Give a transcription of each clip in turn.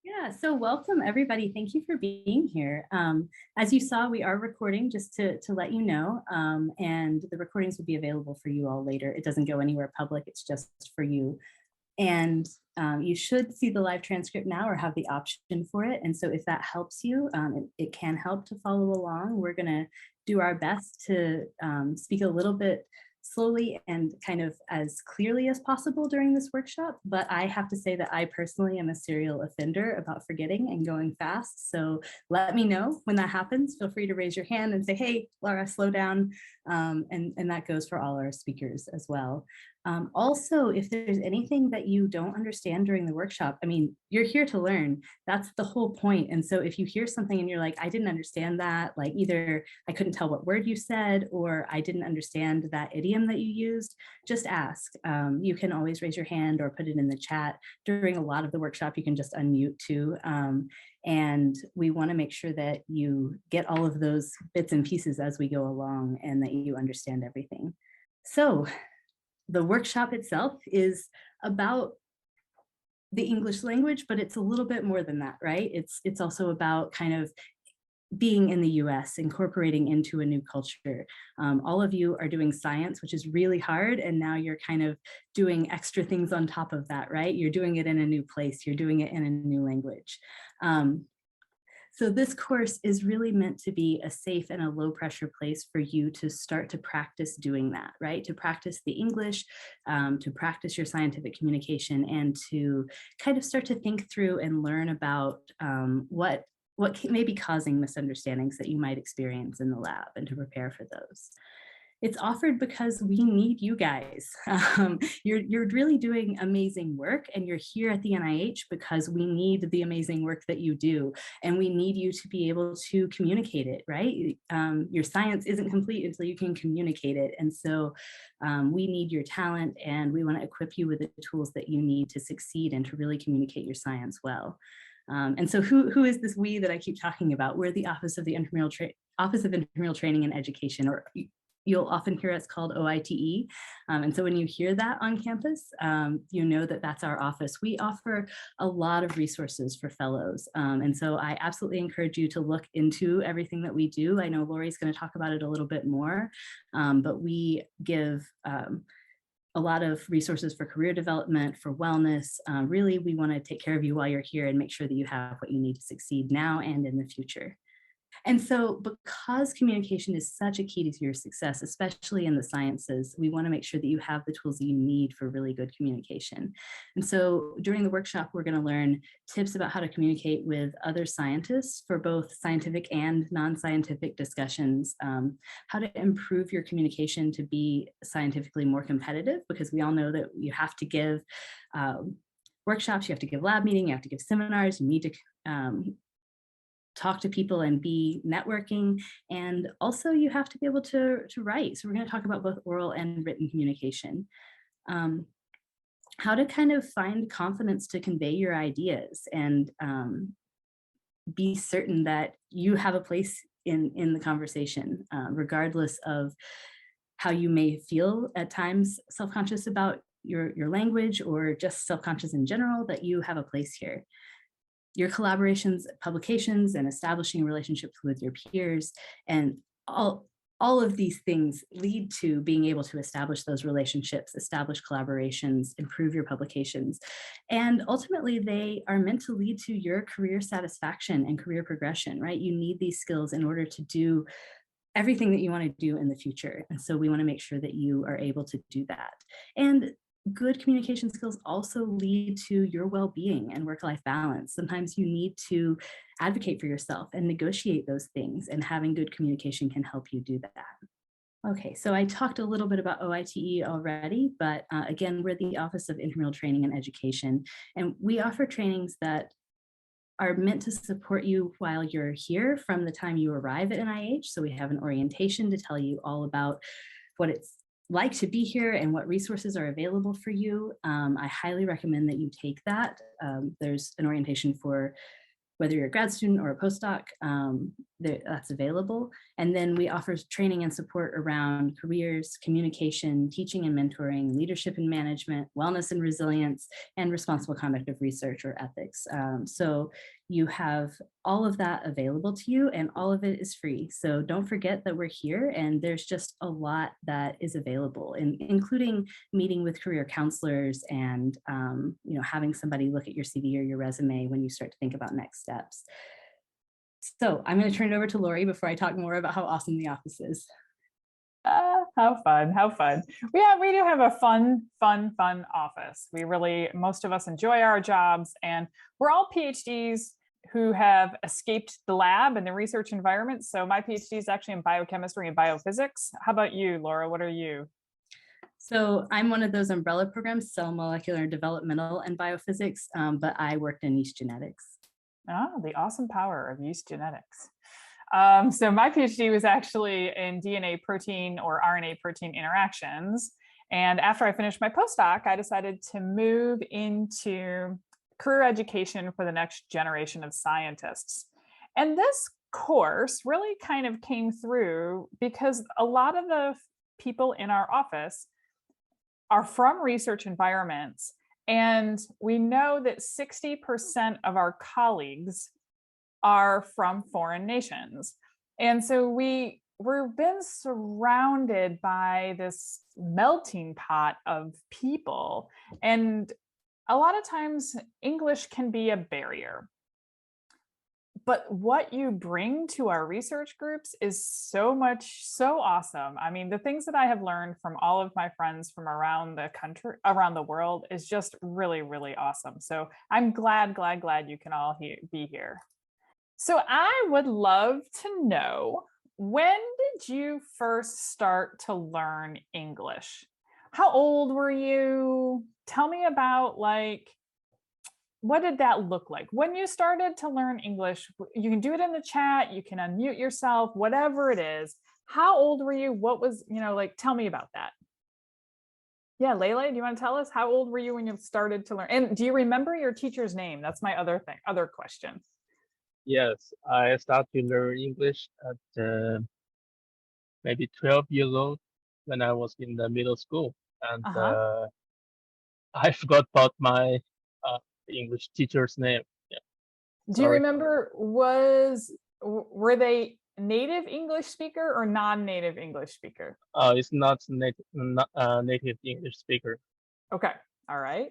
Yeah, so welcome everybody. Thank you for being here. As you saw, we are recording just to let you know, and the recordings will be available for you all later. It doesn't go anywhere public, it's just for you. And you should see the live transcript now or have the option for it. And so if that helps you, it can help to follow along. We're gonna do our best to speak a little bit slowly and kind of as clearly as possible during this workshop. But I have to say that I personally am a serial offender about forgetting and going fast. So let me know when that happens. Feel free to raise your hand and say, hey, Laura, slow down. And that goes for all our speakers as well. Also, if there's anything that you don't understand during the workshop, I mean, you're here to learn. That's the whole point. And so if you hear something and you're like, I didn't understand that, like either I couldn't tell what word you said, or I didn't understand that idiom that you used, just ask. You can always raise your hand or put it in the chat. During a lot of the workshop, you can just unmute too. And we want to make sure that you get all of those bits and pieces as we go along and that you understand everything. So the workshop itself is about the English language, but it's a little bit more than that, right? It's also about kind of being in the US, incorporating into a new culture. All of you are doing science, which is really hard, and now you're kind of doing extra things on top of that, right? You're doing it in a new place, you're doing it in a new language. So this course is really meant to be a safe and a low pressure place for you to start to practice doing that, right? To practice the English, to practice your scientific communication, and to kind of start to think through and learn about what may be causing misunderstandings that you might experience in the lab, and to prepare for those. It's offered because we need you guys. You're really doing amazing work, and you're here at the NIH because we need the amazing work that you do, and we need you to be able to communicate it, right? Your science isn't complete until you can communicate it, and so we need your talent, and we want to equip you with the tools that you need to succeed and to really communicate your science well. And so who is this we that I keep talking about? We're the Office of Intramural Training and Education, or you'll often hear us called OITE. And so when you hear that on campus, you know that that's our office. We offer a lot of resources for fellows. And so I absolutely encourage you to look into everything that we do. I know Lori's going to talk about it a little bit more, but we give a lot of resources for career development, for wellness. Really, we want to take care of you while you're here and make sure that you have what you need to succeed now and in the future. And so because communication is such a key to your success, especially in the sciences, we want to make sure that you have the tools that you need for really good communication. And so during the workshop, we're going to learn tips about how to communicate with other scientists for both scientific and non-scientific discussions, how to improve your communication to be scientifically more competitive, because we all know that you have to give workshops, you have to give lab meeting, you have to give seminars, you need to talk to people and be networking. And also you have to be able to write. So we're going to talk about both oral and written communication. How to kind of find confidence to convey your ideas and be certain that you have a place in the conversation, regardless of how you may feel at times self-conscious about your language, or just self-conscious in general, that you have a place here. Your collaborations, publications, and establishing relationships with your peers, and all of these things lead to being able to establish those relationships, establish collaborations, improve your publications. And ultimately, they are meant to lead to your career satisfaction and career progression, right? You need these skills in order to do everything that you want to do in the future. And so we want to make sure that you are able to do that. And good communication skills also lead to your well-being and work-life balance. Sometimes you need to advocate for yourself and negotiate those things, and having good communication can help you do that. Okay, so I talked a little bit about OITE already, but again, we're the Office of Intramural Training and Education, and we offer trainings that are meant to support you while you're here from the time you arrive at NIH. So we have an orientation to tell you all about what it's like to be here and what resources are available for you. I highly recommend that you take that. There's an orientation for whether you're a grad student or a postdoc, that's available. And then we offer training and support around careers, communication, teaching and mentoring, leadership and management, wellness and resilience, and responsible conduct of research or ethics. So you have all of that available to you, and all of it is free. So don't forget that we're here, and there's just a lot that is available, including meeting with career counselors and having somebody look at your CV or your resume when you start to think about next steps. So I'm going to turn it over to Lori before I talk more about how awesome the office is. How fun, how fun. Yeah, we do have a fun office. Most of us enjoy our jobs, and we're all PhDs who have escaped the lab and the research environment. So my PhD is actually in biochemistry and biophysics. How about you, Laura? What are you? So I'm one of those umbrella programs, cell molecular developmental and biophysics, but I worked in yeast genetics. Oh, the awesome power of yeast genetics. So my PhD was actually in DNA protein or RNA protein interactions. And after I finished my postdoc, I decided to move into career education for the next generation of scientists. And this course really kind of came through because a lot of the people in our office are from research environments. And we know that 60% of our colleagues are from foreign nations. And so we've been surrounded by this melting pot of people. And a lot of times English can be a barrier. But what you bring to our research groups is so awesome. I mean, the things that I have learned from all of my friends from around the country, around the world, is just really, really awesome. So I'm glad you can all be here. So I would love to know, when did you first start to learn English? How old were you? Tell me about, what did that look like when you started to learn English? You can do it in the chat, you can unmute yourself, whatever it is. How old were you? What was, tell me about that. Yeah, Leila, do you want to tell us, how old were you when you started to learn? And do you remember your teacher's name? That's my other question. Yes, I started to learn English at maybe 12 years old when I was in the middle school. And I forgot about my English teacher's name. Yeah. Do you remember, were they native English speaker or non-native English speaker? It's not native English speaker. Okay, all right.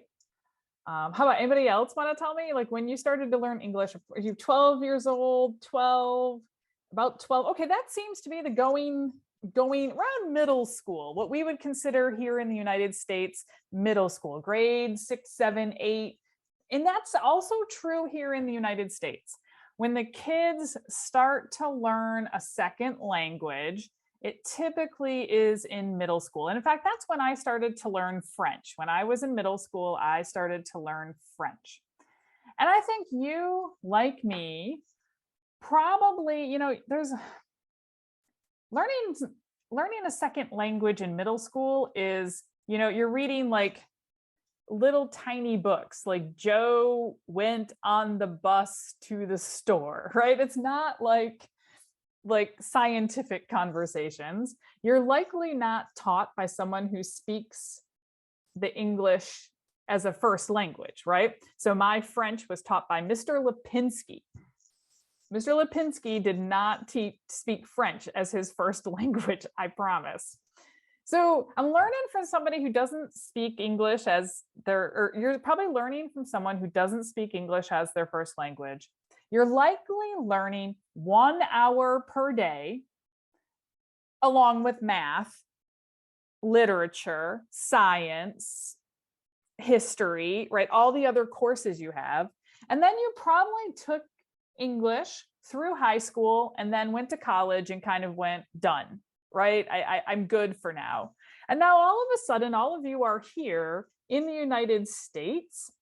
How about anybody else want to tell me, when you started to learn English? Are you 12 years old, 12, about 12? Okay, that seems to be the going around middle school, what we would consider here in the United States, middle school, grade 6, 7, 8. And that's also true here in the United States. When the kids start to learn a second language, it typically is in middle school. And in fact, that's when I started to learn French. When I was in middle school, I started to learn French. And I think you, like me, probably, there's learning a second language in middle school is, you're reading little tiny books, like Joe went on the bus to the store, right? It's not like scientific conversations. You're likely not taught by someone who speaks the English as a first language, right? So my French was taught by Mr. Lipinski. Mr. Lipinski did not speak French as his first language, I promise. So I'm learning from somebody who doesn't speak English you're probably learning from someone who doesn't speak English as their first language. You're likely learning 1 hour per day, along with math, literature, science, history, right? All the other courses you have. And then you probably took English through high school and then went to college and kind of went, done, right? I'm good for now. And now all of a sudden, all of you are here in the United States,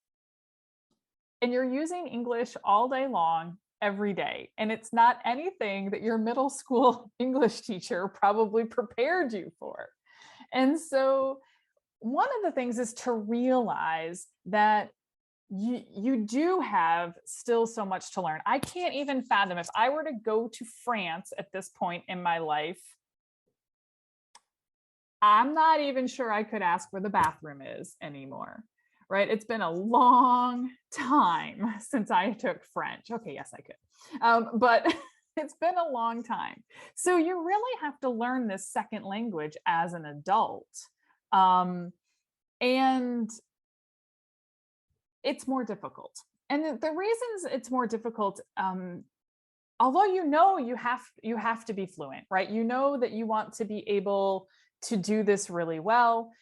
and you're using English all day long, every day. And it's not anything that your middle school English teacher probably prepared you for. And so one of the things is to realize that you do have still so much to learn. I can't even fathom if I were to go to France at this point in my life, I'm not even sure I could ask where the bathroom is anymore, right? It's been a long time since I took French. Okay, yes, I could. But it's been a long time. So you really have to learn this second language as an adult. And it's more difficult. And the reasons it's more difficult, although you have to be fluent, right? You know that you want to be able to do this really well.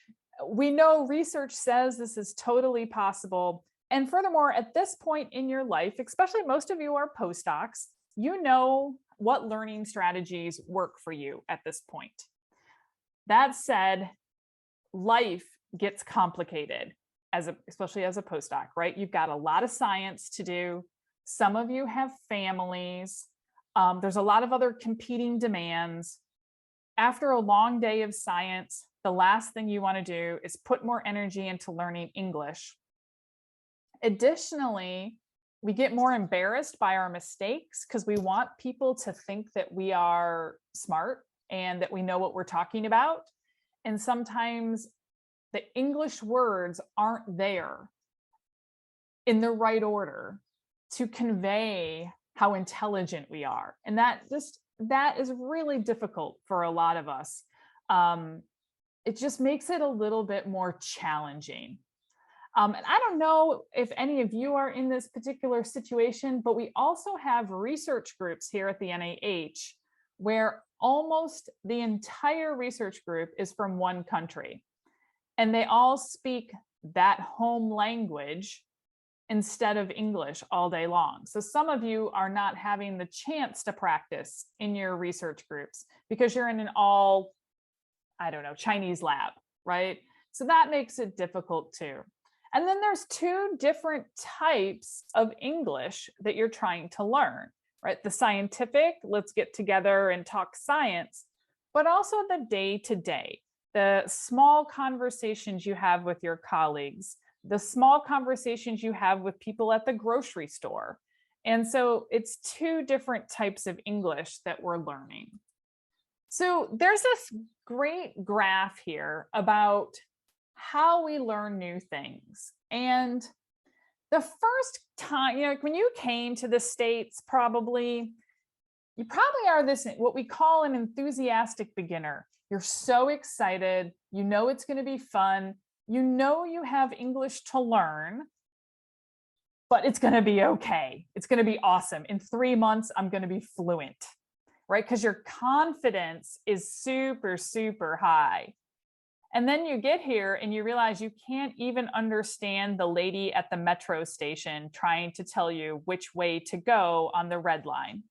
We know research says this is totally possible. And furthermore, at this point in your life, especially most of you are postdocs, you know what learning strategies work for you at this point. That said, life gets complicated, especially as a postdoc, right? You've got a lot of science to do. Some of you have families. There's a lot of other competing demands. After a long day of science, the last thing you want to do is put more energy into learning English. Additionally, we get more embarrassed by our mistakes because we want people to think that we are smart and that we know what we're talking about. And sometimes the English words aren't there in the right order to convey how intelligent we are. And that is really difficult for a lot of us. It just makes it a little bit more challenging. And I don't know if any of you are in this particular situation, but we also have research groups here at the NIH where almost the entire research group is from one country. And they all speak that home language instead of English all day long. So some of you are not having the chance to practice in your research groups because you're in an all, I don't know, Chinese lab, right? So that makes it difficult too. And then there's two different types of English that you're trying to learn, right? The scientific, let's get together and talk science, but also the day-to-day, the small conversations you have with your colleagues, the small conversations you have with people at the grocery store. And so it's two different types of English that we're learning. So there's this great graph here about how we learn new things. And the first time, when you came to the States, you probably are this, what we call an enthusiastic beginner. You're so excited, you know it's going to be fun, you know you have English to learn, but it's going to be okay. It's going to be awesome. In 3 months, I'm going to be fluent, right? Because your confidence is super, super high. And then you get here and you realize you can't even understand the lady at the metro station trying to tell you which way to go on the red line.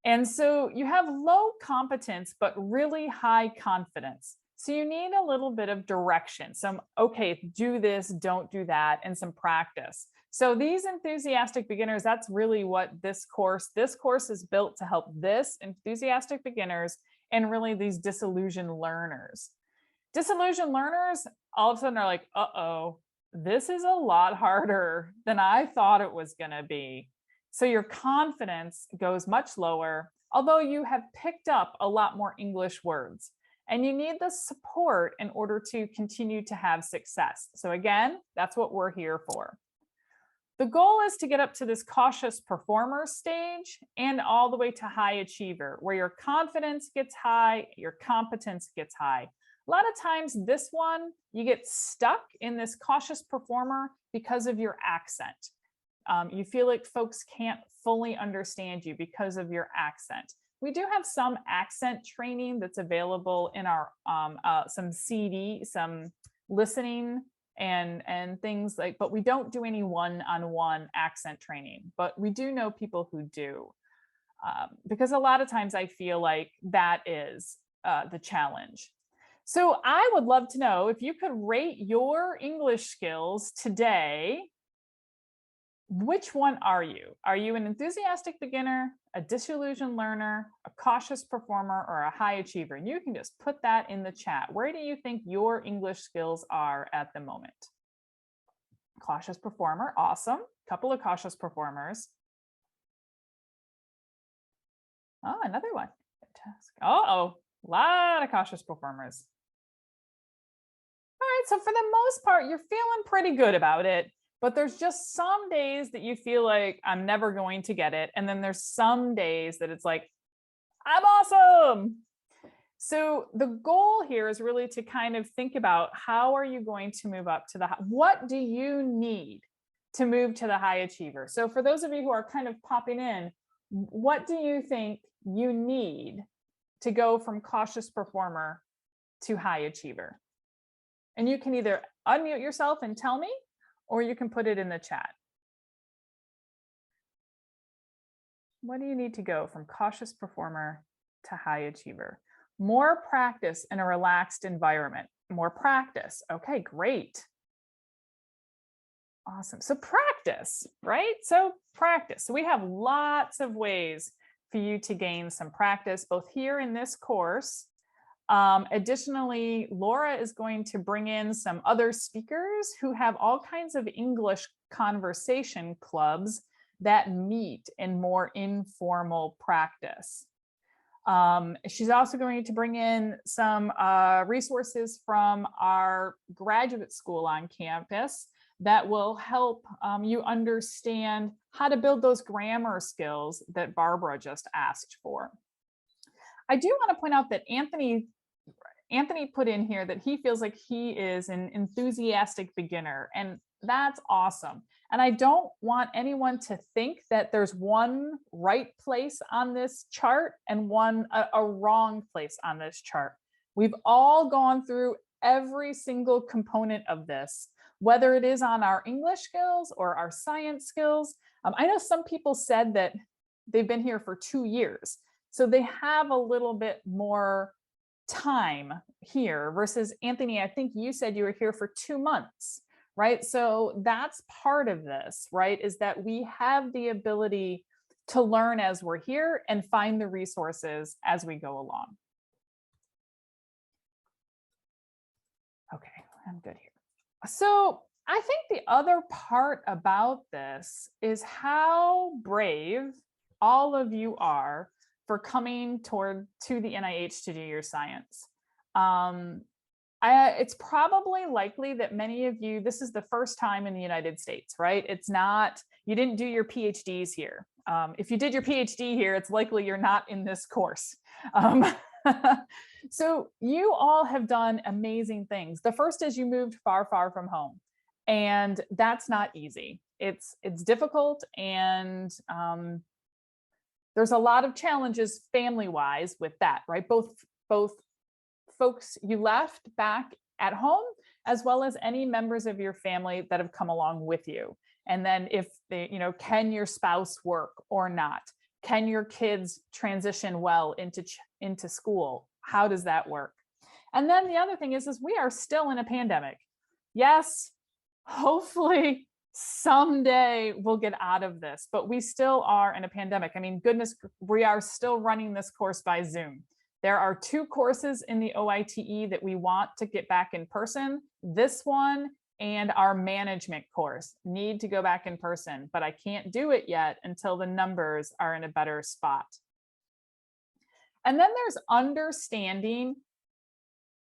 And so you have low competence, but really high confidence. So you need a little bit of direction, some, okay, do this, don't do that, and some practice. So these enthusiastic beginners, that's really what this course is built to help this enthusiastic beginners and really these disillusioned learners. Disillusioned learners all of a sudden are like, uh-oh, this is a lot harder than I thought it was going to be. So your confidence goes much lower, although you have picked up a lot more English words. And you need the support in order to continue to have success. So again, that's what we're here for. The goal is to get up to this cautious performer stage and all the way to high achiever, where your confidence gets high, your competence gets high. A lot of times this one, you get stuck in this cautious performer because of your accent. You feel like folks can't fully understand you because of your accent. We do have some accent training that's available in our some listening and things like, but we don't do any one-on-one accent training, but we do know people who do. Because a lot of times I feel like that is the challenge. So I would love to know if you could rate your English skills today. Which one are you? Are you an enthusiastic beginner, a disillusioned learner, a cautious performer, or a high achiever? And you can just put that in the chat. Where do you think your English skills are at the moment? Cautious performer, awesome. Couple of cautious performers. Oh, another one. Uh-oh, a lot of cautious performers. All right, so for the most part, you're feeling pretty good about it, but there's just some days that you feel like I'm never going to get it. And then there's some days that it's like, I'm awesome. So the goal here is really to kind of think about how are you going to move up to what do you need to move to the high achiever? So for those of you who are kind of popping in, what do you think you need to go from cautious performer to high achiever? And you can either unmute yourself and tell me, or you can put it in the chat. What do you need to go from cautious performer to high achiever? More practice in a relaxed environment. More practice. Okay, great. Awesome. So practice, right? So practice. So we have lots of ways for you to gain some practice, both here in this course. Additionally, Laura is going to bring in some other speakers who have all kinds of English conversation clubs that meet in more informal practice. She's also going to bring in some resources from our graduate school on campus that will help you understand how to build those grammar skills that Barbara just asked for. I do want to point out that Anthony put in here that he feels like he is an enthusiastic beginner, and that's awesome. And I don't want anyone to think that there's one right place on this chart and a wrong place on this chart. We've all gone through every single component of this, whether it is on our English skills or our science skills. I know some people said that they've been here for 2 years, so they have a little bit more time here versus Anthony, I think you said you were here for 2 months, right? So that's part of this, right? Is that we have the ability to learn as we're here and find the resources as we go along. Okay, I'm good here. So I think the other part about this is how brave all of you are for coming to the NIH to do your science. It's probably likely that many of you, this is the first time in the United States, right? It's not, you didn't do your PhDs here. If you did your PhD here, it's likely you're not in this course. So you all have done amazing things. The first is you moved far, far from home, and that's not easy. It's difficult, and there's a lot of challenges family-wise with that, right? Both folks you left back at home, as well as any members of your family that have come along with you. And then if they, can your spouse work or not? Can your kids transition well into school? How does that work? And then the other thing is we are still in a pandemic. Yes, hopefully someday we'll get out of this, but we still are in a pandemic. I mean, goodness, we are still running this course by Zoom. There are 2 courses in the OITE that we want to get back in person. This one and our management course need to go back in person, but I can't do it yet until the numbers are in a better spot. And then there's understanding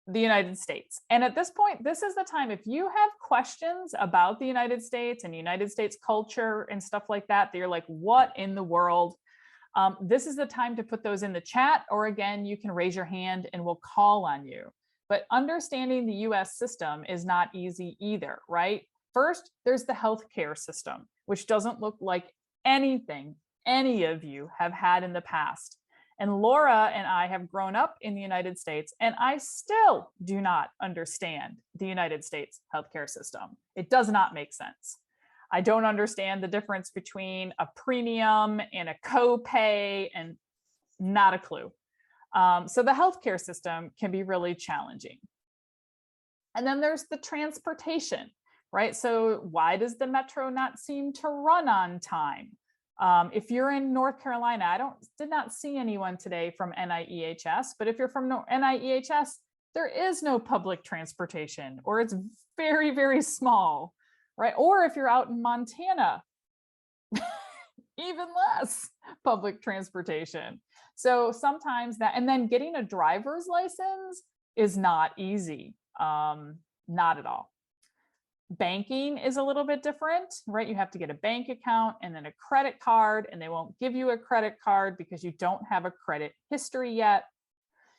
the United States. And at this point, this is the time, if you have questions about the United States and United States culture and stuff like that, that you're like, what in the world? This is the time to put those in the chat, or again, you can raise your hand and we'll call on you. But understanding the US system is not easy either, right? First, there's the healthcare system, which doesn't look like anything any of you have had in the past. And Laura and I have grown up in the United States, and I still do not understand the United States healthcare system. It does not make sense. I don't understand the difference between a premium and a copay, and not a clue. So the healthcare system can be really challenging. And then there's the transportation, right? So why does the metro not seem to run on time? If you're in North Carolina, I did not see anyone today from NIEHS, but if you're from NIEHS, there is no public transportation, or it's very, very small. right? Or if you're out in Montana, even less public transportation. So sometimes that, and then getting a driver's license is not easy, not at all. Banking is a little bit different, right? You have to get a bank account and then a credit card, and they won't give you a credit card because you don't have a credit history yet.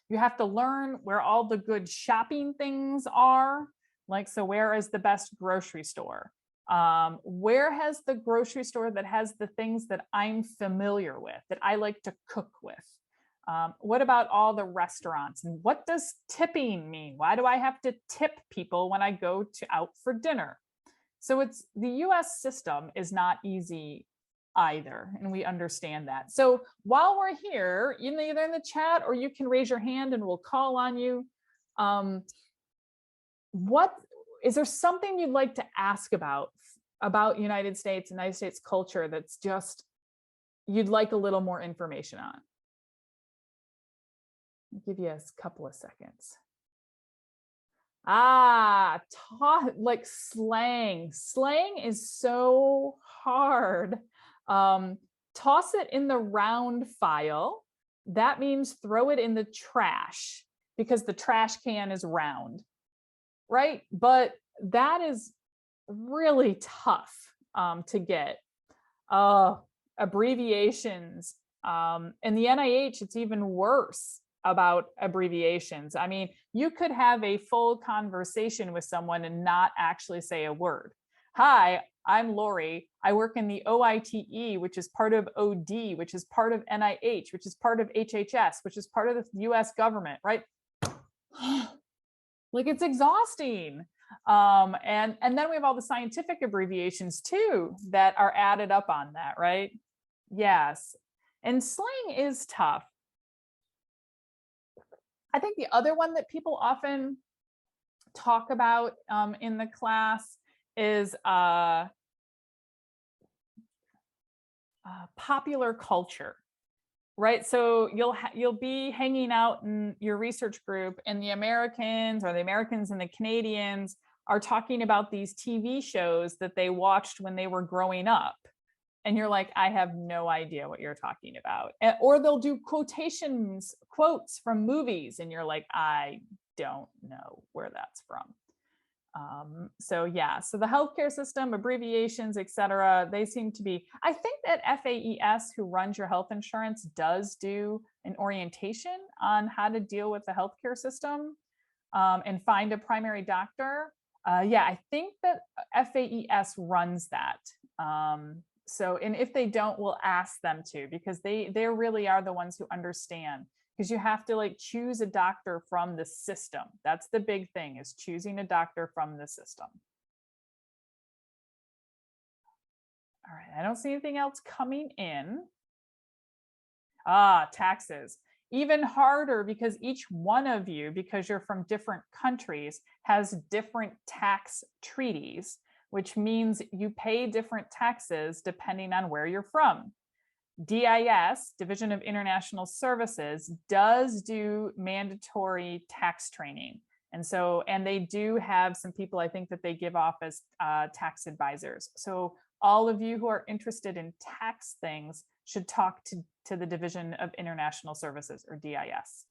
You have to learn where all the good shopping things are. Like, so where is the best grocery store? Where has the grocery store that has the things that I'm familiar with, that I like to cook with? What about all the restaurants? And what does tipping mean? Why do I have to tip people when I go out for dinner? So it's, the US system is not easy either, and we understand that. So while we're here, either in the chat or you can raise your hand and we'll call on you. What is there something you'd like to ask about United States culture that's just you'd like a little more information on? I'll give you a couple of seconds. Like slang. Slang is so hard. Toss it in the round file. That means throw it in the trash because the trash can is round, right? But that is really tough to get. Abbreviations. In the NIH, it's even worse about abbreviations. I mean, you could have a full conversation with someone and not actually say a word. Hi, I'm Lori. I work in the OITE, which is part of OD, which is part of NIH, which is part of HHS, which is part of the US government, right? Like, it's exhausting. And then we have all the scientific abbreviations too that are added up on that, right? Yes. And slang is tough. I think the other one that people often talk about in the class is popular culture, right? So you'll be hanging out in your research group, and the Americans and the Canadians are talking about these TV shows that they watched when they were growing up. And you're like, I have no idea what you're talking about. Or they'll do quotes from movies, and you're like, I don't know where that's from. So yeah, so the healthcare system, abbreviations, et cetera, they seem to be, I think that FAES, who runs your health insurance, does do an orientation on how to deal with the healthcare system and find a primary doctor. Yeah, I think that FAES runs that. So, and if they don't, we'll ask them to, because they really are the ones who understand, because you have to like choose a doctor from the system. That's the big thing, is choosing a doctor from the system. All right, I don't see anything else coming in. Taxes. Even harder, because each one of you, because you're from different countries, has different tax treaties, which means you pay different taxes depending on where you're from. DIS, Division of International Services, does do mandatory tax training. And so, and they do have some people, I think, that they give off as tax advisors. So all of you who are interested in tax things should talk to the Division of International Services, or DIS.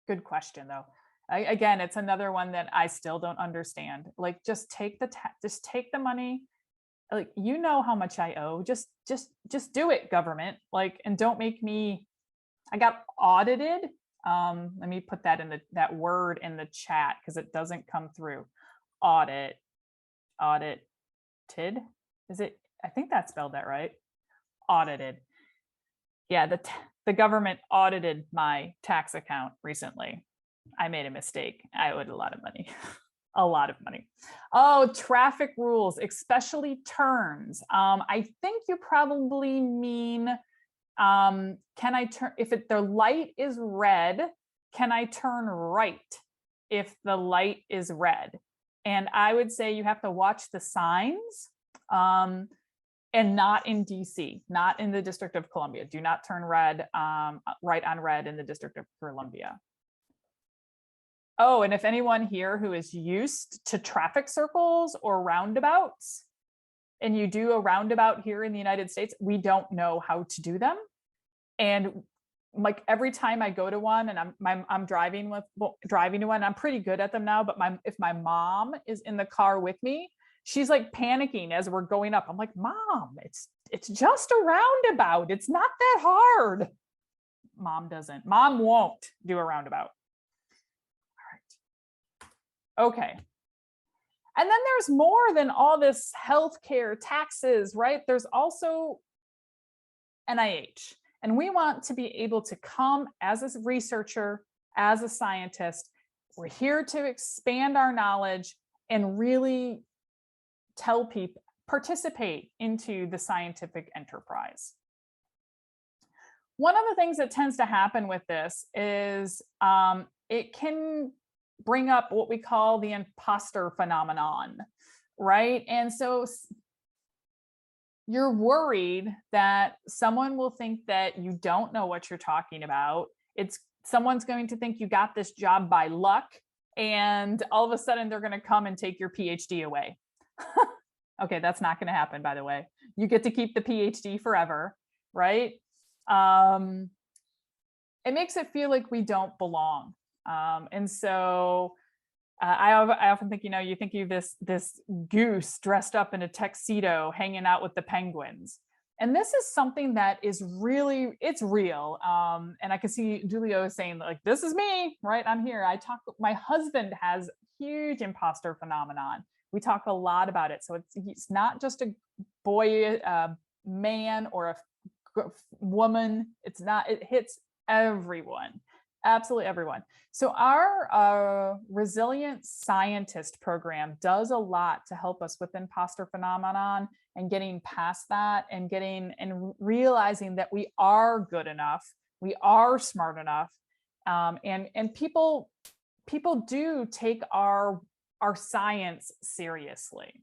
Good question, though. Again, it's another one that I still don't understand. Like, just take the money. Like, you know how much I owe. Just do it, government. Like, and don't make me. I got audited. Let me put that in that word in the chat, because it doesn't come through. Audited. Is it? I think that's spelled that right. Audited. Yeah, the government audited my tax account recently. I made a mistake. I owed a lot of money. A lot of money. Oh, traffic rules, especially turns. I think you probably mean, can I turn, if the light is red, can I turn right if the light is red? And I would say you have to watch the signs, and not in DC, not in the District of Columbia. Do not turn red, right on red in the District of Columbia. Oh, and if anyone here who is used to traffic circles or roundabouts, and you do a roundabout here in the United States, we don't know how to do them. And like every time I go to one and I'm driving to one, I'm pretty good at them now, but if my mom is in the car with me, she's like panicking as we're going up. I'm like, Mom, it's just a roundabout. It's not that hard. Mom won't do a roundabout. All right. Okay. And then there's more than all this healthcare, taxes, right? There's also NIH. And we want to be able to come as a researcher, as a scientist. We're here to expand our knowledge and really tell people, participate into the scientific enterprise. One of the things that tends to happen with this is it can bring up what we call the imposter phenomenon, right? And so you're worried that someone will think that you don't know what you're talking about. Someone's going to think you got this job by luck, and all of a sudden they're going to come and take your PhD away. Okay, that's not going to happen, by the way. You get to keep the PhD forever, right? It makes it feel like we don't belong. And so I often think, you think you this goose dressed up in a tuxedo hanging out with the penguins. And this is something that is really, it's real. And I can see Julio is saying like, this is me, right? I'm here. My husband has huge imposter phenomenon. We talk a lot about it. So it's not just a boy, man, or a woman. It hits everyone. Absolutely everyone. So our Resilient Scientist program does a lot to help us with imposter phenomenon and getting past that and realizing that we are good enough, we are smart enough, and people do take our science seriously.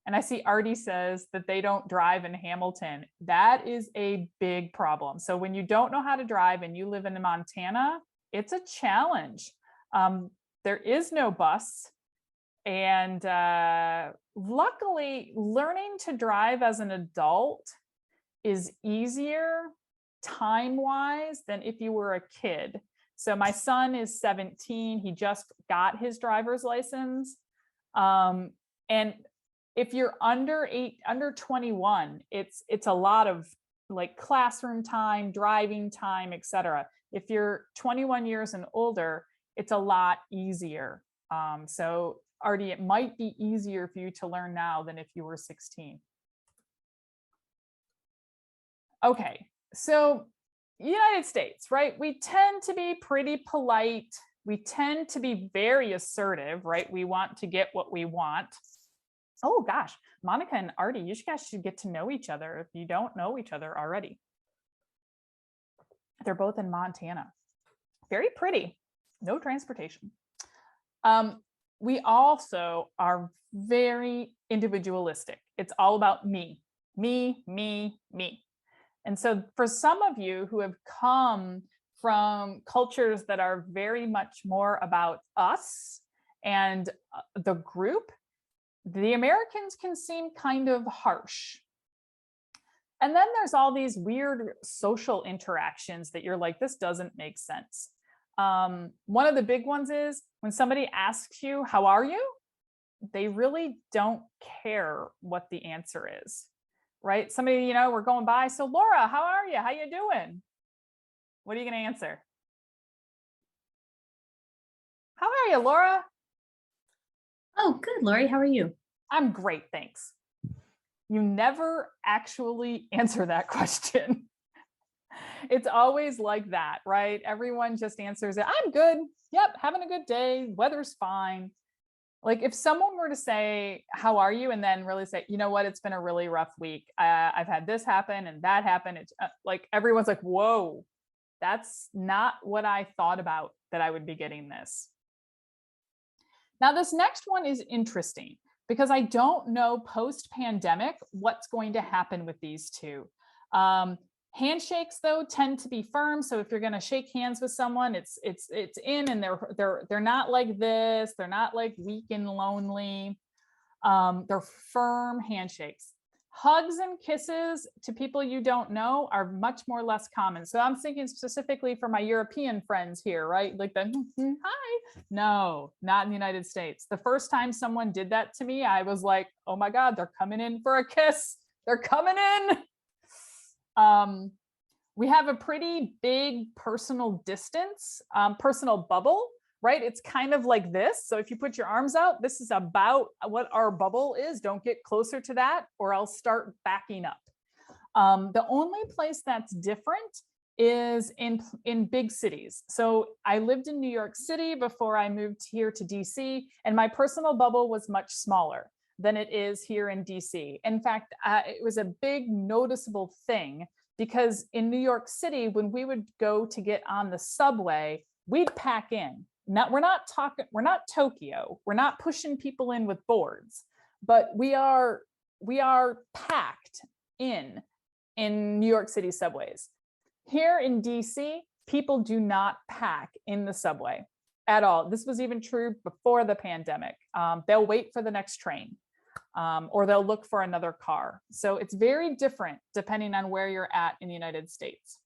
And I see Artie says that they don't drive in Hamilton. That is a big problem. So when you don't know how to drive and you live in Montana, it's a challenge. There is no bus. And luckily, learning to drive as an adult is easier time-wise than if you were a kid. So my son is 17. He just got his driver's license. And if you're under 21, it's a lot of like classroom time, driving time, etc. If you're 21 years and older, it's a lot easier. So Artie, it might be easier for you to learn now than if you were 16. Okay, so United States, right? We tend to be pretty polite. We tend to be very assertive, right? We want to get what we want. Oh gosh, Monica and Artie, you guys should get to know each other if you don't know each other already. They're both in Montana. Very pretty, no transportation. We also are very individualistic. It's all about me, me, me, me. And so for some of you who have come from cultures that are very much more about us and the group, the Americans can seem kind of harsh. And then there's all these weird social interactions that you're like, this doesn't make sense. One of the big ones is when somebody asks you, how are you? They really don't care what the answer is, right? Somebody, we're going by. So Laura, how are you? How you doing? What are you going to answer? How are you, Laura? Oh, good, Lori. How are you? I'm great, thanks. You never actually answer that question. It's always like that, right? Everyone just answers it. I'm good. Yep, having a good day. Weather's fine. Like if someone were to say, how are you? And then really say, you know what? It's been a really rough week. I've had this happen and that happen. It's like, everyone's like, whoa, that's not what I thought about that I would be getting this. Now, this next one is interesting because I don't know post-pandemic what's going to happen with these two. Handshakes, though, tend to be firm. So if you're going to shake hands with someone, it's in, and they're not like this. They're not like weak and lonely. They're firm handshakes. Hugs and kisses to people you don't know are much more less common. So I'm thinking specifically for my European friends here, right? Like the hi. No, not in the United States. The first time someone did that to me, I was like, oh my God, they're coming in for a kiss. They're coming in. We have a pretty big personal distance, personal bubble, right? It's kind of like this. So if you put your arms out, this is about what our bubble is. Don't get closer to that or I'll start backing up. The only place that's different is in big cities. So I lived in New York City before I moved here to DC, and my personal bubble was much smaller than it is here in DC. In fact, it was a big noticeable thing because in New York City, when we would go to get on the subway, we'd pack in. Now, we're not Tokyo. We're not pushing people in with boards, but we are packed in New York City subways. Here in DC, people do not pack in the subway at all. This was even true before the pandemic. They'll wait for the next train. Or they'll look for another car. So it's very different depending on where you're at in the United States.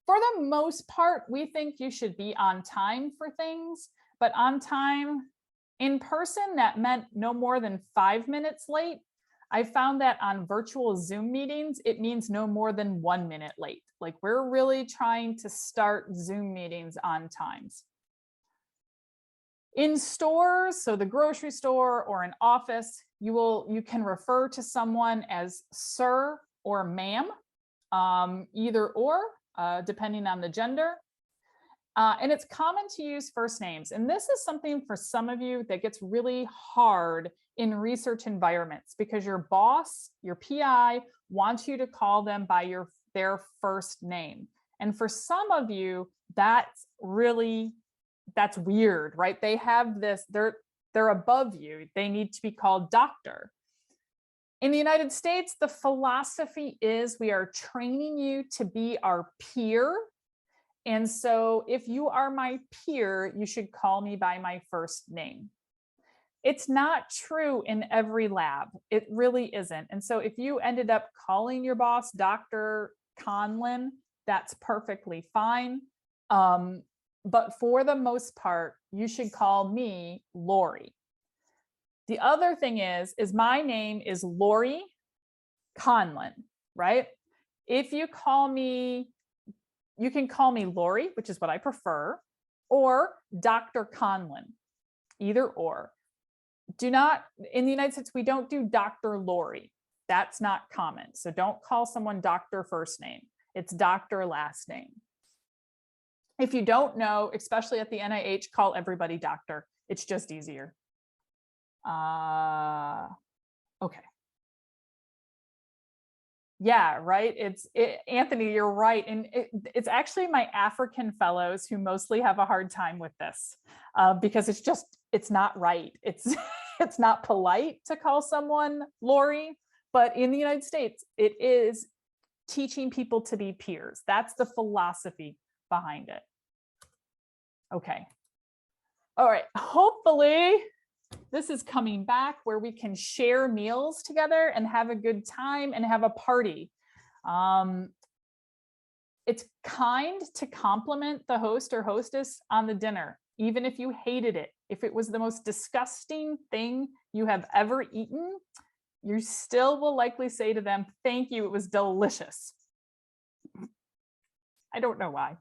For the most part, we think you should be on time for things, but on time in person, that meant no more than 5 minutes late. I found that on virtual Zoom meetings, it means no more than 1 minute late. Like we're really trying to start Zoom meetings on times. In stores, so the grocery store or an office, you can refer to someone as sir or ma'am, either or, depending on the gender. And it's common to use first names. And this is something for some of you that gets really hard in research environments because your boss, your PI, wants you to call them by their first name. And for some of you, that's weird, right? They have this, they're above you. They need to be called doctor. In the United States, the philosophy is we are training you to be our peer. And so if you are my peer, you should call me by my first name. It's not true in every lab. It really isn't. And so if you ended up calling your boss Dr. Conlin, that's perfectly fine. But for the most part, you should call me Lori. The other thing is my name is Lori Conlin, right? If you call me, you can call me Lori, which is what I prefer, or Dr. Conlin, either or. In the United States, we don't do Dr. Lori. That's not common. So don't call someone doctor first name. It's doctor last name. If you don't know, especially at the NIH, call everybody doctor. It's just easier. Okay. Yeah, right. Anthony, you're right. And it's actually my African fellows who mostly have a hard time with this because it's not right. It's not polite to call someone Lori, but in the United States, it is teaching people to be peers. That's the philosophy behind it. Okay. All right. Hopefully this is coming back where we can share meals together and have a good time and have a party. It's kind to compliment the host or hostess on the dinner, even if you hated it. If it was the most disgusting thing you have ever eaten, you still will likely say to them, thank you, it was delicious. I don't know why.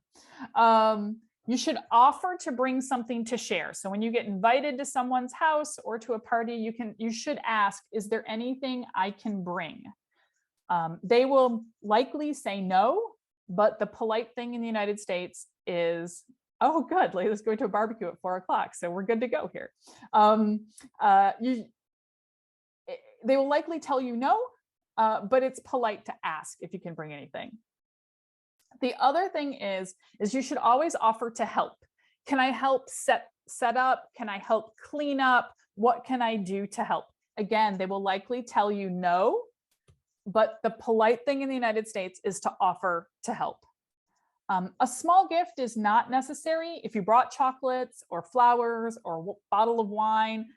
You should offer to bring something to share. So when you get invited to someone's house or to a party, you should ask, is there anything I can bring? They will likely say no, but the polite thing in the United States is, oh, good, Layla's going to a barbecue at 4 o'clock, so we're good to go here. They will likely tell you no, but it's polite to ask if you can bring anything. The other thing is you should always offer to help. Can I help set up? Can I help clean up? What can I do to help? Again, they will likely tell you no, but the polite thing in the United States is to offer to help. A small gift is not necessary. If you brought chocolates or flowers or a bottle of wine,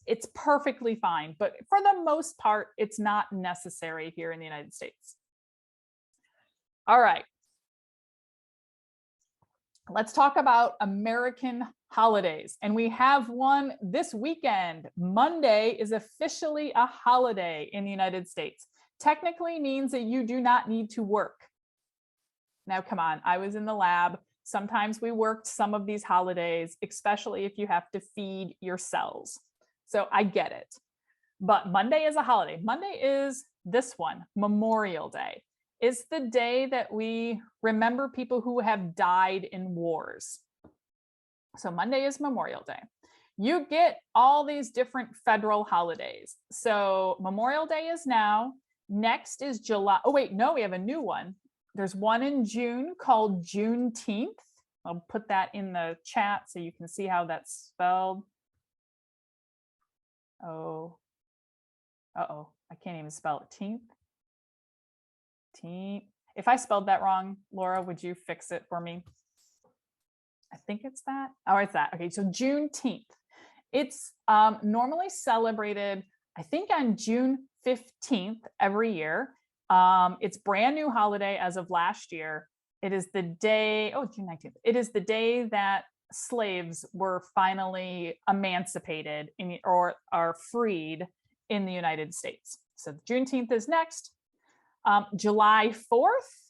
it's perfectly fine. But for the most part, it's not necessary here in the United States. All right. Let's talk about American holidays. And we have one this weekend. Monday is officially a holiday in the United States. Technically means that you do not need to work. Now, come on, I was in the lab. Sometimes we worked some of these holidays, especially if you have to feed your cells. So I get it. But Monday is a holiday. Monday is this one, Memorial Day. It's the day that we remember people who have died in wars. So Monday is Memorial Day. You get all these different federal holidays. So Memorial Day is now. Next is July. Oh, wait, no, we have a new one. There's one in June called Juneteenth. I'll put that in the chat so you can see how that's spelled. Oh, uh-oh, I can't even spell it. Teenth. If I spelled that wrong, Laura, would you fix it for me? I think it's that. Oh, it's that. Okay, so Juneteenth. It's normally celebrated, I think, on June 15th every year. It's brand new holiday as of last year. It is the day, June 19th. It is the day that slaves were finally emancipated or are freed in the United States. So Juneteenth is next. July 4th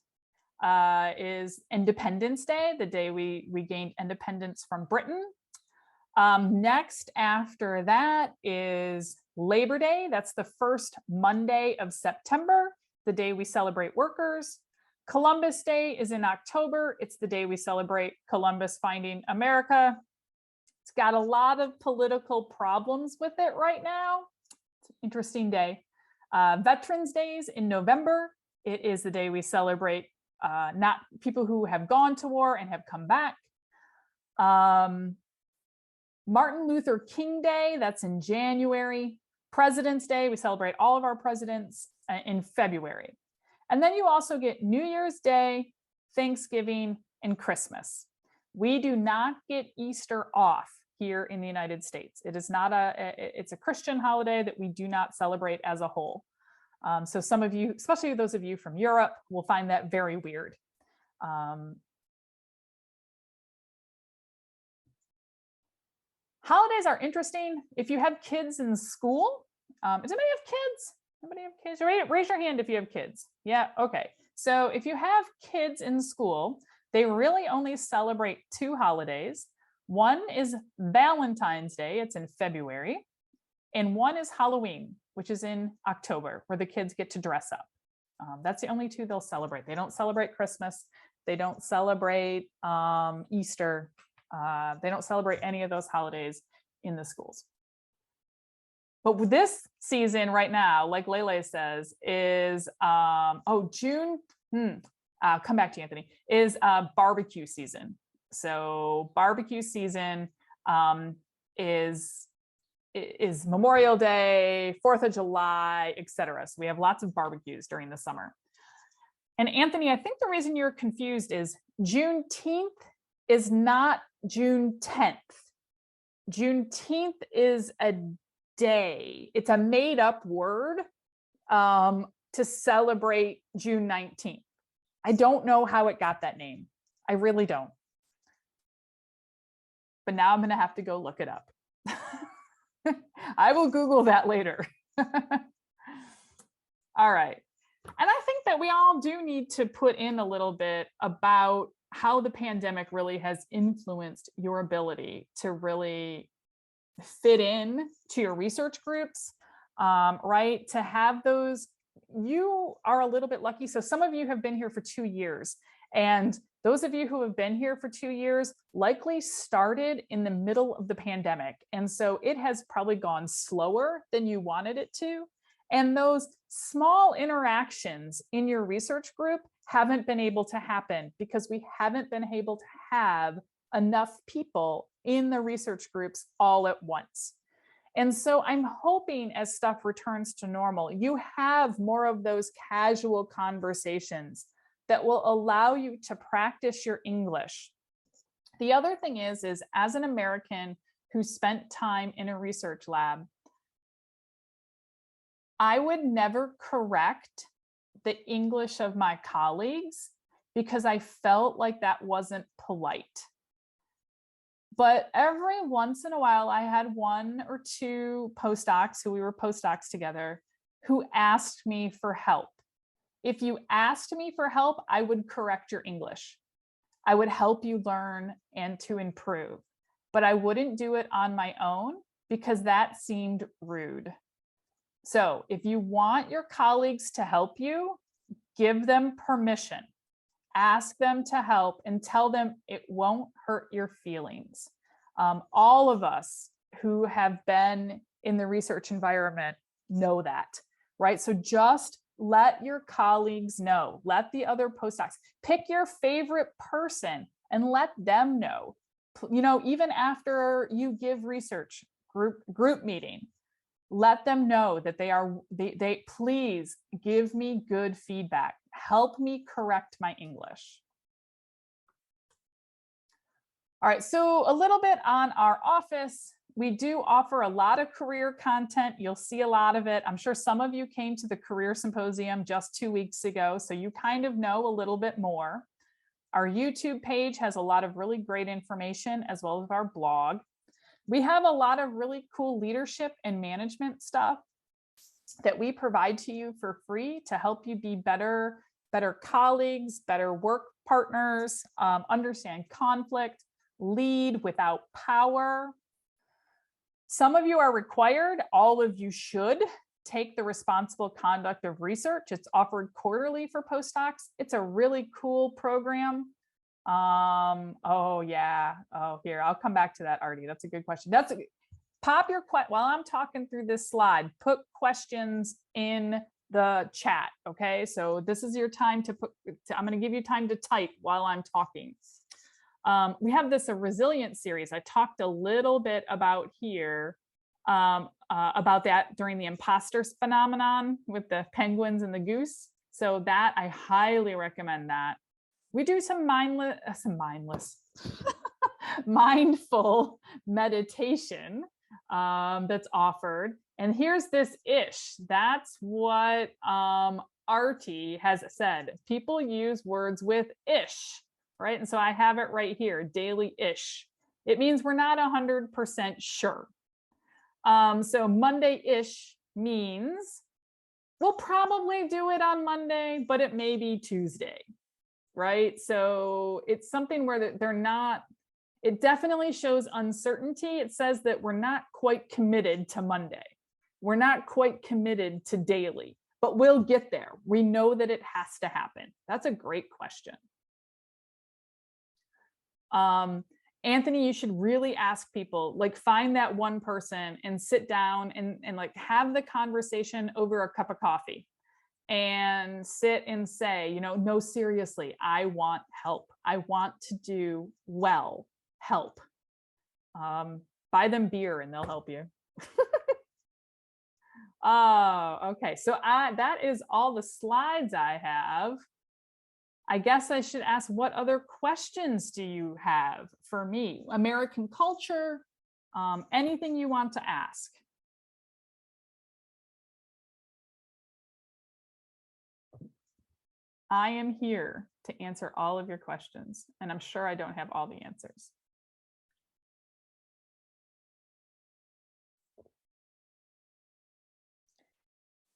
is Independence Day, the day we gained independence from Britain. Next after that is Labor Day. That's the first Monday of September, the day we celebrate workers. Columbus Day is in October. It's the day we celebrate Columbus finding America. It's got a lot of political problems with it right now. It's an interesting day. Veterans Days in November. It is the day we celebrate not people who have gone to war and have come back. Martin Luther King Day, that's in January. President's Day, we celebrate all of our presidents in February. And then you also get New Year's Day, Thanksgiving, and Christmas. We do not get Easter off here in the United States. It is not it's a Christian holiday that we do not celebrate as a whole. So some of you, especially those of you from Europe, will find that very weird. Holidays are interesting. If you have kids in school, does anybody have kids? Anybody have kids? Raise your hand if you have kids. Yeah, okay. So if you have kids in school, they really only celebrate two holidays. One is Valentine's Day, it's in February, and one is Halloween, which is in October, where the kids get to dress up. That's the only two they'll celebrate. They don't celebrate Christmas. They don't celebrate Easter. They don't celebrate any of those holidays in the schools. But with this season right now, like Lele says, is, June, come back to you, Anthony, is barbecue season. So barbecue season is Memorial Day, 4th of July, etc. So we have lots of barbecues during the summer. And Anthony, I think the reason you're confused is Juneteenth is not June 10th. Juneteenth is a day. It's a made up word to celebrate June 19th. I don't know how it got that name. I really don't. But now I'm going to have to go look it up. I will Google that later. All right. And I think that we all do need to put in a little bit about how the pandemic really has influenced your ability to really fit in to your research groups, right? To have those, you are a little bit lucky. So some of you have been here for 2 years, and those of you who have been here for 2 years likely started in the middle of the pandemic. And so it has probably gone slower than you wanted it to. And those small interactions in your research group haven't been able to happen because we haven't been able to have enough people in the research groups all at once. And so I'm hoping as stuff returns to normal, you have more of those casual conversations that will allow you to practice your English. The other thing is as an American who spent time in a research lab, I would never correct the English of my colleagues because I felt like that wasn't polite. But every once in a while, I had one or two postdocs who we were postdocs together who asked me for help. If you asked me for help, I would correct your English. I would help you learn and to improve, but I wouldn't do it on my own because that seemed rude. So if you want your colleagues to help you, give them permission. Ask them to help and tell them it won't hurt your feelings. All of us who have been in the research environment know that, right? So just let your colleagues know, let the other postdocs, pick your favorite person and let them know. You know, even after you give research group meeting, let them know that they please give me good feedback. Help me correct my English. All right, so a little bit on our office. We do offer a lot of career content. You'll see a lot of it. I'm sure some of you came to the Career Symposium just 2 weeks ago, so you kind of know a little bit more. Our YouTube page has a lot of really great information as well as our blog. We have a lot of really cool leadership and management stuff that we provide to you for free to help you be better colleagues, better work partners, understand conflict, lead without power. Some of you are required, all of you should take the responsible conduct of research. It's offered quarterly for postdocs. It's a really cool program. Oh yeah. Oh, here, I'll come back to that, Artie. That's a good question. Pop your while I'm talking through this slide, put questions in the chat. Okay. So this is your time I'm going to give you time to type while I'm talking. We have a resilience series. I talked a little bit about here, about that during the imposters phenomenon with the penguins and the goose. So that I highly recommend that. We do some mindful meditation that's offered. And here's this ish. That's what Artie has said. People use words with ish, right? And so I have it right here, daily ish. It means we're not 100% sure. So Monday-ish means we'll probably do it on Monday, but it may be Tuesday, right? So it's something where they're not, it definitely shows uncertainty. It says that we're not quite committed to Monday. We're not quite committed to daily, but we'll get there. We know that it has to happen. That's a great question. Anthony, you should really ask people, like find that one person and sit down and like have the conversation over a cup of coffee and sit and say, you know, no, seriously, I want help. I want to do well, help. Buy them beer and they'll help you. Oh, okay. So that is all the slides I have. I guess I should ask, what other questions do you have for me? American culture, anything you want to ask. I am here to answer all of your questions, and I'm sure I don't have all the answers.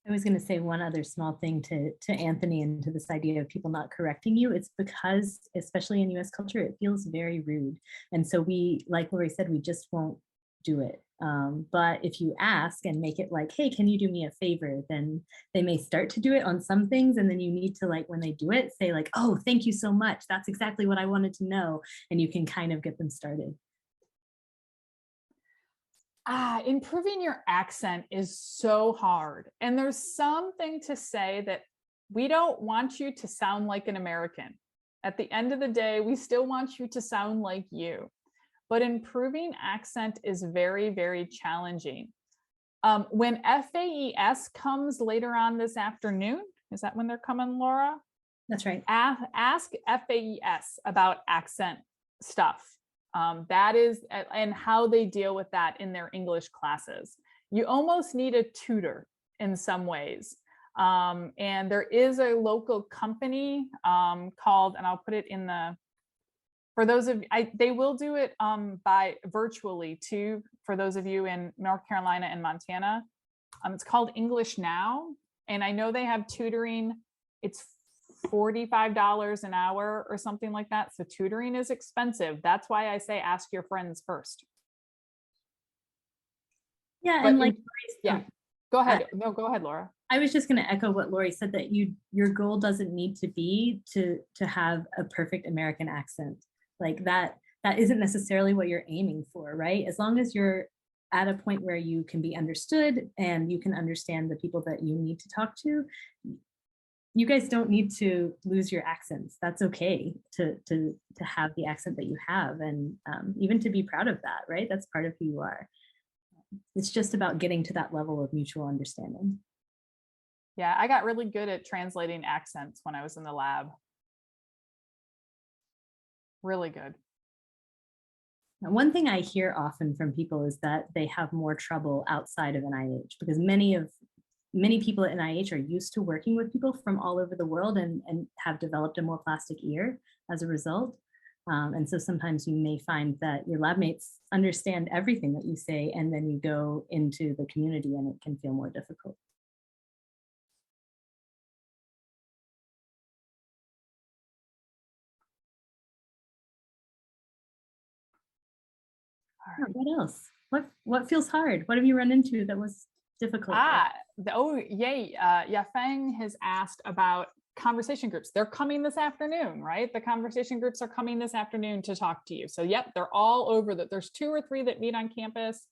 I was going to say one other small thing to Anthony and to this idea of people not correcting you. It's because, especially in US culture, it feels very rude. And so we, like Lori said, we just won't do it. But if you ask and make it like, hey, can you do me a favor? Then they may start to do it on some things. And then you need to, like, when they do it, say like, oh, thank you so much. That's exactly what I wanted to know. And you can kind of get them started. Improving your accent is so hard. And there's something to say that we don't want you to sound like an American. At the end of the day, we still want you to sound like you. But improving accent is very, very challenging. When FAES comes later on this afternoon, is that when they're coming, Laura? That's right. Ask FAES about accent stuff. That is, and how they deal with that in their English classes. You almost need a tutor in some ways. And there is a local company called, and I'll put it in the, for those of, they will do it by virtually too, for those of you in North Carolina and Montana. It's called English Now. And I know they have tutoring. It's $45 an hour or something like that. So tutoring is expensive. That's why I say ask your friends first. Yeah, But and like, yeah, go ahead. No, go ahead, Laura. I was just going to echo what Lori said, that your goal doesn't need to be to have a perfect American accent. Like that isn't necessarily what you're aiming for, right? As long as you're at a point where you can be understood and you can understand the people that you need to talk to, you guys don't need to lose your accents. That's okay to have the accent that you have, and even to be proud of that, right? That's part of who you are. It's just about getting to that level of mutual understanding. Yeah, I got really good at translating accents when I was in the lab. Really good. Now, one thing I hear often from people is that they have more trouble outside of NIH, because many people at NIH are used to working with people from all over the world and have developed a more plastic ear as a result. And so sometimes you may find that your lab mates understand everything that you say, and then you go into the community and it can feel more difficult. Right. What else? What feels hard? What have you run into that was difficult? Oh, yay. Yafeng has asked about conversation groups. They're coming this afternoon, right? The conversation groups are coming this afternoon to talk to you. So yep, they're all over that. There's 2 or 3 that meet on campus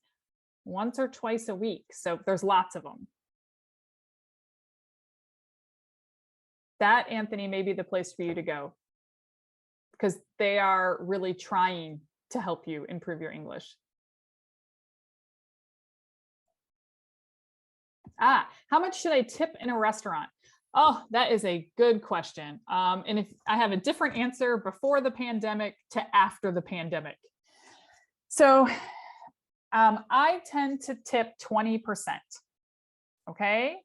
once or twice a week. So there's lots of them. That, Anthony, may be the place for you to go, because they are really trying to help you improve your English. How much should I tip in a restaurant? Oh, that is a good question. And if I have a different answer before the pandemic to after the pandemic. So I tend to tip 20%. Okay.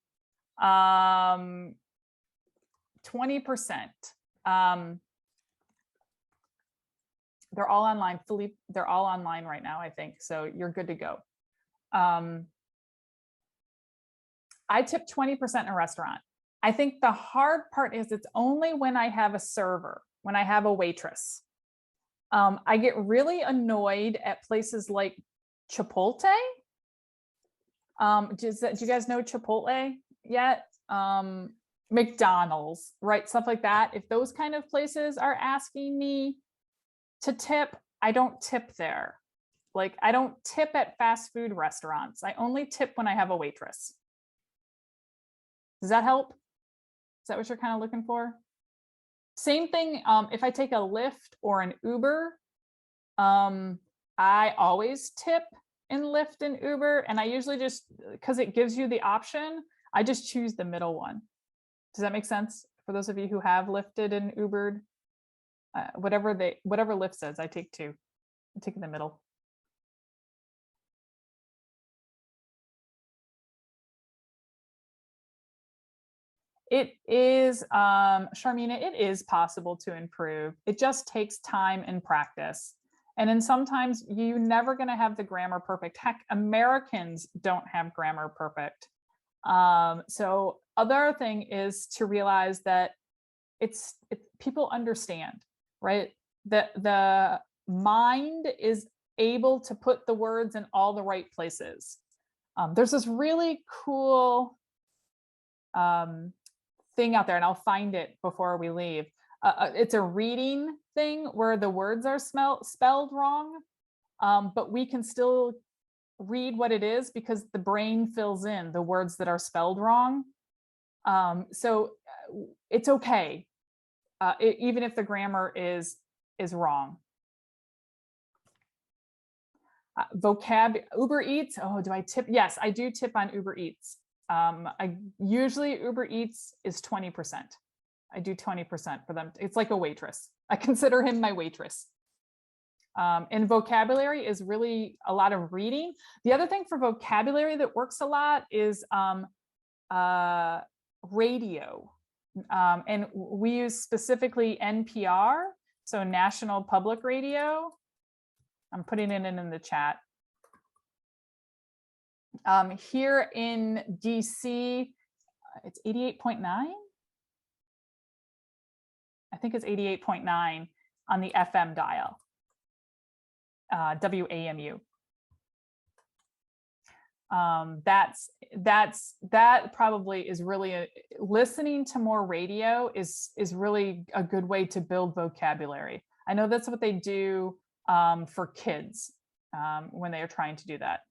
20%. They're all online, Philippe. They're all online right now, I think. So you're good to go. I tip 20% in a restaurant. I think the hard part is it's only when I have a server, when I have a waitress. I get really annoyed at places like Chipotle. Do you guys know Chipotle yet? McDonald's, right? Stuff like that. If those kind of places are asking me to tip, I don't tip there. Like, I don't tip at fast food restaurants. I only tip when I have a waitress. Does that help? Is that what you're kind of looking for? Same thing, if I take a Lyft or an Uber, I always tip in Lyft and Uber, and I usually just, because it gives you the option, I just choose the middle one. Does that make sense? For those of you who have Lyfted and Ubered, whatever Lyft says, I take 2. I take in the middle. It is, Sharmina, it is possible to improve. It just takes time and practice. And then sometimes you're never going to have the grammar perfect. Heck, Americans don't have grammar perfect. So other thing is to realize that it's people understand, right? That the mind is able to put the words in all the right places. There's this really cool thing out there, and I'll find it before we leave. It's a reading thing where the words are spelled wrong, but we can still read what it is because the brain fills in the words that are spelled wrong. So it's okay, even if the grammar is wrong. Uber Eats. Oh, do I tip? Yes, I do tip on Uber Eats. Usually Uber Eats is 20%. I do 20% for them. It's like a waitress. I consider him my waitress. And vocabulary is really a lot of reading. The other thing for vocabulary that works a lot is radio. And we use specifically NPR, so National Public Radio. I'm putting it in the chat. Here in DC, it's 88.9. I think it's 88.9 on the FM dial, WAMU. That probably is really listening to more radio is really a good way to build vocabulary. I know that's what they do for kids when they are trying to do that.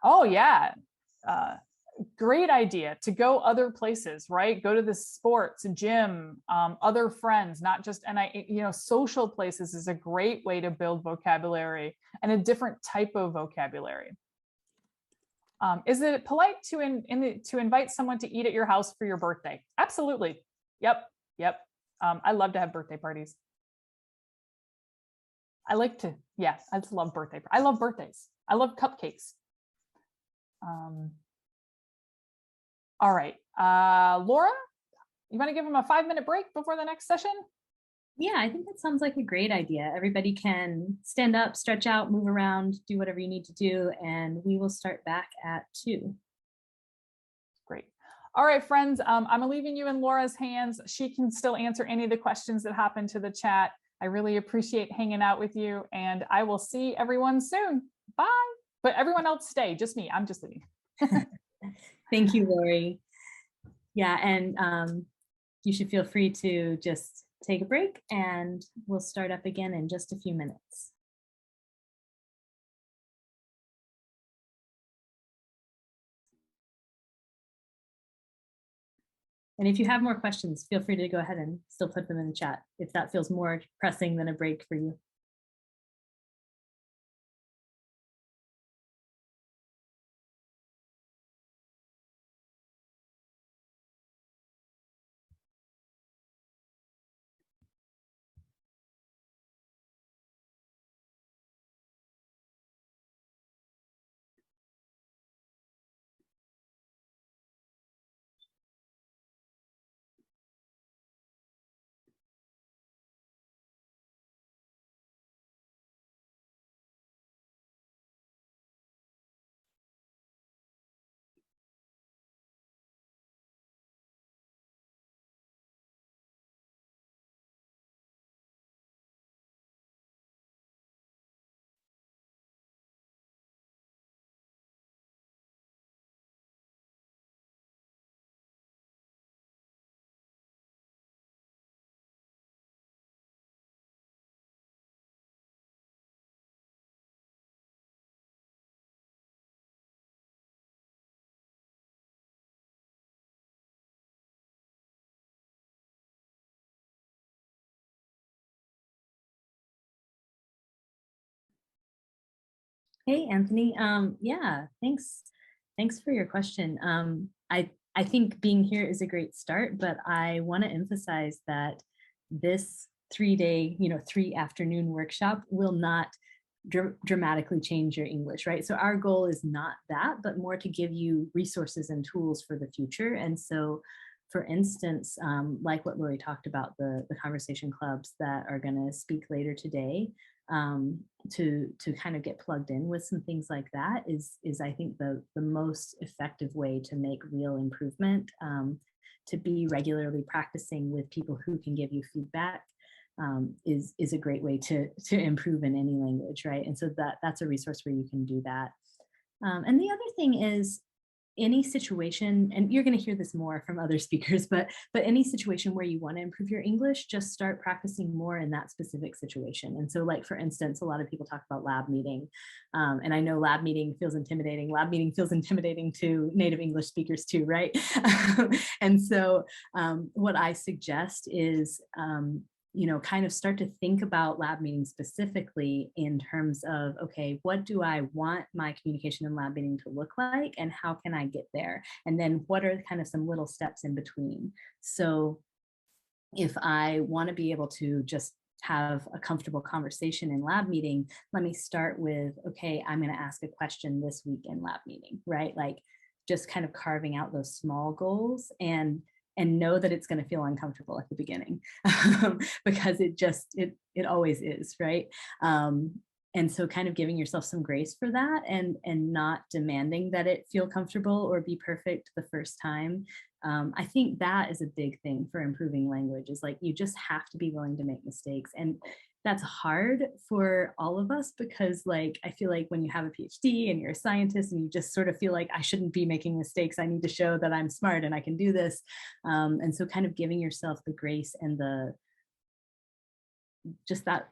Oh yeah, great idea to go other places, right? Go to the sports, gym, other friends, not just, and social places is a great way to build vocabulary and a different type of vocabulary. Is it polite to invite someone to eat at your house for your birthday? Absolutely. Yep. I love to have birthday parties. I just love birthday. I love birthdays. I love cupcakes. All right, Laura, you want to give them a 5-minute break before the next session? Yeah, I think that sounds like a great idea. Everybody can stand up, stretch out, move around, do whatever you need to do, and we will start back at 2. Great. All right, friends, I'm leaving you in Laura's hands. She can still answer any of the questions that hop into the chat. I really appreciate hanging out with you, and I will see everyone soon. Bye. But everyone else stay, just me. I'm just leaving. Thank you, Lori. Yeah, and you should feel free to just take a break, and we'll start up again in just a few minutes. And if you have more questions, feel free to go ahead and still put them in the chat if that feels more pressing than a break for you. Hey, Anthony. Yeah, thanks for your question. I think being here is a great start, but I want to emphasize that this 3-day, 3-afternoon workshop will not dramatically change your English, right? So our goal is not that, but more to give you resources and tools for the future. And so, for instance, like what Lori talked about, the conversation clubs that are going to speak later today, to kind of get plugged in with some things like that is I think the most effective way to make real improvement, to be regularly practicing with people who can give you feedback, is a great way to improve in any language, right? And so that's a resource where you can do that. And the other thing is, any situation, and you're going to hear this more from other speakers, but any situation where you want to improve your English, just start practicing more in that specific situation. And so, like, for instance, a lot of people talk about lab meeting, and I know lab meeting feels intimidating. Lab meeting feels intimidating to native English speakers too, right? And so what I suggest is kind of start to think about lab meetings specifically in terms of, okay, what do I want my communication in lab meeting to look like, and how can I get there? And then what are kind of some little steps in between? So if I want to be able to just have a comfortable conversation in lab meeting, let me start with, okay, I'm going to ask a question this week in lab meeting, right? Like just kind of carving out those small goals and know that it's going to feel uncomfortable at the beginning because it always is, right? And so kind of giving yourself some grace for that, and not demanding that it feel comfortable or be perfect the first time. I think that is a big thing for improving language, is like, you just have to be willing to make mistakes. And that's hard for all of us because, like, I feel like when you have a PhD and you're a scientist and you just sort of feel like, I shouldn't be making mistakes, I need to show that I'm smart and I can do this. And so kind of giving yourself the grace and just that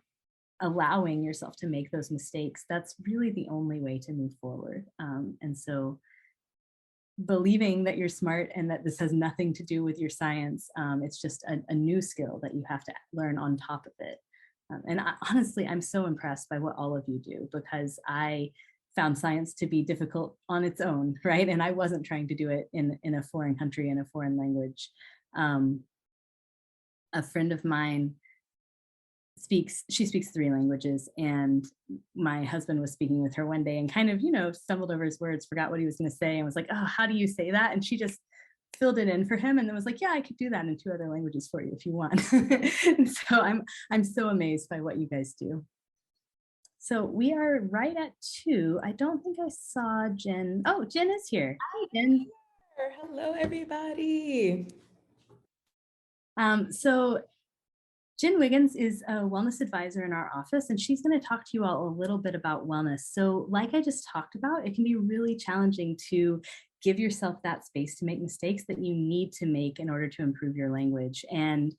allowing yourself to make those mistakes, that's really the only way to move forward. And so believing that you're smart and that this has nothing to do with your science, it's just a new skill that you have to learn on top of it. And honestly, I'm so impressed by what all of you do, because I found science to be difficult on its own, right? And I wasn't trying to do it in a foreign country, in a foreign language. A friend of mine she speaks 3 languages, and my husband was speaking with her one day and kind of, stumbled over his words, forgot what he was going to say, and was like, oh, how do you say that? And she just filled it in for him and then was like, yeah, I could do that in 2 other languages for you if you want. And so I'm so amazed by what you guys do. So we are right at 2. I don't think I saw Jen. Oh, Jen is here. Hi, Jen. hello, everybody. So Jen Wiggins is a wellness advisor in our office, and she's going to talk to you all a little bit about wellness. So like I just talked about, it can be really challenging to give yourself that space to make mistakes that you need to make in order to improve your language and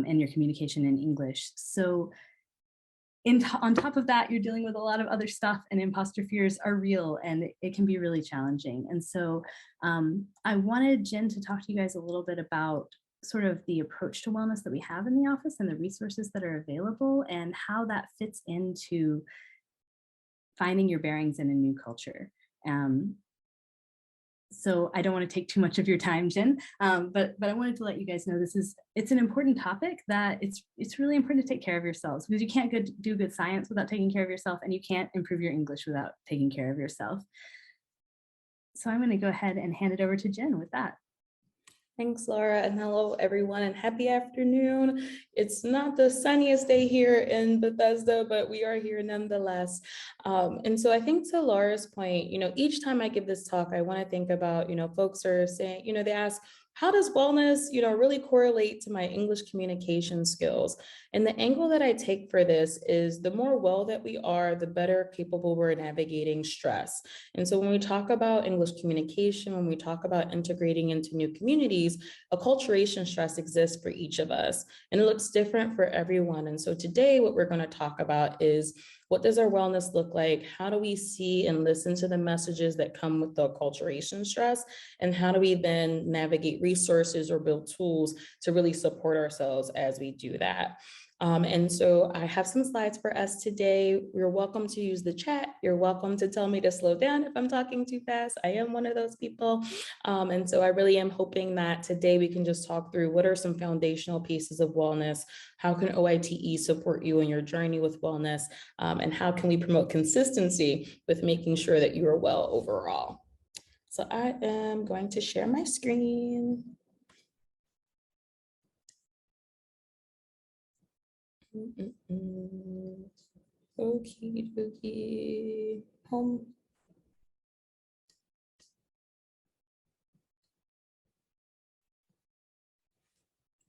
your communication in English. So on top of that, you're dealing with a lot of other stuff, and imposter fears are real, and it can be really challenging. And so I wanted Jen to talk to you guys a little bit about sort of the approach to wellness that we have in the office and the resources that are available, and how that fits into finding your bearings in a new culture. So I don't want to take too much of your time, Jen, but I wanted to let you guys know it's an important topic, that it's really important to take care of yourselves, because you can't do good science without taking care of yourself, and you can't improve your English without taking care of yourself. So I'm going to go ahead and hand it over to Jen with that. Thanks, Laura, and hello, everyone, and happy afternoon. It's not the sunniest day here in Bethesda, but we are here nonetheless. And so I think, to Laura's point, each time I give this talk, I want to think about, folks are saying, they ask, how does wellness, really correlate to my English communication skills? And the angle that I take for this is, the more well that we are, the better capable we're navigating stress. And so when we talk about English communication, when we talk about integrating into new communities, acculturation stress exists for each of us, and it looks different for everyone. And so today, what we're going to talk about is, what does our wellness look like? How do we see and listen to the messages that come with the acculturation stress? And how do we then navigate resources or build tools to really support ourselves as we do that? And so I have some slides for us today. You're welcome to use the chat. You're welcome to tell me to slow down if I'm talking too fast. I am one of those people. And so I really am hoping that today we can just talk through, what are some foundational pieces of wellness? How can OITE support you in your journey with wellness? And how can we promote consistency with making sure that you are well overall? So I am going to share my screen. Okie dokie. Home.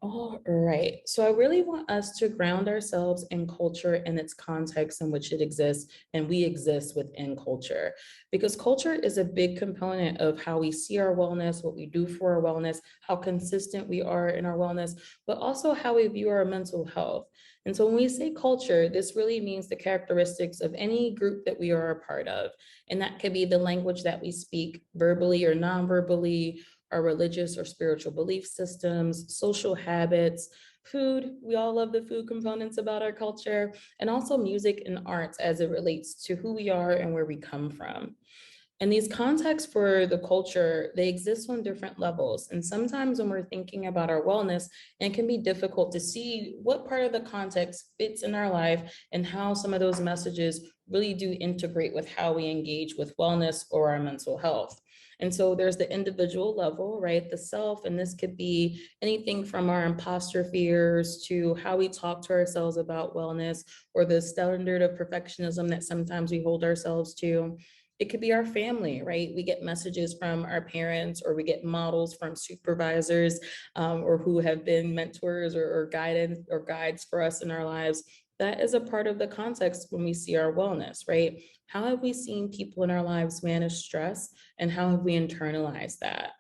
All right, so I really want us to ground ourselves in culture and its context in which it exists, and we exist within culture, because culture is a big component of how we see our wellness, what we do for our wellness, how consistent we are in our wellness, but also how we view our mental health. And so when we say culture, this really means the characteristics of any group that we are a part of. And that could be the language that we speak verbally or non-verbally, our religious or spiritual belief systems, social habits, Food, we all love the food components about our culture, and also music and arts as it relates to who we are and where we come from. And these contexts for the culture, they exist on different levels. And sometimes when we're thinking about our wellness, it can be difficult to see what part of the context fits in our life and how some of those messages really do integrate with how we engage with wellness or our mental health. And so there's the individual level, right? The self, and this could be anything from our imposter fears to how we talk to ourselves about wellness, or the standard of perfectionism that sometimes we hold ourselves to. It could be our family, right? We get messages from our parents, or we get models from supervisors, or who have been mentors or guidance or guides for us in our lives. That is a part of the context when we see our wellness, right? How have we seen people in our lives manage stress, and how have we internalized that?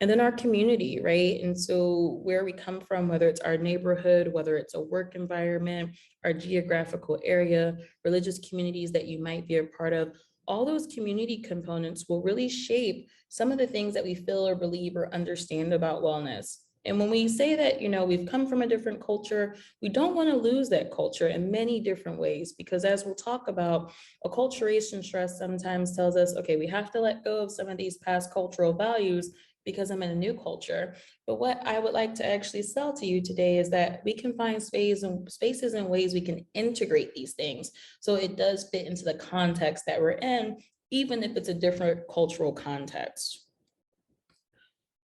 And then our community, right? And so where we come from, whether it's our neighborhood, whether it's a work environment, our geographical area, religious communities that you might be a part of, all those community components will really shape some of the things that we feel or believe or understand about wellness. And when we say that, we've come from a different culture, we don't want to lose that culture in many different ways, because as we'll talk about, acculturation stress sometimes tells us, okay, we have to let go of some of these past cultural values because I'm in a new culture. But what I would like to actually sell to you today is that we can find spaces and ways we can integrate these things so it does fit into the context that we're in, even if it's a different cultural context.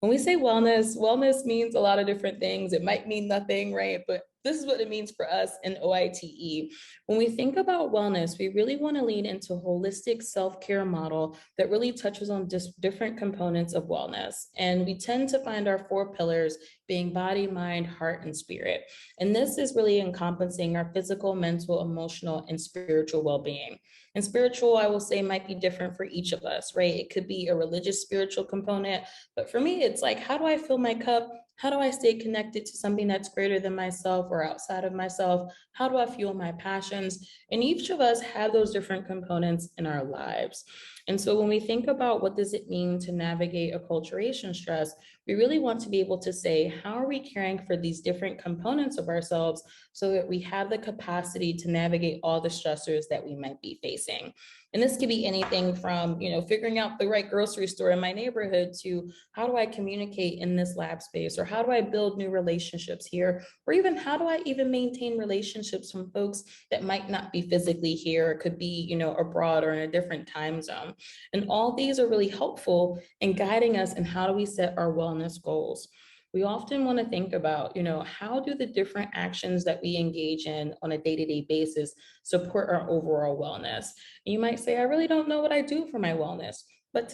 When we say wellness, wellness means a lot of different things. It might mean nothing, right? But this is what it means for us in OITE. When we think about wellness, we really want to lean into a holistic self-care model that really touches on just different components of wellness. And we tend to find our 4 pillars being body, mind, heart, and spirit. And this is really encompassing our physical, mental, emotional, and spiritual well-being. And spiritual, I will say, might be different for each of us, right? It could be a religious spiritual component, but for me, it's like, how do I fill my cup? How do I stay connected to something that's greater than myself or outside of myself? How do I fuel my passions? And each of us have those different components in our lives. And so when we think about what does it mean to navigate acculturation stress, we really want to be able to say, how are we caring for these different components of ourselves so that we have the capacity to navigate all the stressors that we might be facing? And this could be anything from, figuring out the right grocery store in my neighborhood to how do I communicate in this lab space, or how do I build new relationships here, or even how do I even maintain relationships from folks that might not be physically here, or could be, abroad or in a different time zone. And all these are really helpful in guiding us in how do we set our wellness goals. We often want to think about, how do the different actions that we engage in on a day-to-day basis support our overall wellness? And you might say, I really don't know what I do for my wellness, but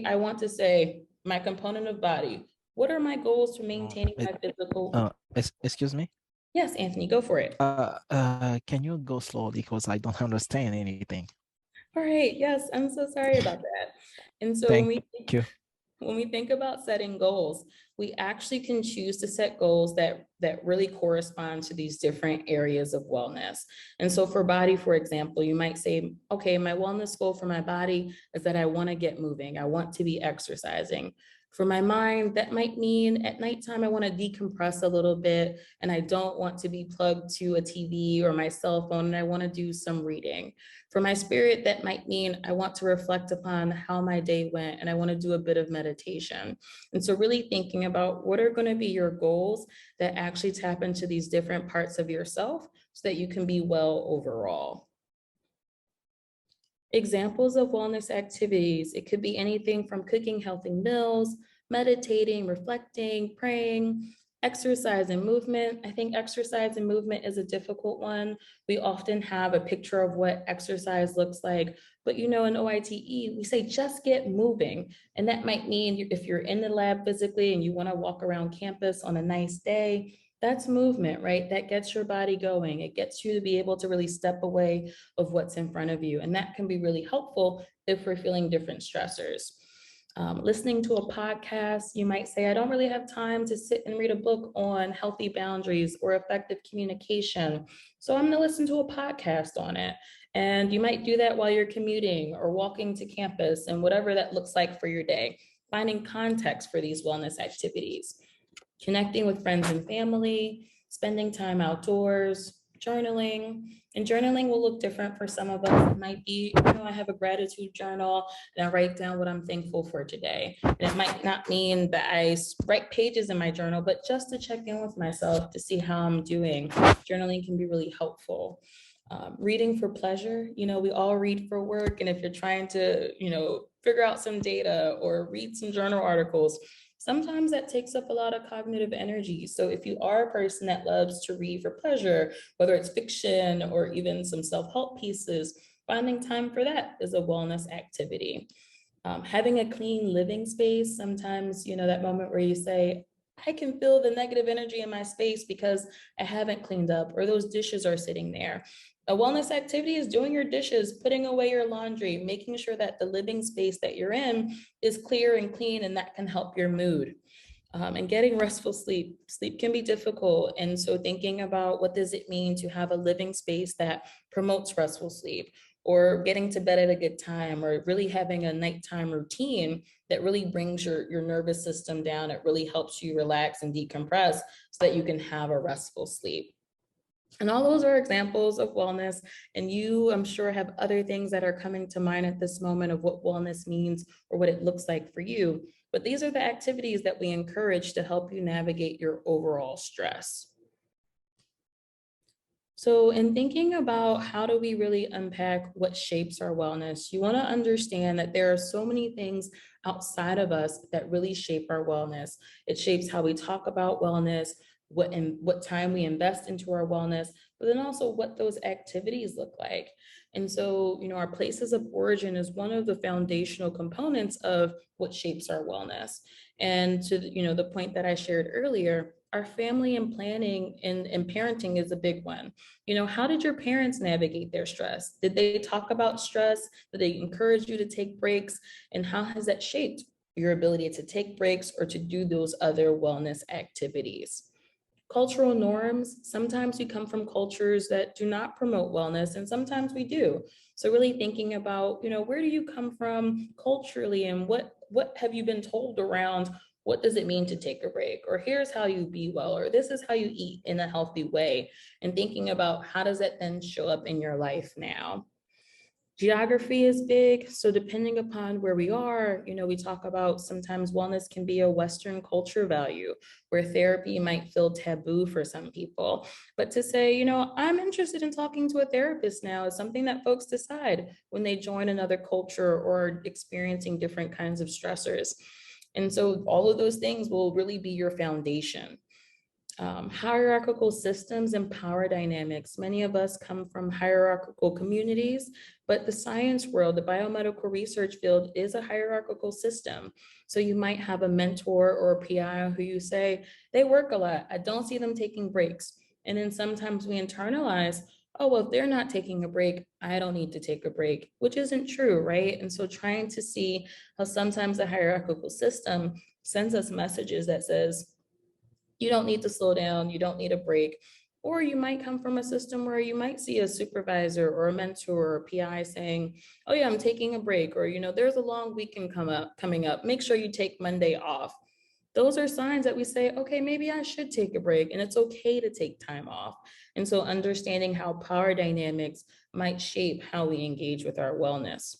I want to say my component of body. What are my goals for maintaining my physical? Excuse me? Yes, Anthony, go for it. Can you go slowly because I don't understand anything? All right, yes, I'm so sorry about that. And so Thank you. when we think about setting goals, we actually can choose to set goals that really correspond to these different areas of wellness. And so for body, for example, you might say, okay, my wellness goal for my body is that I want to get moving. I want to be exercising. For my mind, that might mean at nighttime, I want to decompress a little bit and I don't want to be plugged to a TV or my cell phone, and I want to do some reading. For my spirit, that might mean I want to reflect upon how my day went and I want to do a bit of meditation. And so really thinking about what are going to be your goals that actually tap into these different parts of yourself so that you can be well overall. Examples of wellness activities. It could be anything from cooking healthy meals, meditating, reflecting, praying, exercise and movement. I think exercise and movement is a difficult one. We often have a picture of what exercise looks like, but in OITE, we say just get moving. And that might mean if you're in the lab physically and you want to walk around campus on a nice day, that's movement, right? That gets your body going. It gets you to be able to really step away of what's in front of you. And that can be really helpful if we're feeling different stressors. Listening to a podcast, you might say, I don't really have time to sit and read a book on healthy boundaries or effective communication. So I'm gonna listen to a podcast on it. And you might do that while you're commuting or walking to campus and whatever that looks like for your day, finding context for these wellness activities. Connecting with friends and family. spending time outdoors, journaling. And journaling will look different for some of us. It might be, I have a gratitude journal and I write down what I'm thankful for today. And it might not mean that I write pages in my journal, but just to check in with myself to see how I'm doing. Journaling can be really helpful. Reading for pleasure, we all read for work. And if you're trying to, figure out some data or read some journal articles, sometimes that takes up a lot of cognitive energy. So if you are a person that loves to read for pleasure, whether it's fiction or even some self-help pieces, finding time for that is a wellness activity. Having a clean living space, sometimes, that moment where you say, I can feel the negative energy in my space because I haven't cleaned up or those dishes are sitting there. A wellness activity is doing your dishes, putting away your laundry, making sure that the living space that you're in is clear and clean, and that can help your mood. And getting restful sleep. Sleep can be difficult. And so thinking about what does it mean to have a living space that promotes restful sleep, or getting to bed at a good time, or really having a nighttime routine that really brings your nervous system down. It really helps you relax and decompress so that you can have a restful sleep. And all those are examples of wellness. And you, I'm sure, have other things that are coming to mind at this moment of what wellness means or what it looks like for you. But these are the activities that we encourage to help you navigate your overall stress. So in thinking about how do we really unpack what shapes our wellness, you want to understand that there are so many things outside of us that really shape our wellness. It shapes how we talk about wellness, what time we invest into our wellness, but then also what those activities look like. And so, our places of origin is one of the foundational components of what shapes our wellness. And to, the point that I shared earlier, our family and planning and parenting is a big one. How did your parents navigate their stress? Did they talk about stress? Did they encourage you to take breaks? And how has that shaped your ability to take breaks or to do those other wellness activities? Cultural norms, sometimes we come from cultures that do not promote wellness, and sometimes we do. So really thinking about, where do you come from culturally, and what have you been told around what does it mean to take a break? Or here's how you be well, or this is how you eat in a healthy way. And thinking about how does that then show up in your life now? Geography is big. So depending upon where we are, we talk about sometimes wellness can be a Western culture value where therapy might feel taboo for some people. But to say, I'm interested in talking to a therapist now is something that folks decide when they join another culture or experiencing different kinds of stressors. And so all of those things will really be your foundation. Hierarchical systems and power dynamics. Many of us come from hierarchical communities, but the science world, the biomedical research field is a hierarchical system. So you might have a mentor or a PI who you say, they work a lot. I don't see them taking breaks. And then sometimes we internalize, oh, well, if they're not taking a break, I don't need to take a break, which isn't true, right? And so trying to see how sometimes the hierarchical system sends us messages that says, you don't need to slow down, you don't need a break. Or you might come from a system where you might see a supervisor or a mentor or a PI saying, oh yeah, I'm taking a break, or there's a long weekend coming up, make sure you take Monday off. Those are signs that we say, okay, maybe I should take a break, and it's okay to take time off. And so understanding how power dynamics might shape how we engage with our wellness.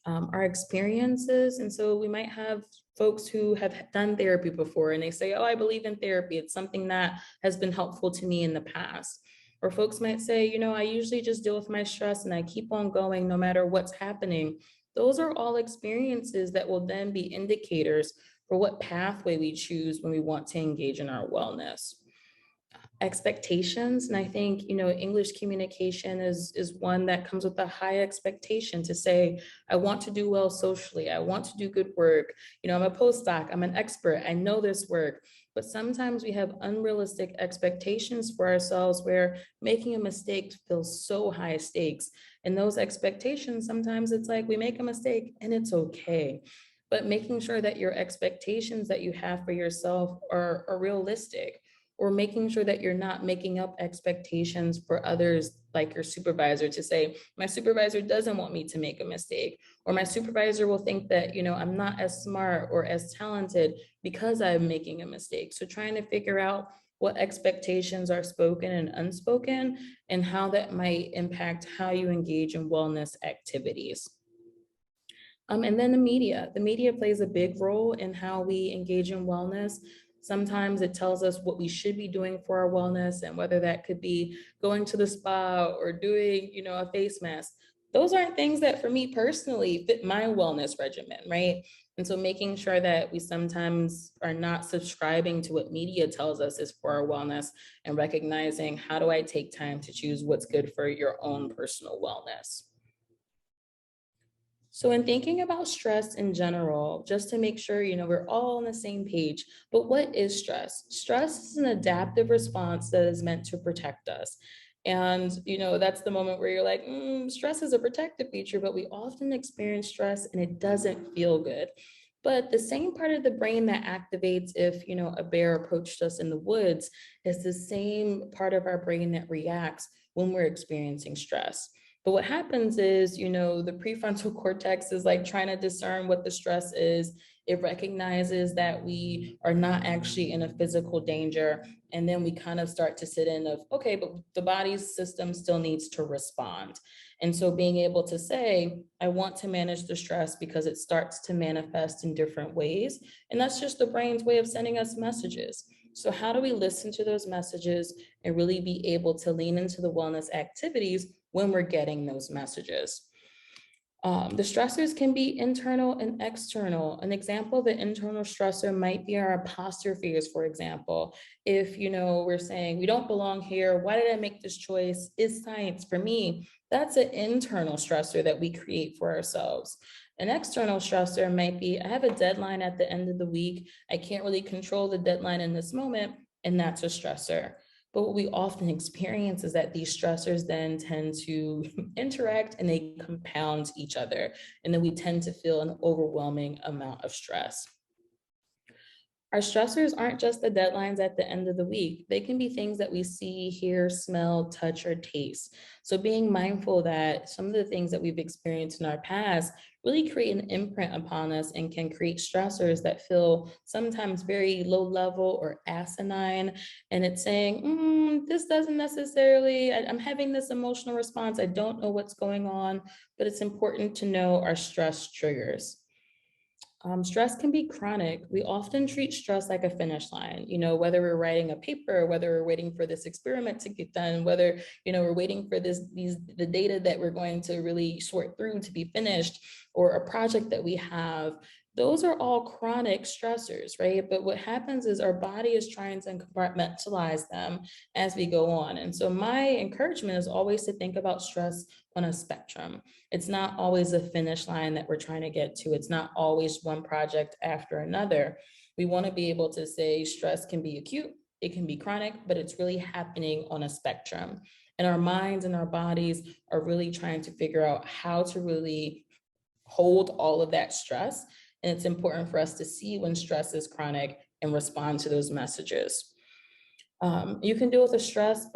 Our experiences. And so we might have folks who have done therapy before and they say, oh, I believe in therapy. It's something that has been helpful to me in the past. Or folks might say, I usually just deal with my stress and I keep on going no matter what's happening. Those are all experiences that will then be indicators for what pathway we choose when we want to engage in our wellness. Expectations. And I think, English communication is one that comes with a high expectation to say, I want to do well socially. I want to do good work. I'm a postdoc, I'm an expert, I know this work. But sometimes we have unrealistic expectations for ourselves where making a mistake feels so high stakes. And those expectations, sometimes it's like we make a mistake and it's okay. But making sure that your expectations that you have for yourself are realistic, or making sure that you're not making up expectations for others, like your supervisor, to say, my supervisor doesn't want me to make a mistake, or my supervisor will think that, I'm not as smart or as talented because I'm making a mistake. So trying to figure out what expectations are spoken and unspoken, and how that might impact how you engage in wellness activities. And then the media plays a big role in how we engage in wellness. Sometimes it tells us what we should be doing for our wellness, and whether that could be going to the spa or doing, a face mask. Those aren't things that for me personally fit my wellness regimen, right? And so making sure that we sometimes are not subscribing to what media tells us is for our wellness, and recognizing, how do I take time to choose what's good for your own personal wellness? So in thinking about stress in general, just to make sure, we're all on the same page, but what is stress? Stress is an adaptive response that is meant to protect us. And, that's the moment where you're like, stress is a protective feature, but we often experience stress and it doesn't feel good. But the same part of the brain that activates if, a bear approached us in the woods is the same part of our brain that reacts when we're experiencing stress. But what happens is, the prefrontal cortex is like trying to discern what the stress is. It recognizes that we are not actually in a physical danger. And then we kind of start to sit in of, okay, but the body's system still needs to respond. And so being able to say, I want to manage the stress because it starts to manifest in different ways. And that's just the brain's way of sending us messages. So how do we listen to those messages and really be able to lean into the wellness activities when we're getting those messages? The stressors can be internal and external. An example of an internal stressor might be our imposter fears, for example. If, we're saying we don't belong here, why did I make this choice? Is science for me? That's an internal stressor that we create for ourselves. An external stressor might be, I have a deadline at the end of the week. I can't really control the deadline in this moment, and that's a stressor. But what we often experience is that these stressors then tend to interact and they compound each other. And then we tend to feel an overwhelming amount of stress. Our stressors aren't just the deadlines at the end of the week. They can be things that we see, hear, smell, touch, or taste. So being mindful that some of the things that we've experienced in our past really create an imprint upon us and can create stressors that feel sometimes very low level or asinine. And it's saying, this doesn't necessarily, I'm having this emotional response. I don't know what's going on, but it's important to know our stress triggers. Stress can be chronic. We often treat stress like a finish line, whether we're writing a paper, whether we're waiting for this experiment to get done, whether, we're waiting for the data that we're going to really sort through to be finished, or a project that we have. Those are all chronic stressors, right? But what happens is our body is trying to compartmentalize them as we go on. And so my encouragement is always to think about stress on a spectrum. It's not always a finish line that we're trying to get to. It's not always one project after another. We want to be able to say stress can be acute, it can be chronic, but it's really happening on a spectrum. And our minds and our bodies are really trying to figure out how to really hold all of that stress. And it's important for us to see when stress is chronic and respond to those messages. You can deal with the stress,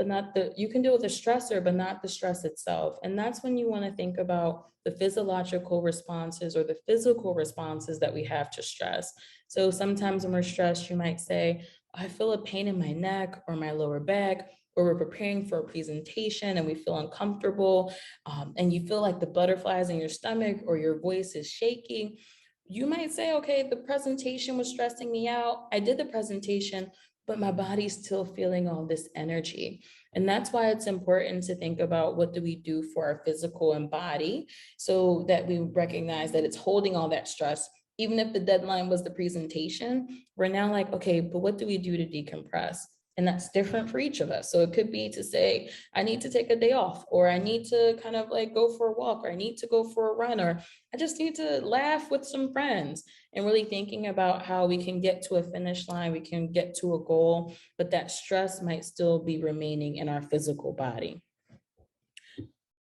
you can deal with the stressor, but not the stress itself. And that's when you want to think about the physiological responses or the physical responses that we have to stress. So sometimes when we're stressed, you might say, I feel a pain in my neck or my lower back, or we're preparing for a presentation and we feel uncomfortable, and you feel like the butterflies in your stomach or your voice is shaking. You might say, okay, the presentation was stressing me out. I did the presentation, but my body's still feeling all this energy. And that's why it's important to think about, what do we do for our physical and body, so that we recognize that it's holding all that stress. Even if the deadline was the presentation, we're now like, okay, but what do we do to decompress? And that's different for each of us. So it could be to say, I need to take a day off, or I need to kind of like go for a walk, or I need to go for a run, or I just need to laugh with some friends. And really thinking about how we can get to a finish line, we can get to a goal, but that stress might still be remaining in our physical body.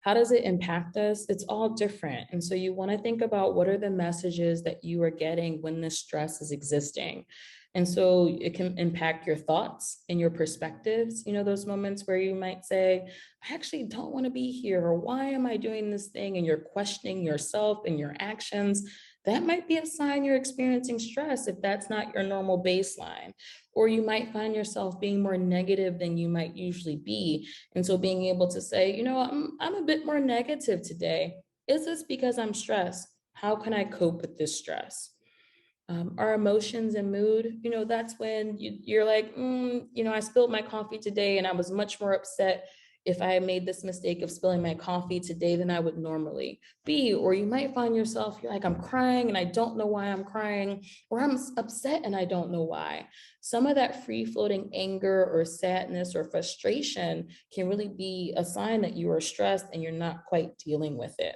How does it impact us? It's all different. And so you want to think about, what are the messages that you are getting when the stress is existing? And so it can impact your thoughts and your perspectives, those moments where you might say, I actually don't want to be here, or why am I doing this thing? And you're questioning yourself and your actions. that might be a sign you're experiencing stress if that's not your normal baseline. Or you might find yourself being more negative than you might usually be. And so being able to say, you know, I'm a bit more negative today. Is this because I'm stressed? How can I cope with this stress? Our emotions and mood, you know, that's when you're like, you know, I spilled my coffee today and I was much more upset if I made this mistake of spilling my coffee today than I would normally be. Or you might find yourself, you're like, I'm crying and I don't know why I'm crying, or I'm upset and I don't know why. Some of that free floating anger or sadness or frustration can really be a sign that you are stressed and you're not quite dealing with it.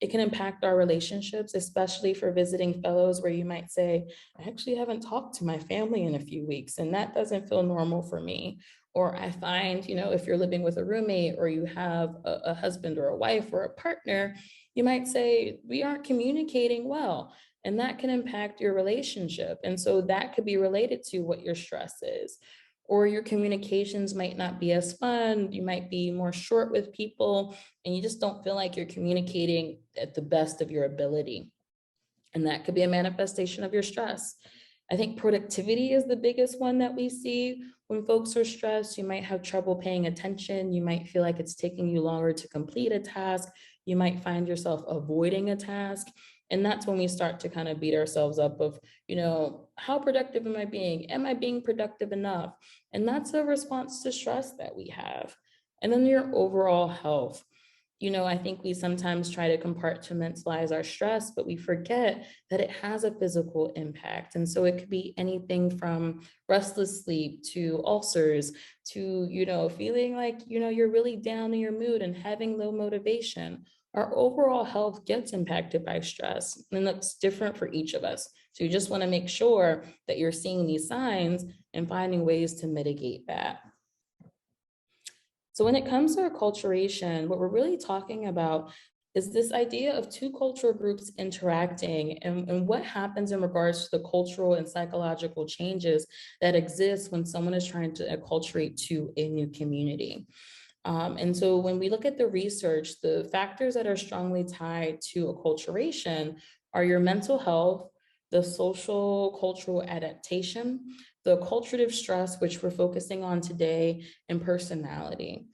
It can impact our relationships, especially for visiting fellows where you might say, I actually haven't talked to my family in a few weeks, and that doesn't feel normal for me. Or I find, you know, if you're living with a roommate or you have a husband or a wife or a partner, you might say, we aren't communicating well, and that can impact your relationship. And so that could be related to what your stress is. Or your communications might not be as fun. You might be more short with people and you just don't feel like you're communicating at the best of your ability. And that could be a manifestation of your stress. I think productivity is the biggest one that we see when folks are stressed. You might have trouble paying attention. You might feel like it's taking you longer to complete a task. You might find yourself avoiding a task. And that's when we start to kind of beat ourselves up of, you know, how productive am I being? Am I being productive enough? And that's a response to stress that we have. And then your overall health. You know, I think we sometimes try to compartmentalize our stress, but we forget that it has a physical impact. And so it could be anything from restless sleep to ulcers to, you know, feeling like, you know, you're really down in your mood and having low motivation. Our overall health gets impacted by stress, and that's different for each of us. So you just want to make sure that you're seeing these signs and finding ways to mitigate that. So when it comes to acculturation, what we're really talking about is this idea of two cultural groups interacting and what happens in regards to the cultural and psychological changes that exist when someone is trying to acculturate to a new community. And so when we look at the research, the factors that are strongly tied to acculturation are your mental health, the social cultural adaptation, the acculturative stress, which we're focusing on today, and personality.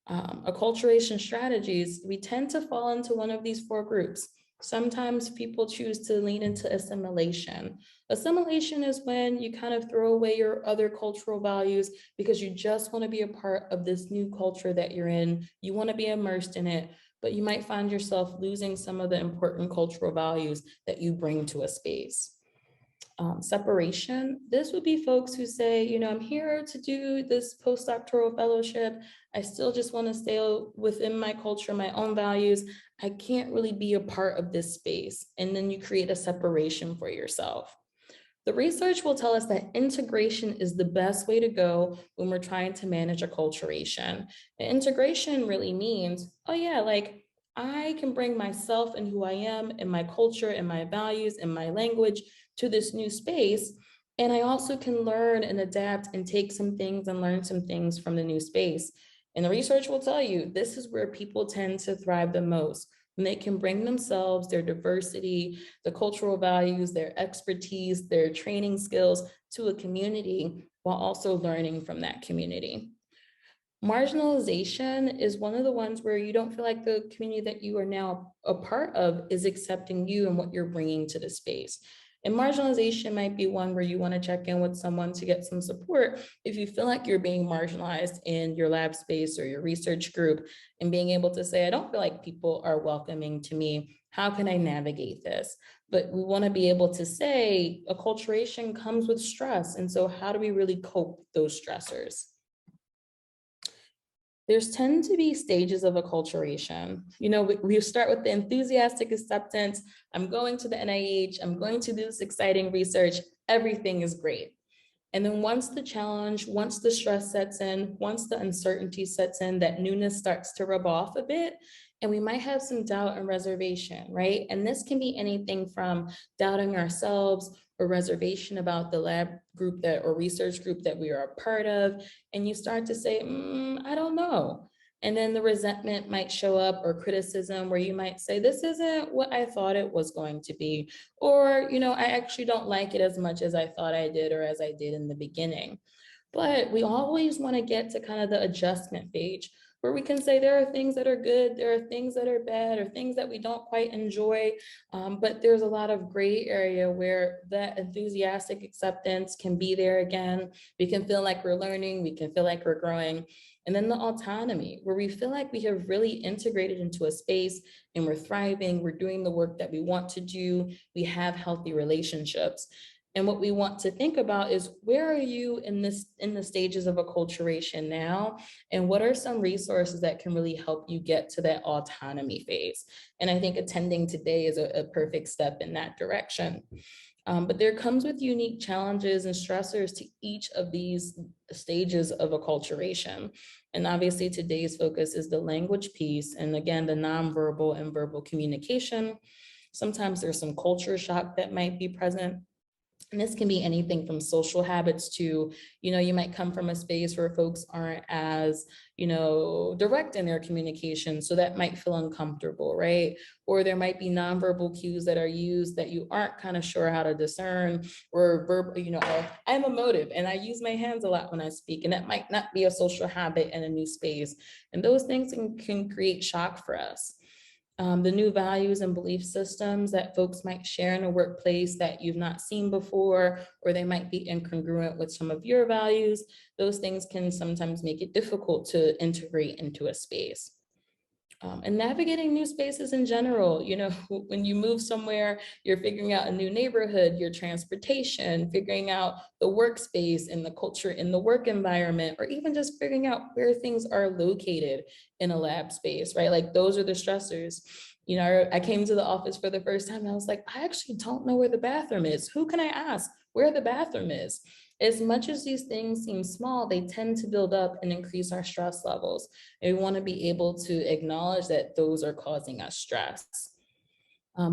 Acculturation strategies, we tend to fall into one of these four groups. Sometimes people choose to lean into assimilation. Assimilation is when you kind of throw away your other cultural values because you just want to be a part of this new culture that you're in. You want to be immersed in it, but you might find yourself losing some of the important cultural values that you bring to a space. Separation, this would be folks who say, you know, I'm here to do this postdoctoral fellowship. I still just want to stay within my culture, my own values. I can't really be a part of this space. And then you create a separation for yourself. The research will tell us that integration is the best way to go when we're trying to manage acculturation. And integration really means, oh yeah, like I can bring myself and who I am and my culture and my values and my language to this new space. And I also can learn and adapt and take some things and learn some things from the new space. And the research will tell you, this is where people tend to thrive the most, when they can bring themselves, their diversity, the cultural values, their expertise, their training skills to a community while also learning from that community. Marginalization is one of the ones where you don't feel like the community that you are now a part of is accepting you and what you're bringing to the space. And marginalization might be one where you want to check in with someone to get some support if you feel like you're being marginalized in your lab space or your research group, and being able to say, I don't feel like people are welcoming to me. How can I navigate this? But we want to be able to say acculturation comes with stress. And so how do we really cope with those stressors? There's tend to be stages of acculturation. You know, we start with the enthusiastic acceptance. I'm going to the NIH, I'm going to do this exciting research, everything is great. And then once the challenge, once the stress sets in, once the uncertainty sets in, that newness starts to rub off a bit, and we might have some doubt and reservation, right? And this can be anything from doubting ourselves or reservation about the lab group that or research group that we are a part of. And you start to say, I don't know. And then the resentment might show up, or criticism, where you might say, this isn't what I thought it was going to be. Or, I actually don't like it as much as I thought I did, or as I did in the beginning. But we always want to get to kind of the adjustment phase, where we can say there are things that are good, there are things that are bad, or things that we don't quite enjoy. But there's a lot of gray area where that enthusiastic acceptance can be there again. We can feel like we're learning, we can feel like we're growing. And then the autonomy, where we feel like we have really integrated into a space and we're thriving, we're doing the work that we want to do, we have healthy relationships. And what we want to think about is, where are you in the stages of acculturation now? And what are some resources that can really help you get to that autonomy phase? And I think attending today is a perfect step in that direction. But there comes with unique challenges and stressors to each of these stages of acculturation. And obviously today's focus is the language piece. And again, the nonverbal and verbal communication. Sometimes there's some culture shock that might be present. And this can be anything from social habits to, you might come from a space where folks aren't as, direct in their communication. So that might feel uncomfortable, right? Or there might be nonverbal cues that are used that you aren't kind of sure how to discern, or verbal, I'm emotive and I use my hands a lot when I speak, and that might not be a social habit in a new space. And those things can create shock for us. The new values and belief systems that folks might share in a workplace that you've not seen before, or they might be incongruent with some of your values. Those things can sometimes make it difficult to integrate into a space. And navigating new spaces in general, when you move somewhere, you're figuring out a new neighborhood, your transportation, figuring out the workspace and the culture in the work environment, or even just figuring out where things are located in a lab space, right? Like, those are the stressors. I came to the office for the first time and I was like, I actually don't know where the bathroom is. Who can I ask where the bathroom is? As much as these things seem small, they tend to build up and increase our stress levels. And we want to be able to acknowledge that those are causing us stress.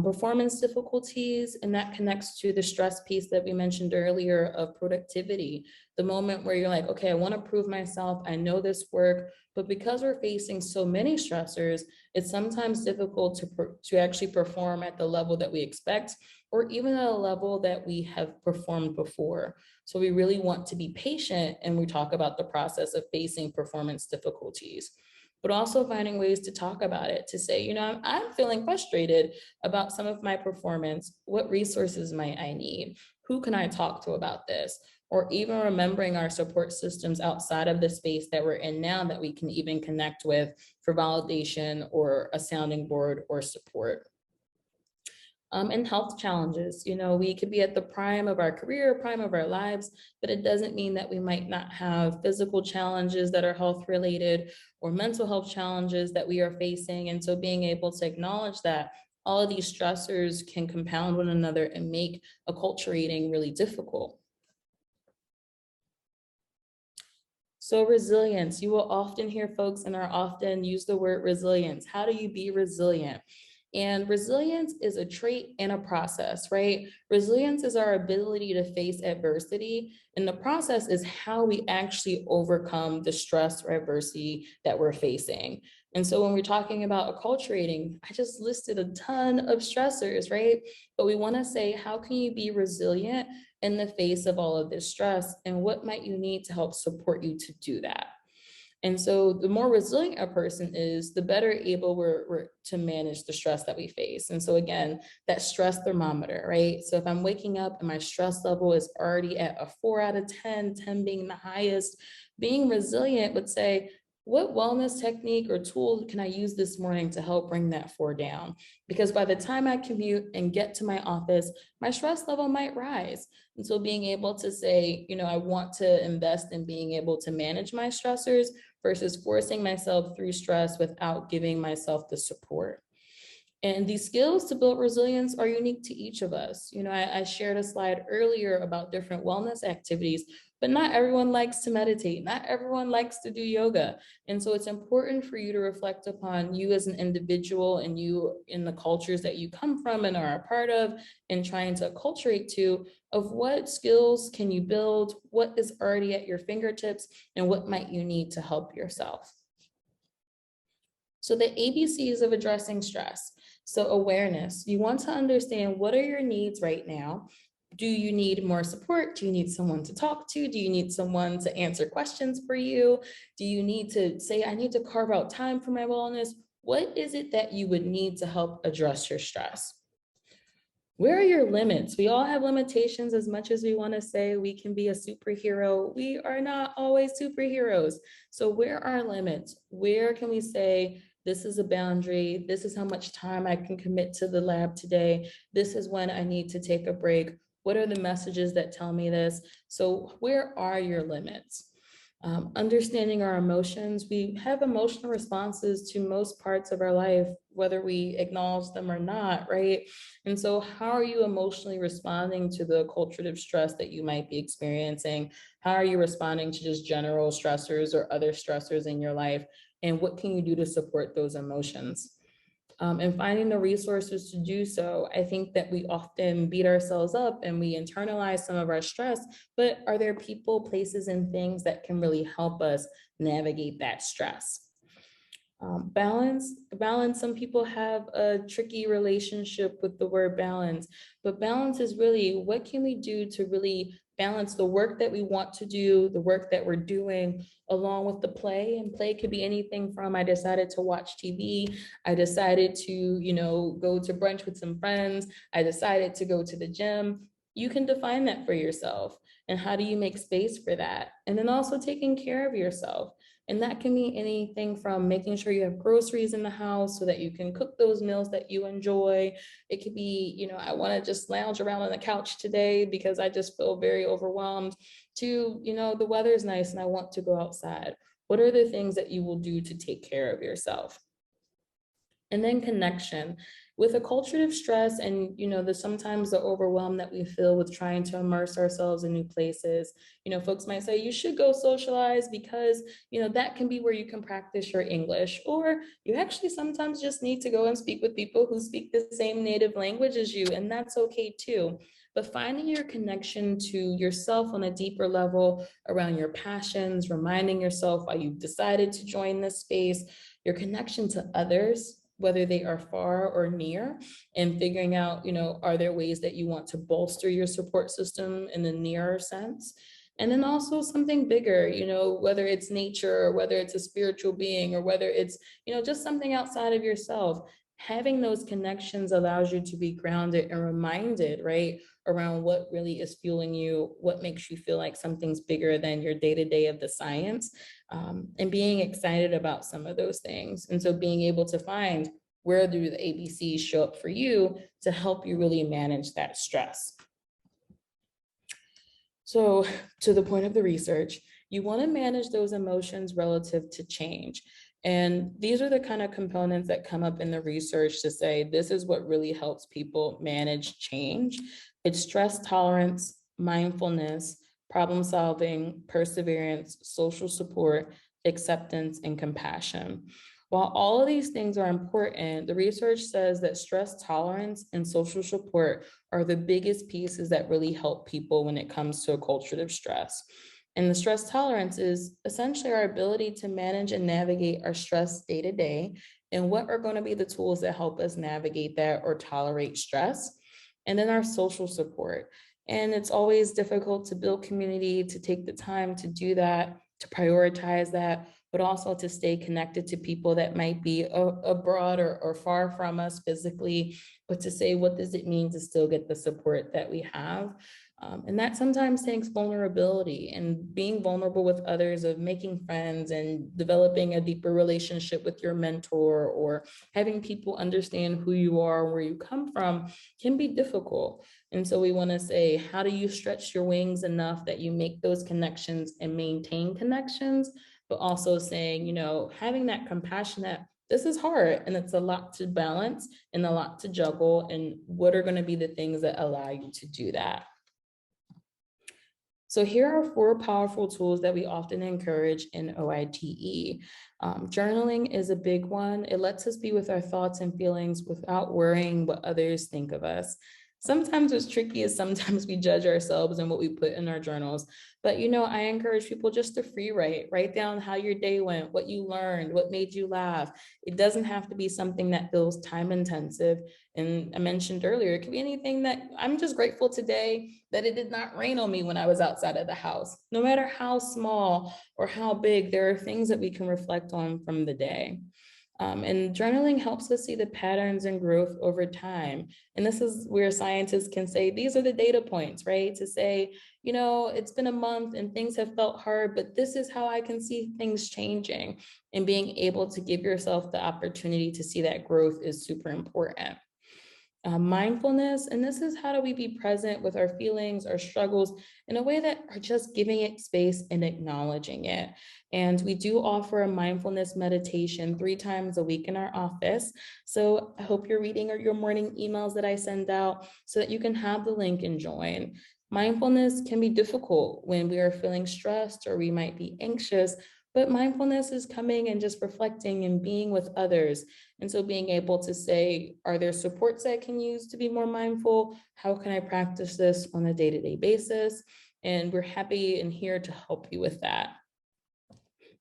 Performance difficulties, and that connects to the stress piece that we mentioned earlier of productivity. The moment where you're like, okay, I want to prove myself, I know this work, but because we're facing so many stressors, it's sometimes difficult to actually perform at the level that we expect, or even at a level that we have performed before. So we really want to be patient, and we talk about the process of facing performance difficulties, but also finding ways to talk about it, to say, I'm feeling frustrated about some of my performance. What resources might I need? Who can I talk to about this? Or even remembering our support systems outside of the space that we're in now that we can even connect with for validation or a sounding board or support. And health challenges, we could be at the prime of our career, prime of our lives, but it doesn't mean that we might not have physical challenges that are health related, or mental health challenges that we are facing. And so being able to acknowledge that all of these stressors can compound one another and make acculturating really difficult. So resilience, you will often hear folks and are often use the word resilience. How do you be resilient? And resilience is a trait and a process, right? Resilience is our ability to face adversity, and the process is how we actually overcome the stress or adversity that we're facing. And so when we're talking about acculturating, I just listed a ton of stressors, right? But we want to say, how can you be resilient in the face of all of this stress, and what might you need to help support you to do that? And so the more resilient a person is, the better able we're to manage the stress that we face. And so again, that stress thermometer, right? So if I'm waking up and my stress level is already at a 4 out of 10, 10 being the highest, being resilient would say, what wellness technique or tool can I use this morning to help bring that 4 down? Because by the time I commute and get to my office, my stress level might rise. And so being able to say, I want to invest in being able to manage my stressors versus forcing myself through stress without giving myself the support. And these skills to build resilience are unique to each of us. I shared a slide earlier about different wellness activities, but not everyone likes to meditate. Not everyone likes to do yoga. And so it's important for you to reflect upon you as an individual and you in the cultures that you come from and are a part of, and trying to acculturate to, of what skills can you build, what is already at your fingertips, and what might you need to help yourself. So the ABCs of addressing stress. So awareness, you want to understand what are your needs right now. Do you need more support? Do you need someone to talk to? Do you need someone to answer questions for you? Do you need to say, I need to carve out time for my wellness? What is it that you would need to help address your stress? Where are your limits? We all have limitations. As much as we want to say we can be a superhero, we are not always superheroes. So where are our limits? Where can we say, this is a boundary, this is how much time I can commit to the lab today, this is when I need to take a break? What are the messages that tell me this? So where are your limits? Understanding our emotions, we have emotional responses to most parts of our life, whether we acknowledge them or not, right? And so how are you emotionally responding to the culturative stress that you might be experiencing? How are you responding to just general stressors or other stressors in your life? And what can you do to support those emotions? And finding the resources to do so. I think that we often beat ourselves up and we internalize some of our stress, but are there people, places, and things that can really help us navigate that stress? Balance, some people have a tricky relationship with the word balance, but balance is really, what can we do to really balance the work that we want to do, the work that we're doing, along with the play? And play could be anything from, I decided to watch TV, I decided to, go to brunch with some friends, I decided to go to the gym. You can define that for yourself. And how do you make space for that? And then also taking care of yourself. And that can be anything from making sure you have groceries in the house so that you can cook those meals that you enjoy. It could be, I want to just lounge around on the couch today because I just feel very overwhelmed, to, the weather's nice and I want to go outside. What are the things that you will do to take care of yourself? And then connection. With a culture of stress and, sometimes the overwhelm that we feel with trying to immerse ourselves in new places, folks might say you should go socialize because, that can be where you can practice your English, or you actually sometimes just need to go and speak with people who speak the same native language as you, and that's okay too. But finding your connection to yourself on a deeper level around your passions, reminding yourself why you decided to join this space, your connection to others, whether they are far or near, and figuring out, are there ways that you want to bolster your support system in the nearer sense? And then also something bigger, whether it's nature, or whether it's a spiritual being, or whether it's, just something outside of yourself. Having those connections allows you to be grounded and reminded, right, around what really is fueling you, what makes you feel like something's bigger than your day-to-day of the science, and being excited about some of those things. And so being able to find, where do the ABCs show up for you to help you really manage that stress? So to the point of the research, you want to manage those emotions relative to change. And these are the kind of components that come up in the research to say, this is what really helps people manage change. It's stress tolerance, mindfulness, problem solving, perseverance, social support, acceptance, and compassion. While all of these things are important, the research says that stress tolerance and social support are the biggest pieces that really help people when it comes to a culture of stress. And the stress tolerance is essentially our ability to manage and navigate our stress day to day, and what are going to be the tools that help us navigate that or tolerate stress. And then our social support. And it's always difficult to build community, to take the time to do that, to prioritize that, but also to stay connected to people that might be abroad or far from us physically, but to say, what does it mean to still get the support that we have? And that sometimes takes vulnerability, and being vulnerable with others, of making friends and developing a deeper relationship with your mentor, or having people understand who you are, where you come from, can be difficult. And so we want to say, how do you stretch your wings enough that you make those connections and maintain connections, but also saying, having that compassion that this is hard and it's a lot to balance and a lot to juggle, and what are going to be the things that allow you to do that? So here are 4 powerful tools that we often encourage in OITE. Journaling is a big one. It lets us be with our thoughts and feelings without worrying what others think of us. Sometimes what's tricky is sometimes we judge ourselves and what we put in our journals. But, I encourage people just to free write down how your day went, what you learned, what made you laugh. It doesn't have to be something that feels time intensive. And I mentioned earlier, it could be anything that I'm just grateful today that it did not rain on me when I was outside of the house. No matter how small or how big, there are things that we can reflect on from the day. And journaling helps us see the patterns and growth over time. And this is where scientists can say, these are the data points, right? To say, it's been a month and things have felt hard, but this is how I can see things changing. And being able to give yourself the opportunity to see that growth is super important. Mindfulness, and this is how do we be present with our feelings, our struggles in a way that are just giving it space and acknowledging it. And we do offer a mindfulness meditation 3 times a week in our office. So I hope you're reading your morning emails that I send out so that you can have the link and join. Mindfulness can be difficult when we are feeling stressed or we might be anxious, but mindfulness is coming and just reflecting and being with others. And so being able to say, are there supports I can use to be more mindful? How can I practice this on a day-to-day basis? And we're happy and here to help you with that.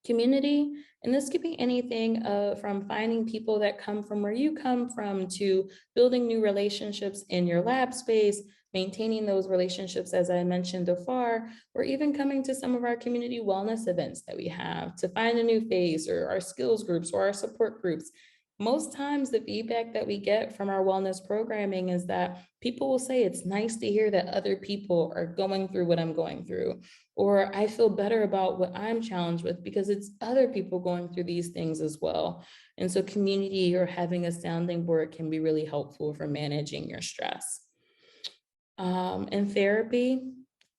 Community, and this could be anything from finding people that come from where you come from to building new relationships in your lab space, maintaining those relationships, as I mentioned before, or even coming to some of our community wellness events that we have to find a new face, or our skills groups or our support groups. Most times the feedback that we get from our wellness programming is that people will say it's nice to hear that other people are going through what I'm going through, or I feel better about what I'm challenged with because it's other people going through these things as well. And so community or having a sounding board can be really helpful for managing your stress. In therapy,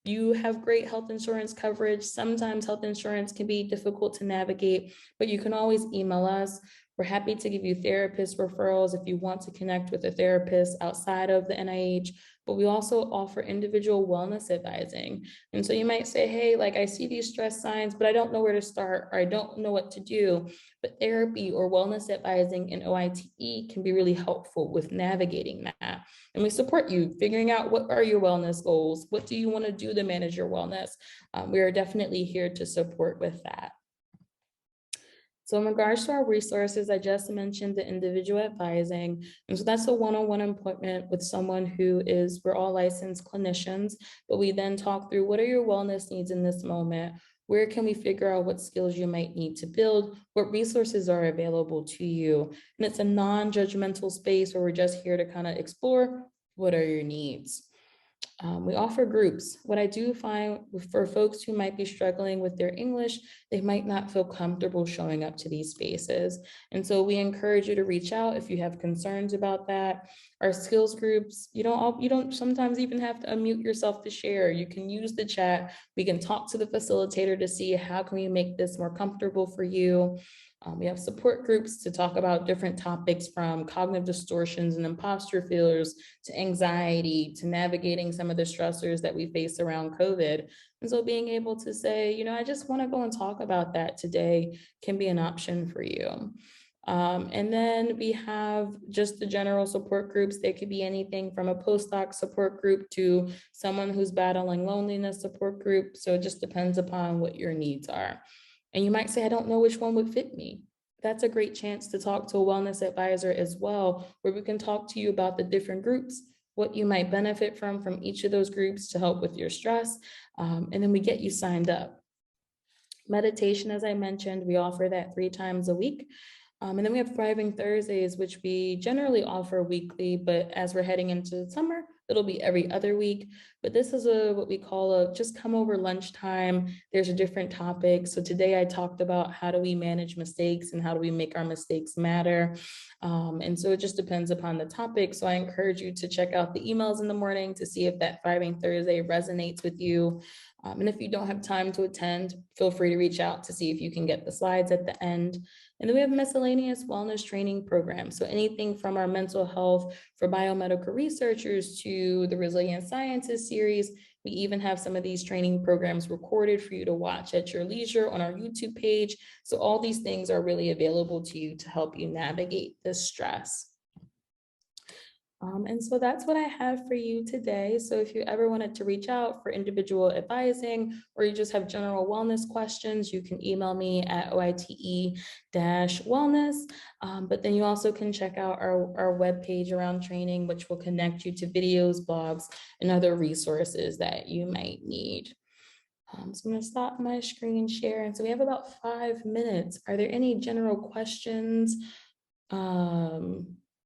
you have great health insurance coverage. Sometimes health insurance can be difficult to navigate, but you can always email us. We're happy to give you therapist referrals if you want to connect with a therapist outside of the NIH, but we also offer individual wellness advising. And so you might say, hey, like I see these stress signs, but I don't know where to start, or I don't know what to do. But therapy or wellness advising in OITE can be really helpful with navigating that. And we support you figuring out what are your wellness goals? What do you want to do to manage your wellness? We are definitely here to support with that. So in regards to our resources, I just mentioned the individual advising. And so that's a one-on-one appointment with someone who is, we're all licensed clinicians, but we then talk through what are your wellness needs in this moment? Where can we figure out what skills you might need to build? What resources are available to you? And it's a non-judgmental space where we're just here to kind of explore what are your needs. We offer groups. What I do find for folks who might be struggling with their English, they might not feel comfortable showing up to these spaces. And so we encourage you to reach out if you have concerns about that. Our skills groups, you don't sometimes even have to unmute yourself to share. You can use the chat. We can talk to the facilitator to see how can we make this more comfortable for you. We have support groups to talk about different topics from cognitive distortions and imposter fears to anxiety to navigating some of the stressors that we face around COVID. And so being able to say, I just want to go and talk about that today can be an option for you. And then we have just the general support groups. They could be anything from a postdoc support group to someone who's battling loneliness support group. So it just depends upon what your needs are. And you might say, I don't know which one would fit me. That's a great chance to talk to a wellness advisor as well, where we can talk to you about the different groups, what you might benefit from each of those groups to help with your stress. And then we get you signed up. Meditation, as I mentioned, we offer that 3 times a week. And then we have Thriving Thursdays, which we generally offer weekly, but as we're heading into the summer, it'll be every other week. But this is what we call a just come over lunchtime. There's a different topic. So today I talked about how do we manage mistakes and how do we make our mistakes matter. And so it just depends upon the topic. So I encourage you to check out the emails in the morning to see if that Thriving Thursday resonates with you. And if you don't have time to attend, feel free to reach out to see if you can get the slides at the end. And then we have miscellaneous wellness training programs. So anything from our mental health for biomedical researchers to the Resilient Sciences series. We even have some of these training programs recorded for you to watch at your leisure on our YouTube page. So all these things are really available to you to help you navigate this stress. And so that's what I have for you today. So if you ever wanted to reach out for individual advising, or you just have general wellness questions, you can email me at oite-wellness. But then you also can check out our webpage around training, which will connect you to videos, blogs, and other resources that you might need. So I'm going to stop my screen share. And so we have about 5 minutes. Are there any general questions?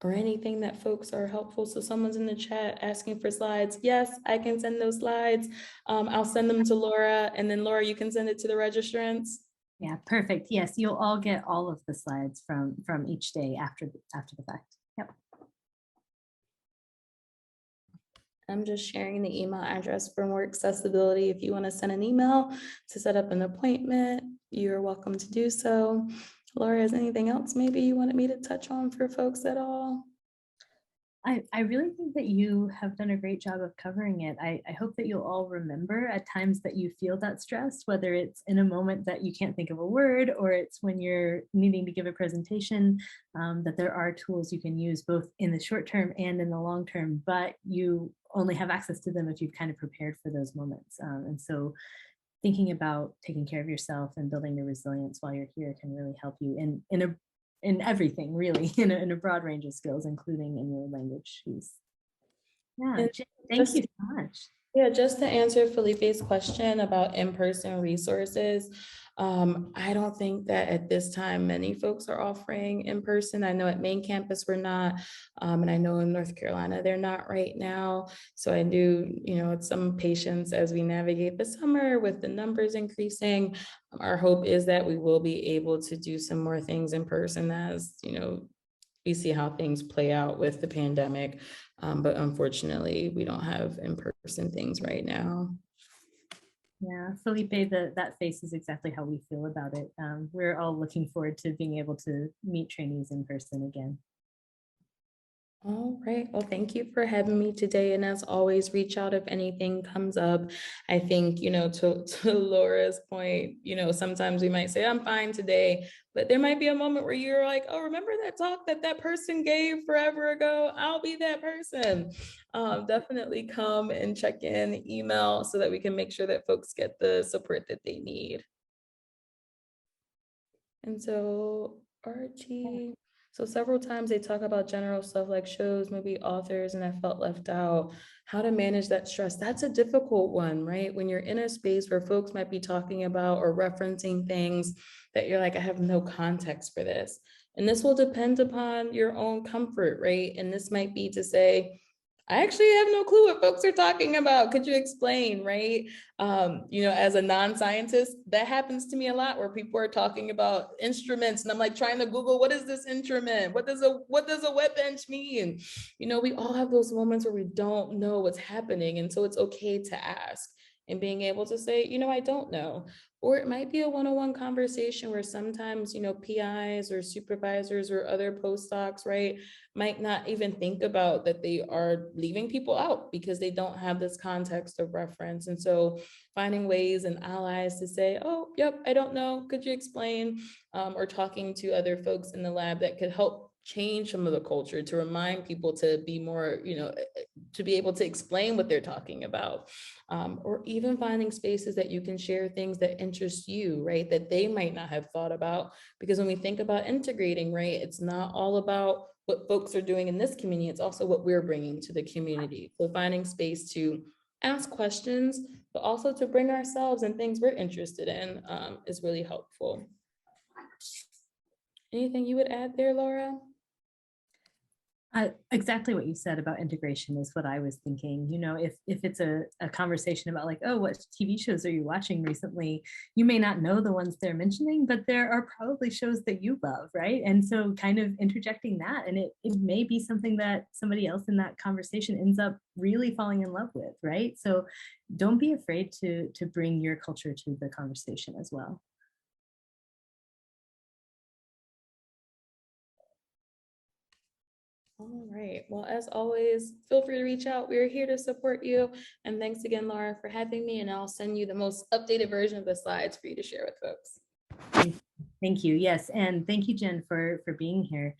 Or anything that folks are helpful? So someone's in the chat asking for slides. Yes, I can send those slides. I'll send them to Laura, and then Laura, you can send it to the registrants. Yeah, perfect. Yes, you'll all get all of the slides from each day after the fact. Yep. I'm just sharing the email address for more accessibility. If you want to send an email to set up an appointment, you're welcome to do so. Laura, is anything else maybe you wanted me to touch on for folks at all? I really think that you have done a great job of covering it. I hope that you'll all remember at times that you feel that stress, whether it's in a moment that you can't think of a word, or it's when you're needing to give a presentation, that there are tools you can use both in the short term and in the long term, but you only have access to them if you've kind of prepared for those moments. And so thinking about taking care of yourself and building the resilience while you're here can really help you in everything, really, in a broad range of skills, including in your language piece. Yeah, thank you so much. Yeah, just to answer Felipe's question about in-person resources, I don't think that at this time many folks are offering in person. I know at main campus we're not, and I know in North Carolina they're not right now. So I do, it's some patience as we navigate the summer with the numbers increasing. Our hope is that we will be able to do some more things in person as, we see how things play out with the pandemic. But unfortunately, we don't have in-person things right now. Yeah, Felipe, that face is exactly how we feel about it. We're all looking forward to being able to meet trainees in person again. All right. Well, thank you for having me today. And as always, reach out if anything comes up. I think, to Laura's point, sometimes we might say, I'm fine today, but there might be a moment where you're like, oh, remember that talk that person gave forever ago? I'll be that person. Definitely come and check in, email, so that we can make sure that folks get the support that they need. And so RT. So several times they talk about general stuff like shows, maybe authors, and I felt left out. How to manage that stress. That's a difficult one, right? When you're in a space where folks might be talking about or referencing things that you're like, I have no context for this. And this will depend upon your own comfort, right? And this might be to say, I actually have no clue what folks are talking about. Could you explain, right? As a non-scientist, that happens to me a lot where people are talking about instruments and I'm like trying to Google, what is this instrument? What does a wet bench mean? We all have those moments where we don't know what's happening. And so it's okay to ask and being able to say, I don't know. Or it might be a one-on-one conversation where sometimes, PIs or supervisors or other postdocs, right, might not even think about that they are leaving people out because they don't have this context of reference. And so finding ways and allies to say, oh, yep, I don't know, could you explain? Or talking to other folks in the lab that could help change some of the culture to remind people to be more, to be able to explain what they're talking about. Or even finding spaces that you can share things that interest you, right, that they might not have thought about. Because when we think about integrating, right, it's not all about what folks are doing in this community, it's also what we're bringing to the community. So finding space to ask questions, but also to bring ourselves and things we're interested in is really helpful. Anything you would add there, Laura? Exactly what you said about integration is what I was thinking. If it's a conversation about like, oh, what TV shows are you watching recently? You may not know the ones they're mentioning, but there are probably shows that you love, right? And so kind of interjecting that, and it may be something that somebody else in that conversation ends up really falling in love with, right? So don't be afraid to bring your culture to the conversation as well. All right. Well, as always, feel free to reach out. We're here to support you. And thanks again, Laura, for having me. And I'll send you the most updated version of the slides for you to share with folks. Thank you. Yes. And thank you, Jen, for being here.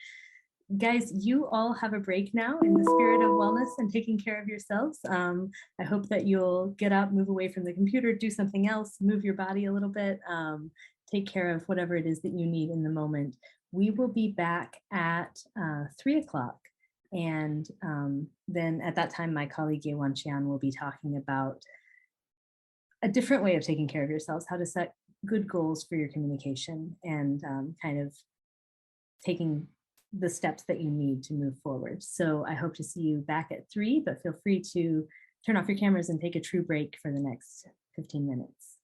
guys, you all have a break now in the spirit of wellness and taking care of yourselves. I hope that you'll get up, move away from the computer, do something else, move your body a little bit, take care of whatever it is that you need in the moment. We will be back at 3 o'clock. And then at that time, my colleague Yewan Chian will be talking about a different way of taking care of yourselves, how to set good goals for your communication and kind of taking the steps that you need to move forward. So I hope to see you back at 3, but feel free to turn off your cameras and take a true break for the next 15 minutes.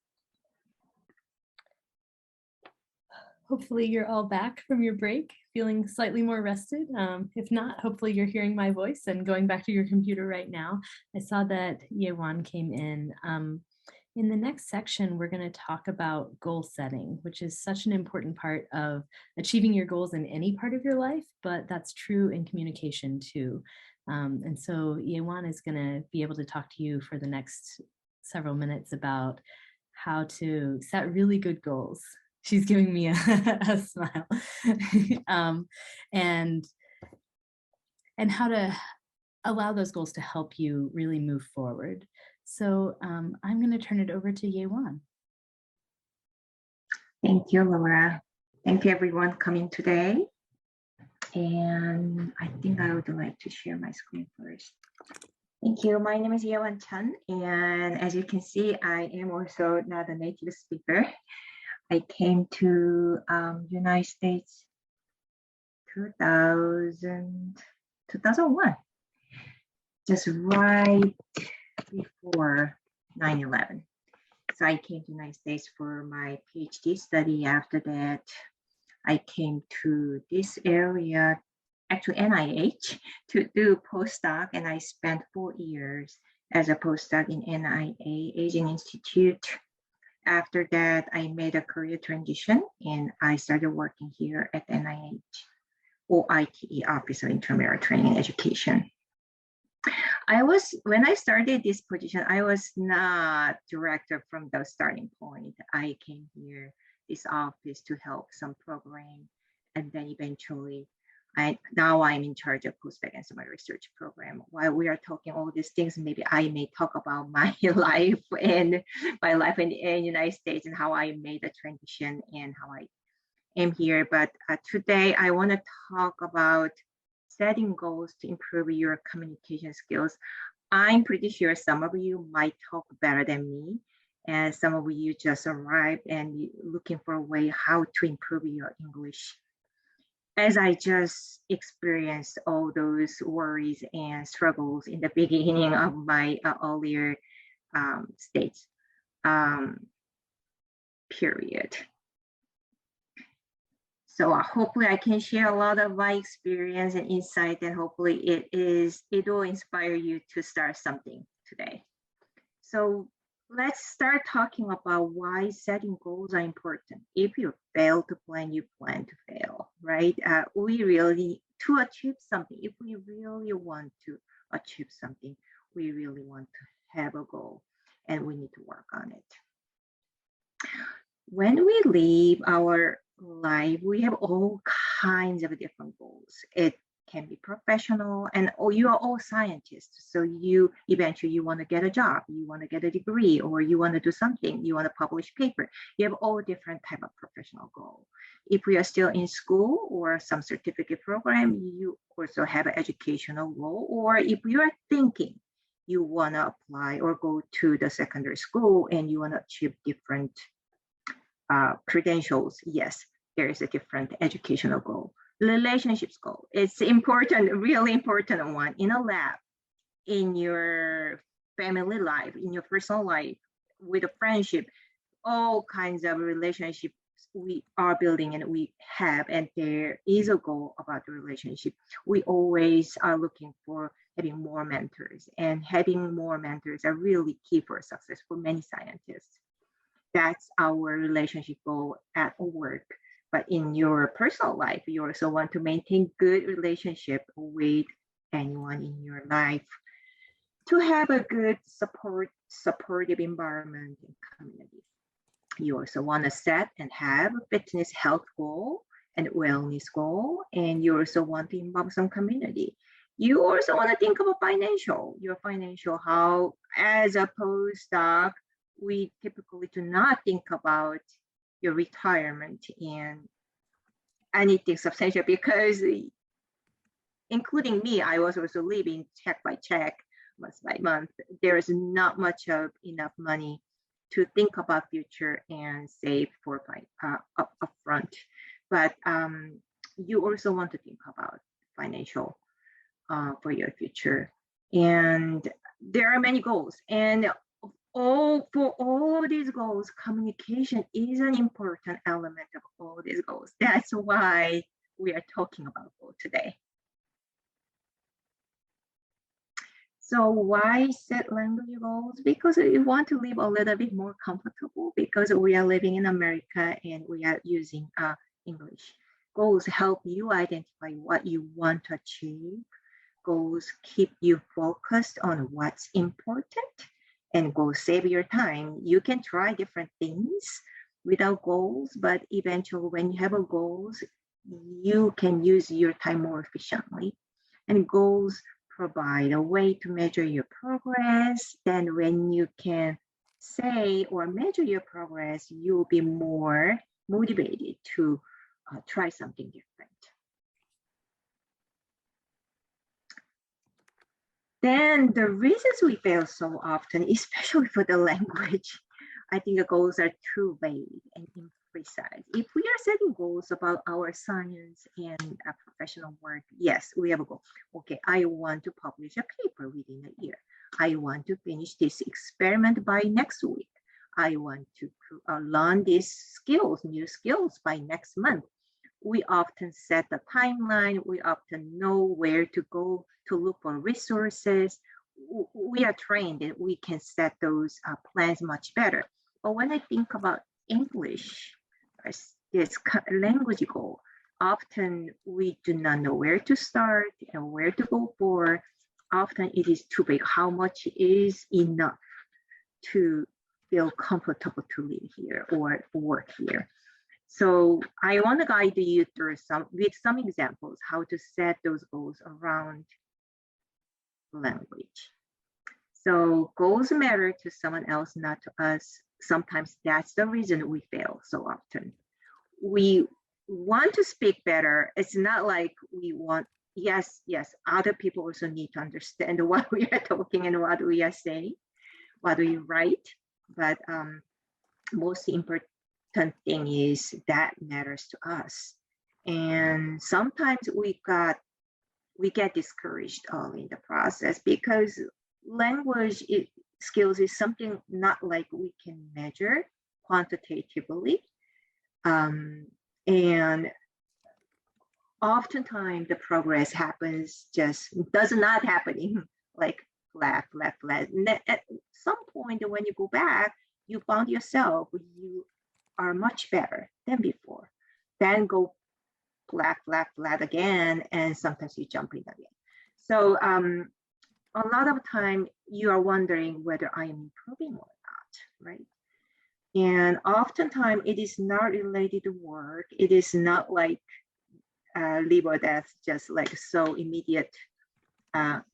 Hopefully you're all back from your break, feeling slightly more rested. If not, hopefully you're hearing my voice and going back to your computer right now. I saw that Yewan came in. In the next section, we're going to talk about goal setting, which is such an important part of achieving your goals in any part of your life, but that's true in communication too. And so Yewan is going to be able to talk to you for the next several minutes about how to set really good goals. She's giving me a smile. And how to allow those goals to help you really move forward. So I'm going to turn it over to Yewan. Thank you, Laura. Thank you, everyone, coming today. And I think I would like to share my screen first. Thank you. My name is Yewan Chan, and as you can see, I am also not a native speaker. I came to United States 2001, just right before 9/11. So I came to the United States for my PhD study. After that, I came to this area, actually NIH, to do postdoc, and I spent 4 years as a postdoc in NIH Aging Institute. After that, I made a career transition and I started working here at NIH, OITE, Office of Intramural Training and Education. When I started this position, I was not director from the starting point. I came here, this office, to help some program. And then eventually, now I'm in charge of postbac and summer research program. While we are talking all these things, maybe I may talk about my life in the United States and how I made the transition and how I am here. But today I want to talk about setting goals to improve your communication skills. I'm pretty sure some of you might talk better than me, and some of you just arrived and looking for a way how to improve your English. As I just experienced all those worries and struggles in the beginning of my earlier stage period. So hopefully I can share a lot of my experience and insight, and hopefully it will inspire you to start something today. So let's start talking about why setting goals are important. If you fail to plan, you plan to fail, right? We really, to achieve something, if we really want to achieve something, we really want to have a goal and we need to work on it. When we live our life, we have all kinds of different goals. It can be professional, and you are all scientists. So you eventually want to get a job, you want to get a degree, or you want to do something, you want to publish paper. You have all different type of professional goal. If we are still in school or some certificate program, you also have an educational goal. Or if you are thinking you want to apply or go to the secondary school and you want to achieve different credentials, yes, there is a different educational goal. Relationships goal, it's important, really important one in a lab, in your family life, in your personal life, with a friendship, all kinds of relationships we are building and we have, and there is a goal about the relationship. We always are looking for having more mentors, and having more mentors are really key for success for many scientists. That's our relationship goal at work. But in your personal life, you also want to maintain good relationship with anyone in your life, to have a good supportive environment and community. You also want to set and have a fitness health goal and wellness goal, and you also want to involve some community. You also want to think about your financial, how as a postdoc, we typically do not think about your retirement and anything substantial because including me, I was also living check by check, month by month. There is not much of enough money to think about future and save for upfront. But you also want to think about financial for your future. And there are many goals. And for all of these goals, communication is an important element of all these goals. That's why we are talking about goals today. So why set language goals? Because we want to live a little bit more comfortable because we are living in America and we are using English. Goals help you identify what you want to achieve. Goals keep you focused on what's important, and goals save your time. You can try different things without goals, but eventually when you have a goals, you can use your time more efficiently. And goals provide a way to measure your progress. Then when you can say or measure your progress, you'll be more motivated to try something different. Then the reasons we fail so often, especially for the language, I think the goals are too vague and imprecise. If we are setting goals about our science and professional work, yes, we have a goal. Okay, I want to publish a paper within a year. I want to finish this experiment by next week. I want to learn these skills, new skills by next month. We often set the timeline. We often know where to go to look for resources. We are trained and we can set those plans much better. But when I think about English, this language goal, often we do not know where to start and where to go for. Often it is too big. How much is enough to feel comfortable to live here or work here? So I want to guide you through with some examples how to set those goals around language. So goals matter to someone else, not to us. Sometimes that's the reason we fail so often. We want to speak better. It's not like we want, yes, other people also need to understand what we are talking and what we are saying, what we write. But most important thing is that matters to us. And sometimes we get discouraged early in the process because language skills is something not like we can measure quantitatively. And oftentimes the progress happens does not happening like flat. And at some point when you go back, you found yourself, you are much better than before. Then go flat again, and sometimes you jump in again. So a lot of time you are wondering whether I am improving or not, right? And oftentimes it is not related to work. It is not like live or death, just like so immediate.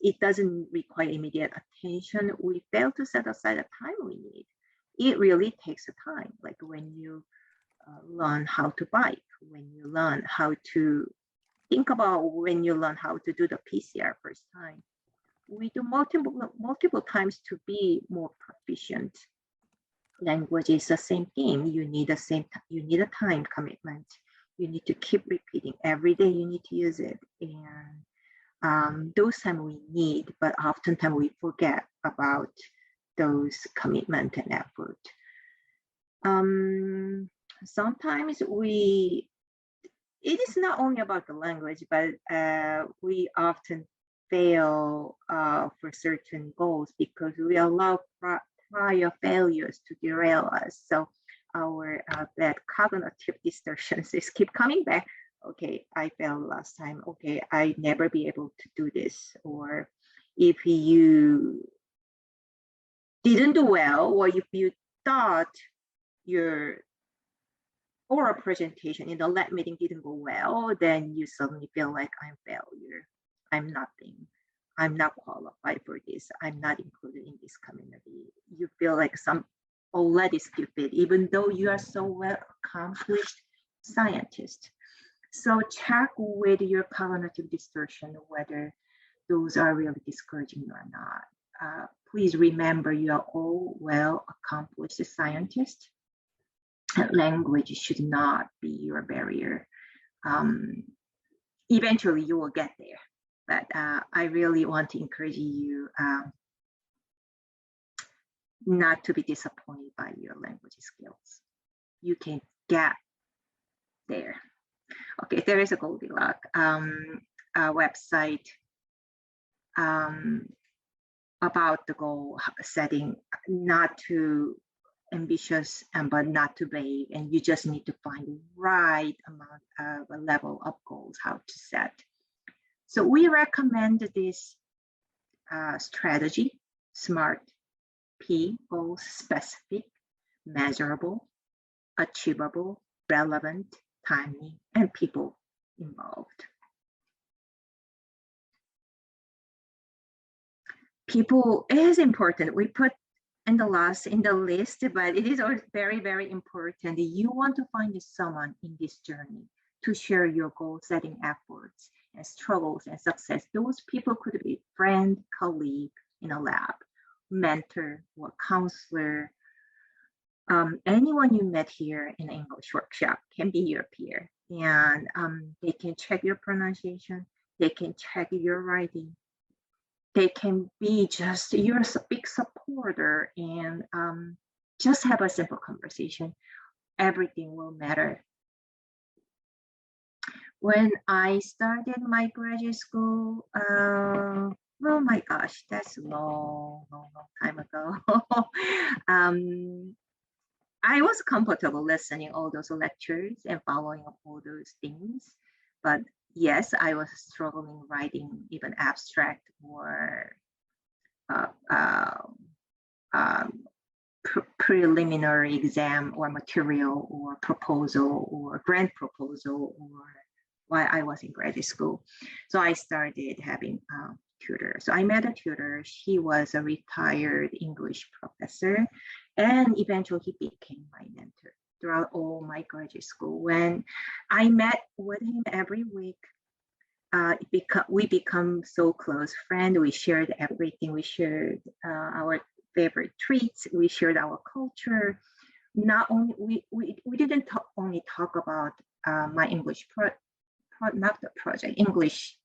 It doesn't require immediate attention. We fail to set aside the time we need. It really takes a time, like when you learn how to bike, when you learn how to think about, when you learn how to do the PCR first time. We do multiple times to be more proficient. Language is the same thing. You need a time commitment. You need to keep repeating every day. You need to use it, and those times we need, but oftentimes we forget about those commitment and effort. Sometimes it is not only about the language, but we often fail for certain goals because we allow prior failures to derail us. So our bad cognitive distortions just keep coming back. Okay, I failed last time. Okay, I never be able to do this. Or if you didn't do well, or if you thought oral presentation in the lab meeting didn't go well, then you suddenly feel like I'm failure. I'm nothing. I'm not qualified for this. I'm not included in this community. You feel like some already stupid, even though you are so well accomplished scientist. So check with your cognitive distortion whether those are really discouraging or not. Please remember you are all well accomplished scientists. Language should not be your barrier. Eventually you will get there, but I really want to encourage you not to be disappointed by your language skills. You can get there. Okay, there is a Goldilocks website about the goal setting, not too ambitious but not too vague, and you just need to find the right amount of a level of goals how to set. So we recommend this strategy: SMART. P, goals: specific, measurable, achievable, relevant, timely, and people involved. People is important. We put in the last in the list, but it is also very, very important. You want to find someone in this journey to share your goal setting efforts and struggles and success. Those people could be friend, colleague in a lab, mentor or counselor. Anyone you met here in an English workshop can be your peer, and they can check your pronunciation, they can check your writing, they can be just your big supporter, and just have a simple conversation. Everything will matter. When I started my graduate school, oh my gosh, that's a long time ago. I was comfortable listening all those lectures and following up all those things, but yes, I was struggling writing even abstract or preliminary exam or material or proposal or grant proposal or while I was in graduate school. So I started having tutor. So I met a tutor. She was a retired English professor, and eventually he became my mentor throughout all my graduate school. When I met with him every week, we become so close friends. We shared everything. We shared our favorite treats. We shared our culture. Not only we didn't only talk about my English not the project, English,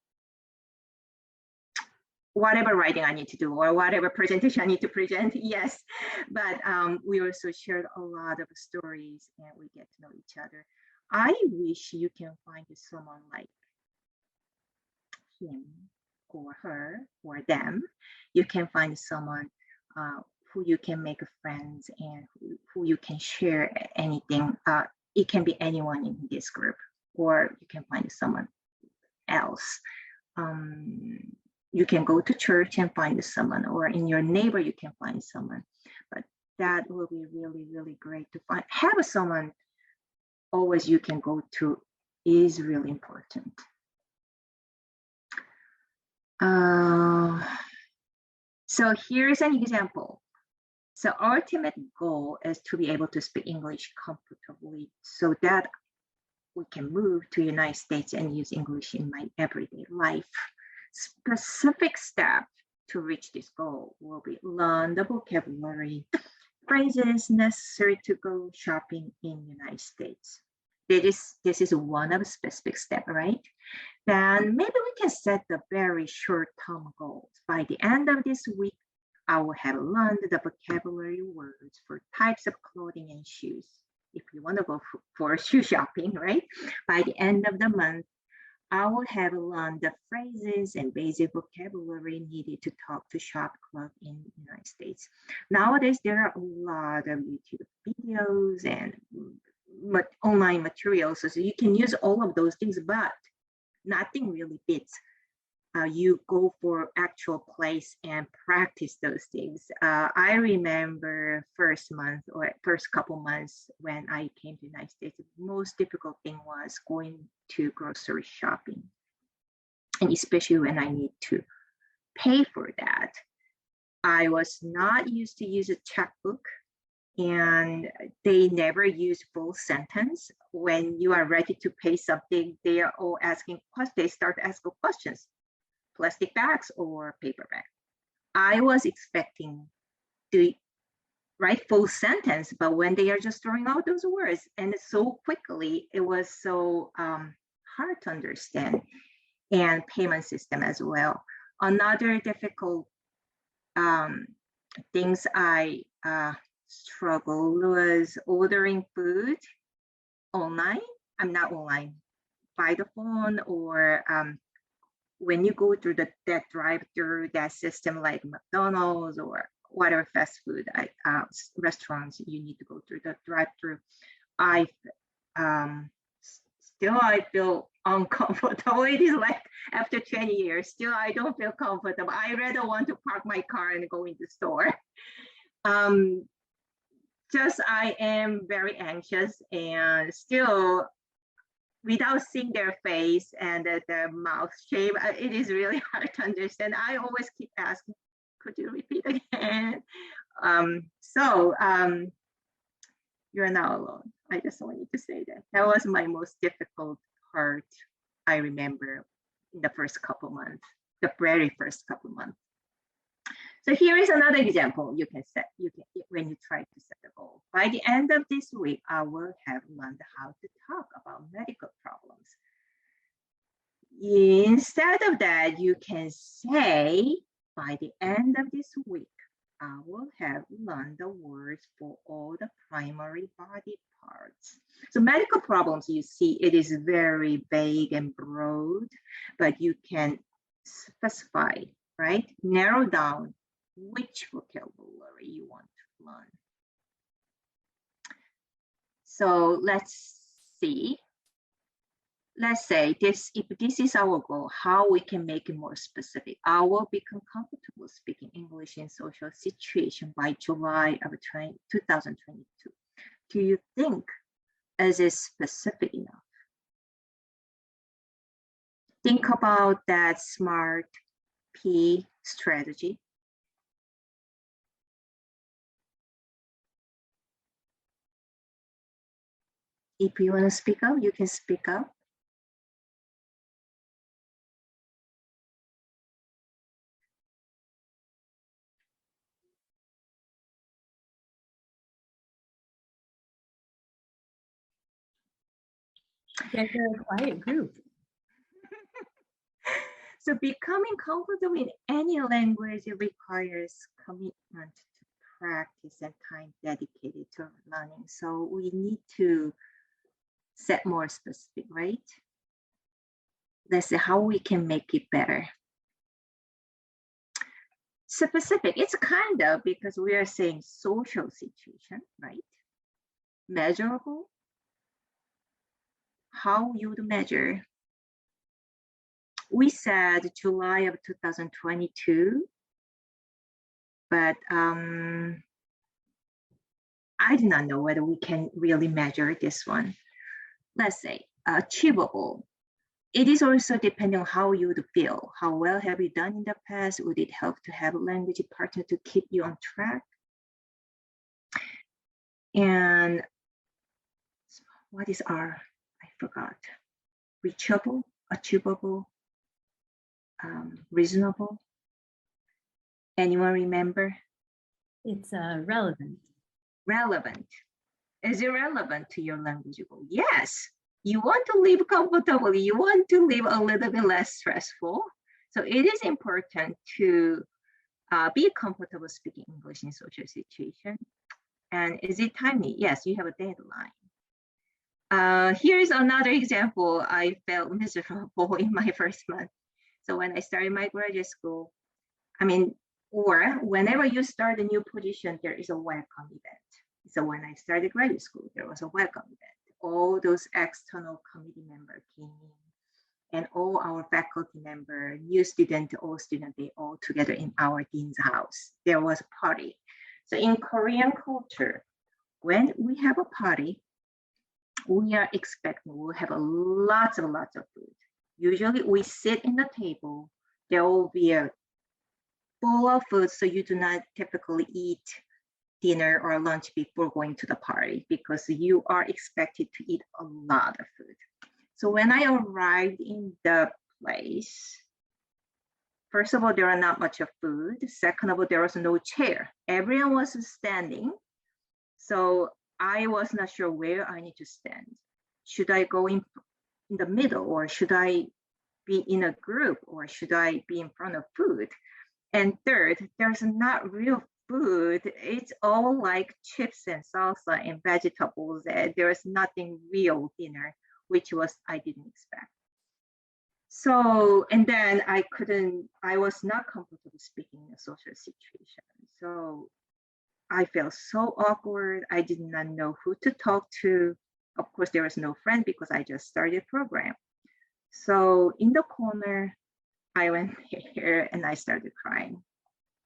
whatever writing I need to do or whatever presentation I need to present, yes. But we also shared a lot of stories and we get to know each other. I wish you can find someone like him or her or them. You can find someone who you can make friends and who you can share anything. It can be anyone in this group, or you can find someone else. You can go to church and find someone, or in your neighbor you can find someone. But that will be really, really great to find. Have someone always you can go to is really important. So here's an example. So our ultimate goal is to be able to speak English comfortably so that we can move to the United States and use English in my everyday life. Specific step to reach this goal will be learn the vocabulary, phrases necessary to go shopping in the United States. This is one of the specific steps, right? Then maybe we can set the very short-term goals. By the end of this week, I will have learned the vocabulary words for types of clothing and shoes. If you want to go for shoe shopping, right? By the end of the month, I will have learned the phrases and basic vocabulary needed to talk to shop club in the United States. Nowadays, there are a lot of YouTube videos and online materials, so you can use all of those things, but nothing really beats you go for actual place and practice those things. I remember first month or first couple months when I came to the United States, the most difficult thing was going to grocery shopping. And especially when I need to pay for that. I was not used to use a checkbook, and they never use full sentence. When you are ready to pay something, they are all asking questions. They start asking questions, plastic bags or paper bag. I was expecting to write full sentence, but when they are just throwing out those words and so quickly, it was so hard to understand. And payment system as well. Another difficult things I struggled was ordering food online. I'm not online, by the phone, or when you go through that drive-through, that system like McDonald's or whatever fast food restaurants, you need to go through the drive-through. Still I feel uncomfortable. It is like after 20 years, still I don't feel comfortable. I rather want to park my car and go in the store. Just I am very anxious, and still without seeing their face and their mouth shape, it is really hard to understand. I always keep asking, could you repeat again? You're not alone. I just wanted to say that. That was my most difficult part I remember in the first couple months, the very first couple months. So here is another example you can set, when you try to set a goal. By the end of this week, I will have learned how to talk about medical problems. Instead of that, you can say, by the end of this week, I will have learned the words for all the primary body parts. So medical problems, you see, it is very vague and broad, but you can specify, right? Narrow down which vocabulary you want to learn. So let's see. Let's say this, if this is our goal, how we can make it more specific. I will become comfortable speaking English in social situation by July of 2022. Do you think is it specific enough? Think about that SMART P strategy. If you want to speak up, you can speak up. You guys are a quiet group. So becoming comfortable in any language requires commitment to practice and time dedicated to learning. So we need to set more specific, right? Let's see how we can make it better. Specific, it's kind of, because we are saying social situation, right? Measurable, how you would measure. We said July of 2022, but I do not know whether we can really measure this one. Let's say achievable. It is also depending on how you would feel. How well have you done in the past? Would it help to have a language partner to keep you on track? And what is R? I forgot. Reachable, achievable, reasonable. Anyone remember? It's relevant. Relevant. Is it relevant to your language goal? Yes. You want to live comfortably. You want to live a little bit less stressful. So it is important to be comfortable speaking English in social situation. And is it timely? Yes, you have a deadline. Here's another example. I felt miserable in my first month. So when I started my graduate school, or whenever you start a new position, there is a welcome event. So when I started graduate school, there was a welcome event. All those external committee members came in and all our faculty member, new student, all student, they all together in our dean's house. There was a party. So in Korean culture, when we have a party, we are expecting we'll have lots of food. Usually we sit in the table, there will be a full of food, so you do not typically eat dinner or lunch before going to the party because you are expected to eat a lot of food. So when I arrived in the place, first of all, there are not much of food. Second of all, there was no chair. Everyone was standing. So I was not sure where I need to stand. Should I go in the middle, or should I be in a group, or should I be in front of food? And third, there's not real food. It's all like chips and salsa and vegetables. There is nothing real dinner, which I didn't expect. So, and then I was not comfortable speaking in a social situation. So I felt so awkward. I did not know who to talk to. Of course, there was no friend because I just started program. So in the corner, I went here and I started crying.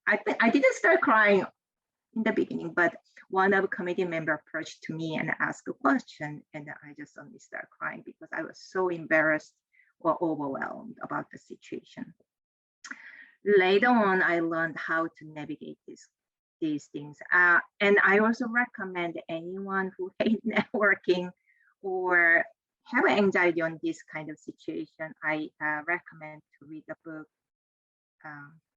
I didn't start crying in the beginning, but one of the committee member approached to me and asked a question, and I just suddenly started crying because I was so embarrassed or overwhelmed about the situation. Later on, I learned how to navigate these things. And I also recommend anyone who hates networking or have anxiety on this kind of situation, I recommend to read the book.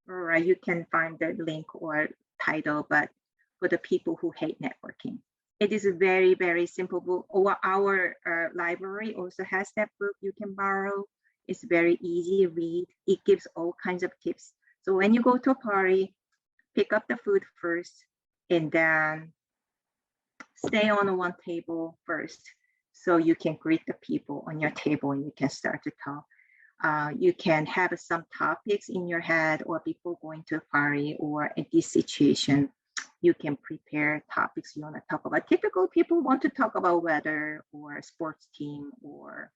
Or you can find the link or title, but for the people who hate networking. It is a very, very simple book. Or our library also has that book you can borrow. It's very easy to read. It gives all kinds of tips. So when you go to a party, pick up the food first, and then stay on one table first, so you can greet the people on your table and you can start to talk. You can have some topics in your head, or before going to a party or at this situation, you can prepare topics you want to talk about. Typical people want to talk about weather or sports team or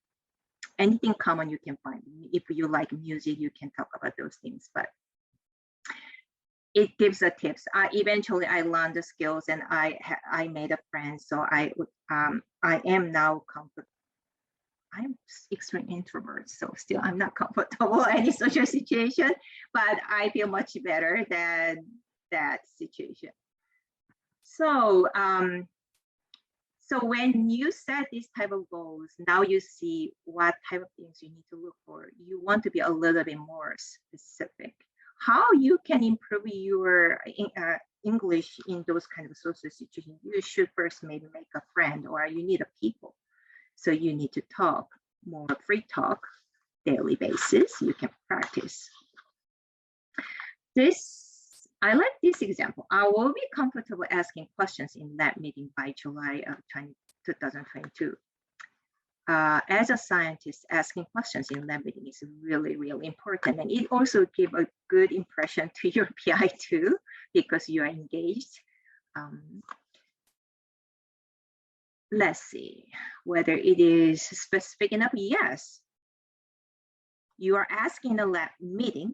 anything common you can find. If you like music, you can talk about those things, but it gives the tips. Eventually I learned the skills and I made a friend. So I am now comfortable. I'm extreme introvert, so still I'm not comfortable in any social situation, but I feel much better than that situation. So, so when you set these type of goals, now you see what type of things you need to look for. You want to be a little bit more specific. How you can improve your English in those kind of social situations, you should first maybe make a friend, or you need a people. So you need to talk more free talk, daily basis. You can practice. I like this example. I will be comfortable asking questions in lab meeting by July of 2022. As a scientist, asking questions in lab meeting is really, really important. And it also gives a good impression to your PI too, because you are engaged. Let's see whether it is specific enough. Yes, you are asking in a lab meeting,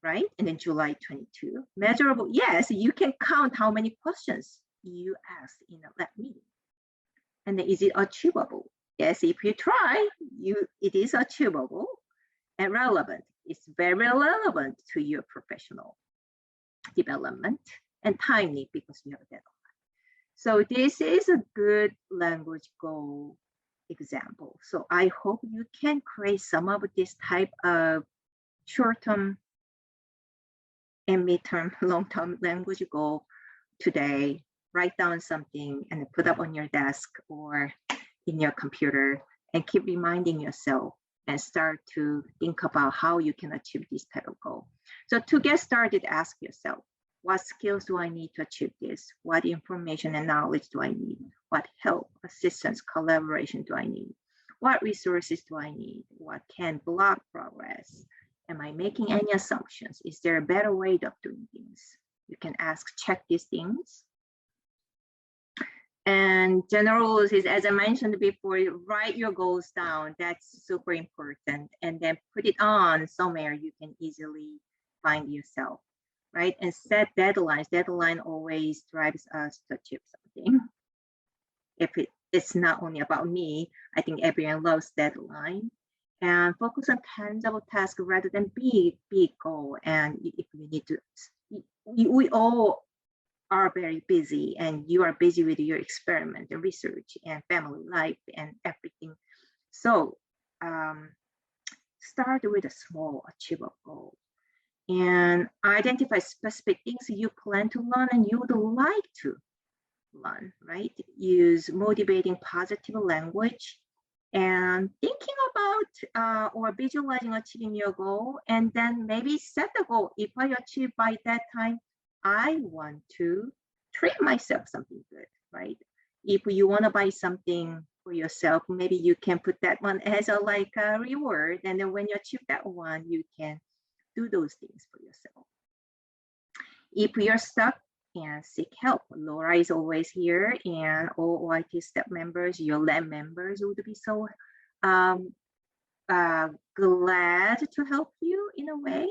right? And then July 22, measurable. Yes, you can count how many questions you asked in a lab meeting. And then is it achievable? Yes, if you try, it is achievable and relevant. It's very relevant to your professional development and timely because you have a deadline. So this is a good language goal example. So I hope you can create some of this type of short-term and mid-term, long-term language goal today. Write down something and put up on your desk or in your computer and keep reminding yourself and start to think about how you can achieve this type of goal. So to get started, ask yourself, what skills do I need to achieve this? What information and knowledge do I need? What help, assistance, collaboration do I need? What resources do I need? What can block progress? Am I making any assumptions? Is there a better way of doing things? You can check these things. And general rules is, as I mentioned before, write your goals down. That's super important. And then put it on somewhere you can easily find yourself, right? And set deadlines. Deadline always drives us to achieve something. If it's not only about me, I think everyone loves deadline. And focus on tangible tasks rather than big goal. And if you need to, we all are very busy, and you are busy with your experiment and research and family life and everything. So start with a small achievable goal and identify specific things you plan to learn and you would like to learn, right? Use motivating positive language and thinking about or visualizing achieving your goal, and then maybe set the goal. If I achieve by that time, I want to treat myself something good, right? If you want to buy something for yourself, maybe you can put that one as a reward. And then when you achieve that one, you can do those things for yourself. If you're stuck, and seek help. Laura is always here, and all OIT staff members, your lab members would be so glad to help you in a way.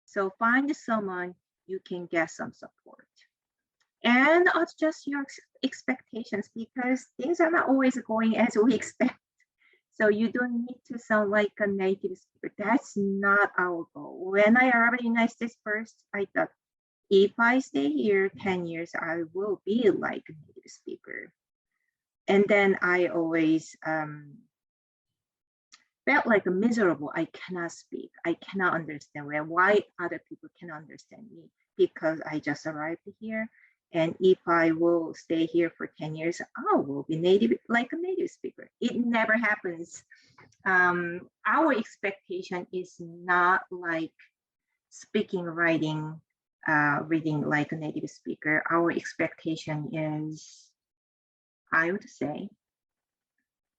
So find someone you can get some support. And adjust your expectations, because things are not always going as we expect. So you don't need to sound like a native speaker. That's not our goal. When I arrived in the United States first, I thought, if I stay here 10 years, I will be like a native speaker. And then I always felt like miserable. I cannot speak. I cannot understand why other people cannot understand me, because I just arrived here. And if I will stay here for 10 years, I will be like a native speaker. It never happens. Our expectation is not like speaking, writing, reading like a native speaker. Our expectation is, I would say,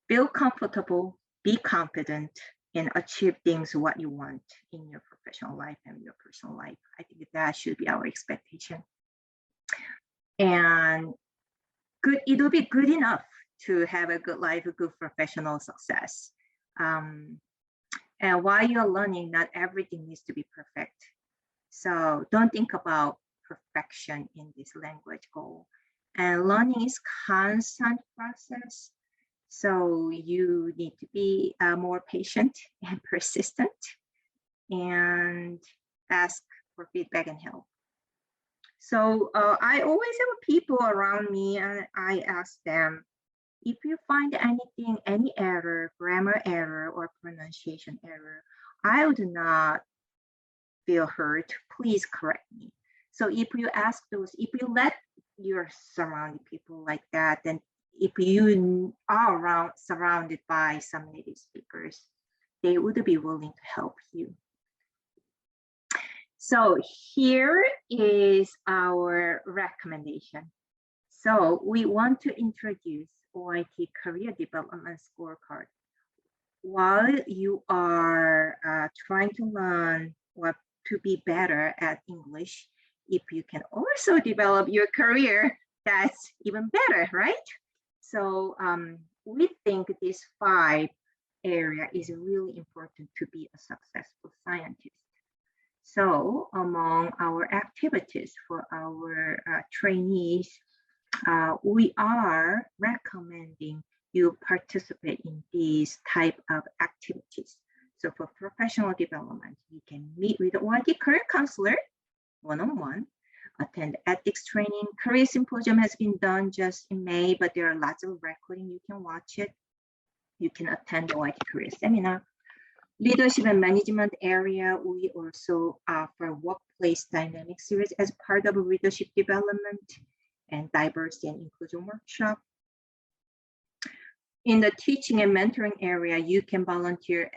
feel comfortable, be confident, and achieve things what you want in your professional life and your personal life. I think that should be our expectation. And it will be good enough to have a good life, a good professional success. And while you're learning, not everything needs to be perfect. So don't think about perfection in this language goal. And learning is constant process. So you need to be more patient and persistent, and ask for feedback and help. So I always have people around me, and I ask them, if you find anything, any error, grammar error or pronunciation error, I would not feel hurt. Please correct me. So if you ask those, if you let your surrounding people like that, then if you are surrounded by some native speakers, they would be willing to help you. So here is our recommendation. So we want to introduce OIT Career Development Scorecard. While you are trying to learn what to be better at English, if you can also develop your career, that's even better, right? So we think this 5 area is really important to be a successful scientist. So among our activities for our trainees, we are recommending you participate in these type of activities. So for professional development, you can meet with the OIT career counselor one-on-one, attend ethics training. Career symposium has been done just in May, but there are lots of recording. You can watch it. You can attend the OIT career seminar. Leadership and management area, we also offer workplace dynamic series as part of a leadership development and diversity and inclusion workshop. In the teaching and mentoring area, you can volunteer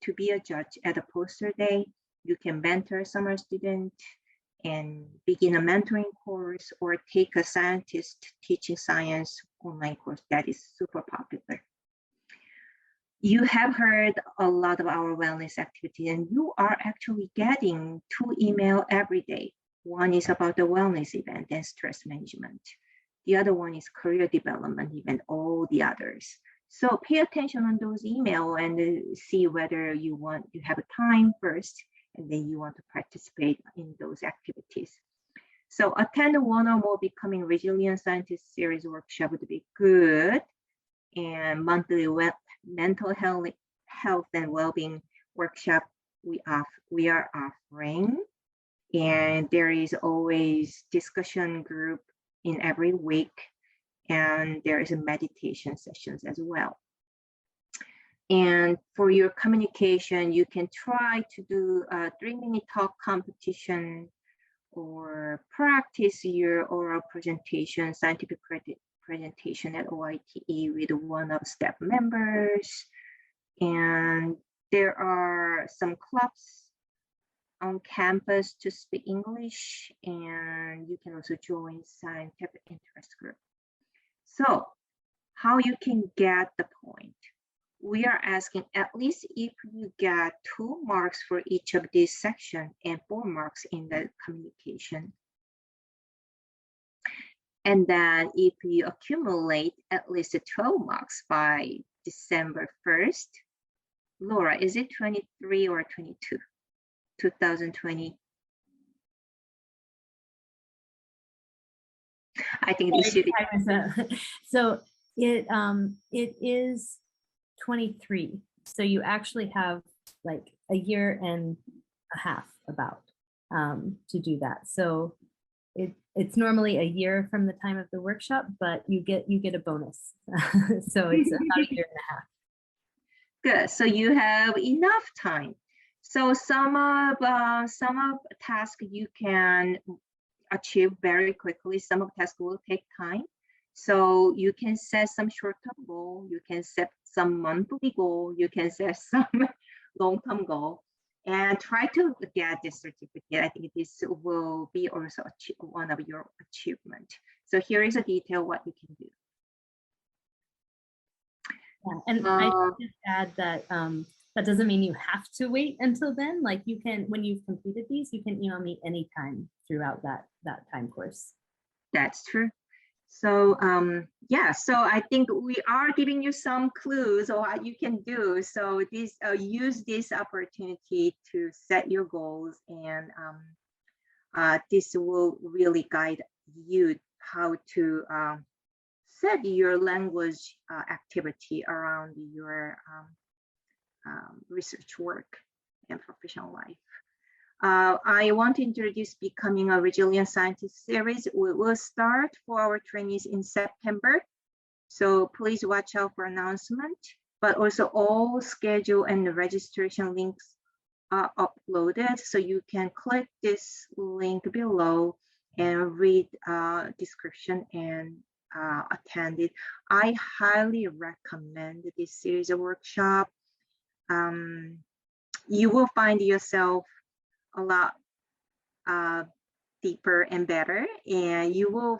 to be a judge at a poster day. You can mentor summer student and begin a mentoring course, or take a scientist teaching science online course that is super popular. You have heard a lot of our wellness activity, and you are actually getting 2 emails every day. One is about the wellness event and stress management. The other one is career development, even all the others. So pay attention on those emails and see whether you have a time first, and then you want to participate in those activities. So attend one or more Becoming Resilient Scientist series workshop would be good. And monthly mental health and well-being workshop we are offering. And there is always discussion group in every week. And there is a meditation sessions as well. And for your communication, you can try to do a 3-minute talk competition or practice your oral presentation, scientific presentation at OITE with one of staff members. And there are some clubs on campus to speak English, and you can also join scientific interest group. So how you can get the point? We are asking at least if you get 2 marks for each of these sections and 4 marks in the communication. And then if you accumulate at least 12 marks by December 1st, Laura, is it 23 or 22? 2020. I think this should be. So it is 23. So you actually have like a year and a half about to do that. So it's normally a year from the time of the workshop, but you get a bonus. So it's about a year and a half. Good. So you have enough time. So some of tasks you can achieve very quickly. Some of tasks will take time. So you can set some short-term goal. You can set some monthly goal. You can set some long-term goal, and try to get this certificate. I think this will be also one of your achievement. So here is a detail what you can do. Yeah, and I just add that that doesn't mean you have to wait until then. Like you can, when you've completed these, you can email me anytime throughout that time course. That's true. So yeah, so I think we are giving you some clues on what you can do. So this use this opportunity to set your goals, and this will really guide you how to set your language activity around your research work and professional life. I want to introduce Becoming a Resilient Scientist series. We will start for our trainees in September. So please watch out for announcement, but also all schedule and registration links are uploaded. So you can click this link below and read description and attend it. I highly recommend this series of workshop. You will find yourself a lot deeper and better, and you will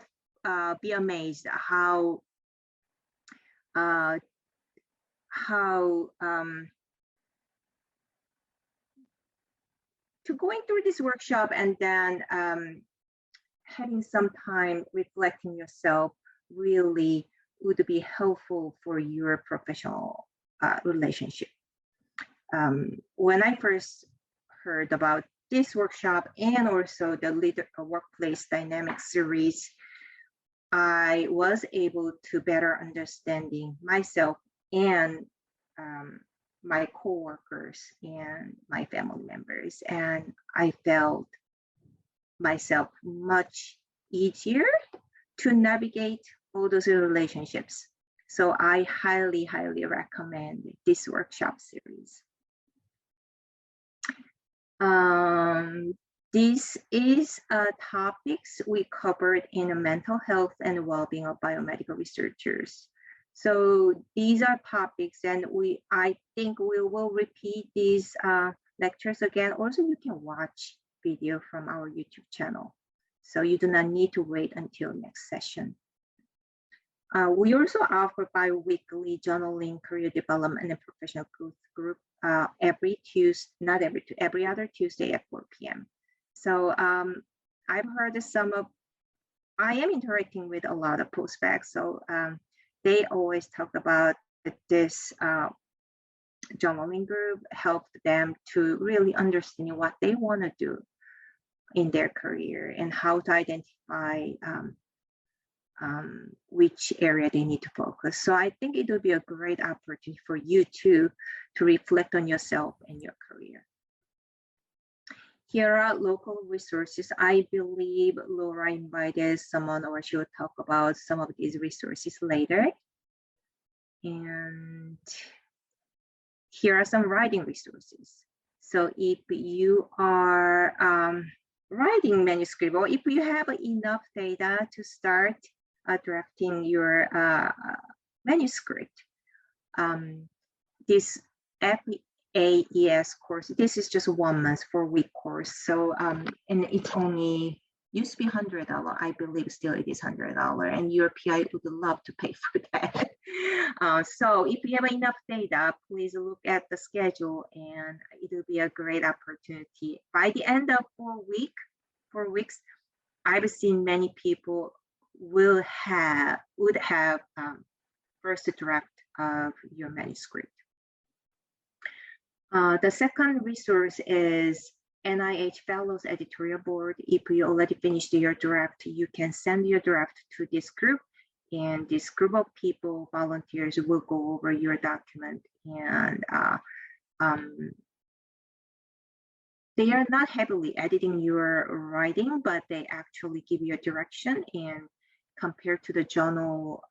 be amazed how to going through this workshop and then having some time reflecting yourself really would be helpful for your professional relationship. When I first heard about this workshop and also the workplace dynamics series, I was able to better understanding myself and my coworkers and my family members, and I felt myself much easier to navigate all those relationships. So I highly, highly recommend this workshop series. This is topics we covered in mental health and well-being of biomedical researchers. So these are topics, and I think we will repeat these lectures again. Also, you can watch video from our YouTube channel. So you do not need to wait until next session. We also offer bi-weekly journaling, career development, and professional growth group every other Tuesday at 4 p.m. So I've heard some of I am interacting with a lot of postbacks, so they always talk about this journaling group helped them to really understand what they want to do in their career and how to identify which area they need to focus. So I think it will be a great opportunity for you to reflect on yourself and your career. Here are local resources. I believe Laura invited someone, or she will talk about some of these resources later. And here are some writing resources. So if you are writing manuscript, or if you have enough data to start drafting your manuscript, this FAES course, this is just 1 month, 4-week course. So, and it's only used to be $100. I believe still it is $100, and your PI would love to pay for that. So if you have enough data, please look at the schedule, and it will be a great opportunity. By the end of 4 weeks, I've seen many people would have first draft of your manuscript. The second resource is NIH Fellows Editorial Board. If you already finished your draft, you can send your draft to this group, and this group of people, volunteers, will go over your document, and they are not heavily editing your writing, but they actually give you a direction, and compared to the journal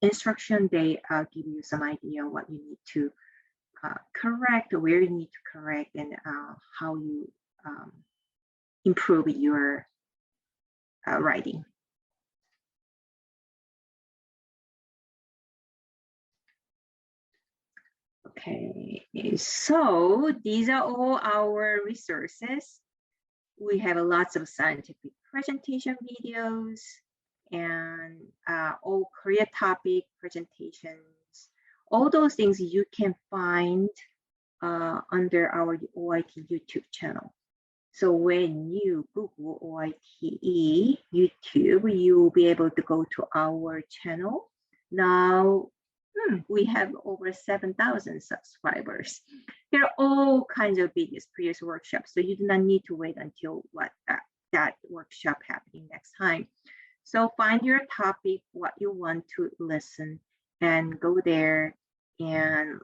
instruction, they give you some idea what you need to correct, where you need to correct, and how you improve your writing. Okay, so these are all our resources. We have lots of scientific presentation videos and all career topic presentations. All those things you can find under our OIT YouTube channel. So when you Google OITE YouTube, you will be able to go to our channel. Now, we have over 7,000 subscribers. There are all kinds of videos, previous workshops, so you do not need to wait until that workshop happening next time. So find your topic, what you want to listen, and go there and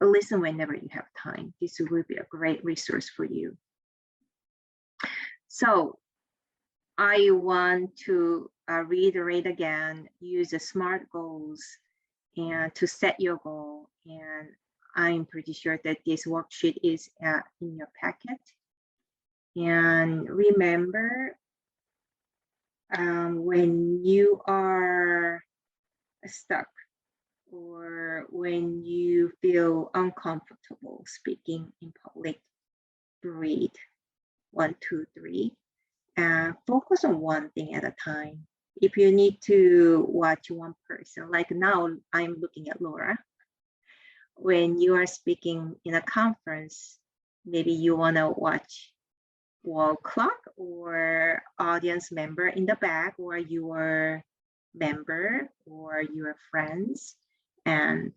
listen whenever you have time. This will be a great resource for you. So I want to reiterate again, use the SMART goals and to set your goal. And I'm pretty sure that this worksheet is in your packet. And remember, when you are stuck or when you feel uncomfortable speaking in public, breathe, 1, 2, 3. Focus on one thing at a time. If you need to watch one person, like now I'm looking at Laura. When you are speaking in a conference, maybe you want to watch wall clock or audience member in the back, or your member or your friends, and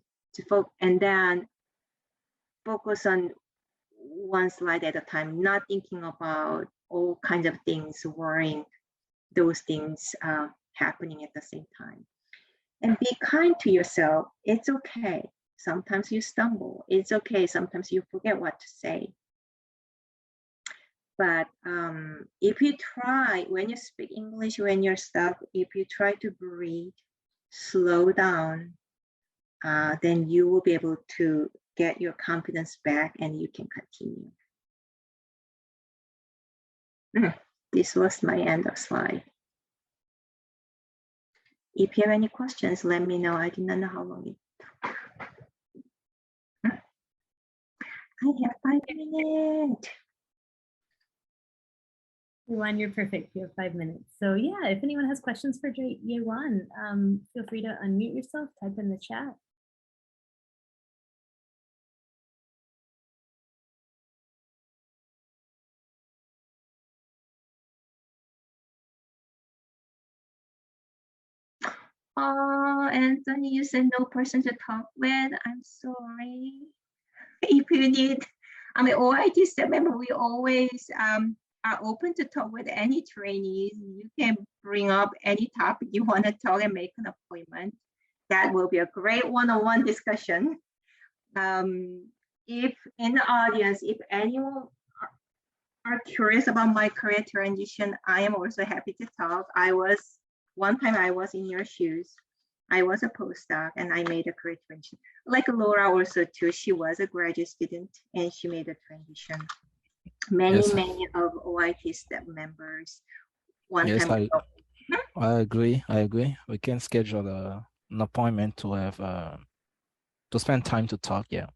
then focus on one slide at a time, not thinking about all kinds of things, worrying those things happening at the same time. And be kind to yourself. It's okay. Sometimes you stumble. It's okay. Sometimes you forget what to say. But if you try, when you speak English, when you're stuck, if you try to breathe, slow down, then you will be able to get your confidence back and you can continue. This was my end of slide. If you have any questions, let me know. I do not know how long it took. I have 5 minutes. Yuan, you're perfect. You have 5 minutes. So yeah, if anyone has questions for Yuan, feel free to unmute yourself, type in the chat. Oh, Anthony, you said no person to talk with. I'm sorry. If you need, I mean, OIT staff member, we always are open to talk with any trainees. You can bring up any topic you want to talk and make an appointment. That will be a great one-on-one discussion. If in the audience, if anyone are curious about my career transition, I am also happy to talk. One time I was in your shoes. I was a postdoc and I made a career transition. Like Laura also too, she was a graduate student and she made a transition. Many of OIT staff members one Yes, time ago. I agree. We can schedule an appointment to have to spend time to talk. Yeah.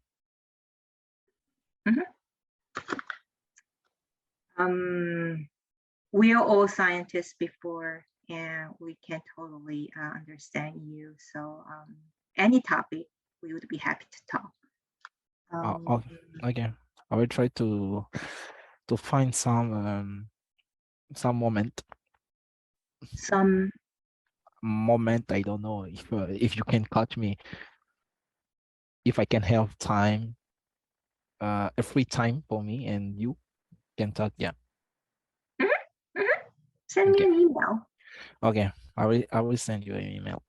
We are all scientists before, and we can totally understand you. So any topic, we would be happy to talk. Okay, I will try to find some moment. Some moment. I don't know if you can catch me. If I can have time, a free time for me and you can talk. Yeah. Send me an email. Okay, I will send you an email.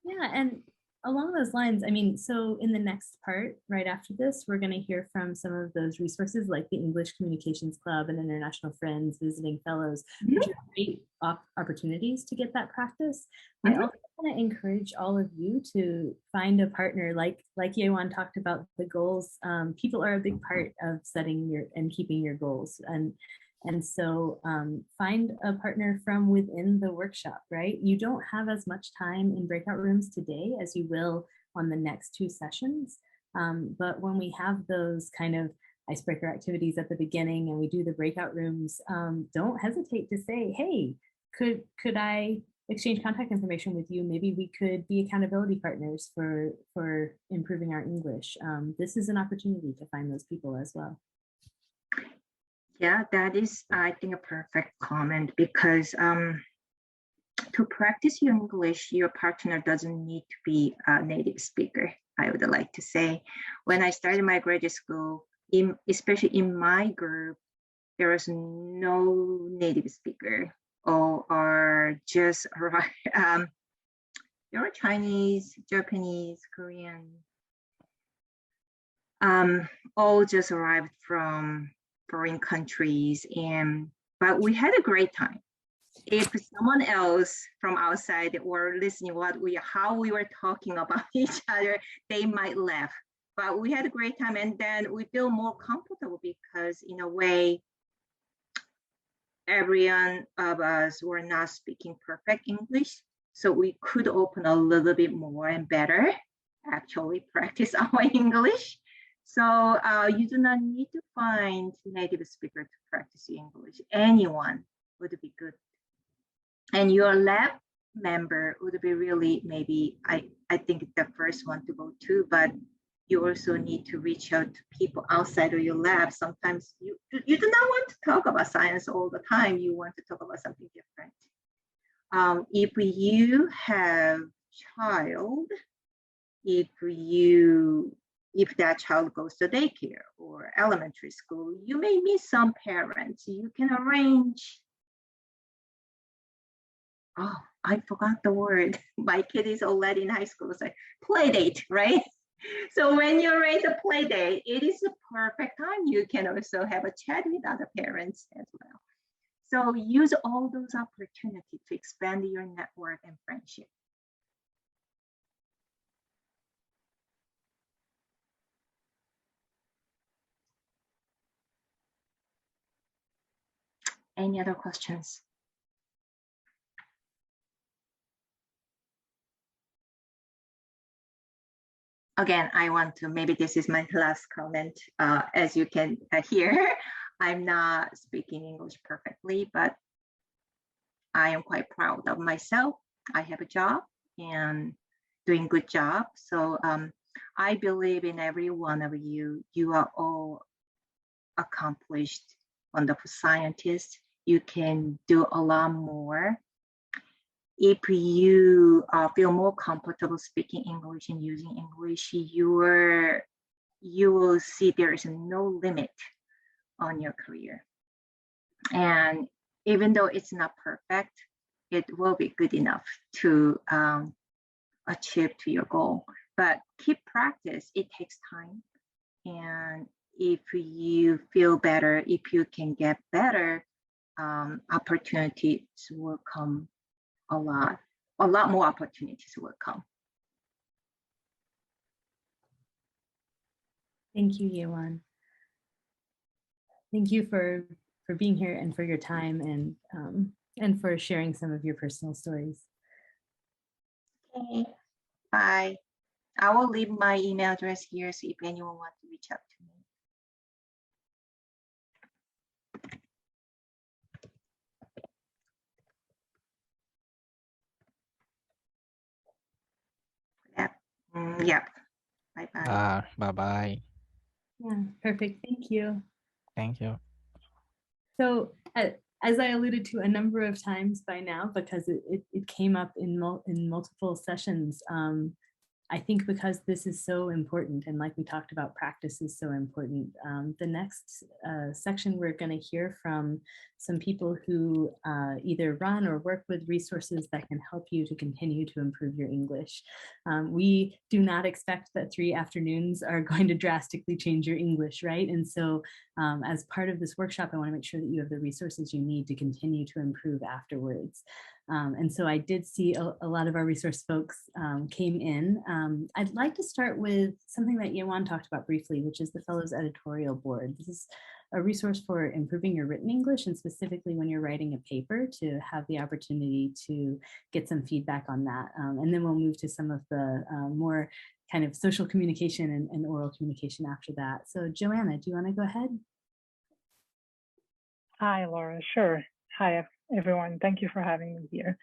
Yeah, and along those lines, I mean, so in the next part, right after this, we're going to hear from some of those resources like the English Communications Club and International Friends, Visiting Fellows, which are great opportunities to get that practice. I also want to encourage all of you to find a partner, like Yewan talked about the goals. People are a big part of setting your and keeping your goals. And so find a partner from within the workshop, right? You don't have as much time in breakout rooms today as you will on the next 2 sessions. But when we have those kind of icebreaker activities at the beginning and we do the breakout rooms, don't hesitate to say, hey, could I exchange contact information with you? Maybe we could be accountability partners for improving our English. This is an opportunity to find those people as well. Yeah, that is, I think, a perfect comment because to practice your English, your partner doesn't need to be a native speaker, I would like to say. When I started my graduate school, especially in my group, there was no native speaker or just, there were Chinese, Japanese, Korean, all just arrived from foreign countries, but we had a great time. If someone else from outside were listening how we were talking about each other, they might laugh. But we had a great time, and then we feel more comfortable because in a way, every one of us were not speaking perfect English, so we could open a little bit more and better, actually practice our English. So you do not need to find native speaker to practice English. Anyone would be good. And your lab member would be really maybe, I think the first one to go to, but you also need to reach out to people outside of your lab. Sometimes you do not want to talk about science all the time. You want to talk about something different. If you have child, if that child goes to daycare or elementary school, you may meet some parents. You can arrange, oh, I forgot the word. My kid is already in high school, so play date, right? So when you arrange a play date, it is the perfect time. You can also have a chat with other parents as well. So use all those opportunities to expand your network and friendship. Any other questions? Again, I want to, maybe this is my last comment. As you can hear, I'm not speaking English perfectly, but I am quite proud of myself. I have a job and doing good job. So I believe in every one of you. You are all accomplished, wonderful scientists. You can do a lot more. if you feel more comfortable speaking English and using English, you will see there is no limit on your career. And even though it's not perfect, it will be good enough to achieve to your goal. But keep practice, it takes time. And if you feel better, if you can get better, opportunities will come a lot more opportunities will come. Thank you, Yewan. Thank you for being here and for your time and for sharing some of your personal stories. Okay, bye. I will leave my email address here, so if anyone wants to reach out to me. Yep. Bye-bye. Bye-bye. Yeah, perfect. Thank you. Thank you. So as I alluded to a number of times by now, because it came up in multiple sessions, I think because this is so important, and like we talked about, practice is so important. The next section, we're going to hear from some people who either run or work with resources that can help you to continue to improve your English. We do not expect that 3 afternoons are going to drastically change your English, right? And so as part of this workshop, I want to make sure that you have the resources you need to continue to improve afterwards. And so I did see a lot of our resource folks came in. I'd like to start with something that Yewan talked about briefly, which is the Fellows Editorial Board. This is a resource for improving your written English, and specifically when you're writing a paper, to have the opportunity to get some feedback on that. And then we'll move to some of the more kind of social communication and oral communication after that. So Joanna, do you want to go ahead? Hi, Laura. Sure. Hi, everyone. Thank you for having me here.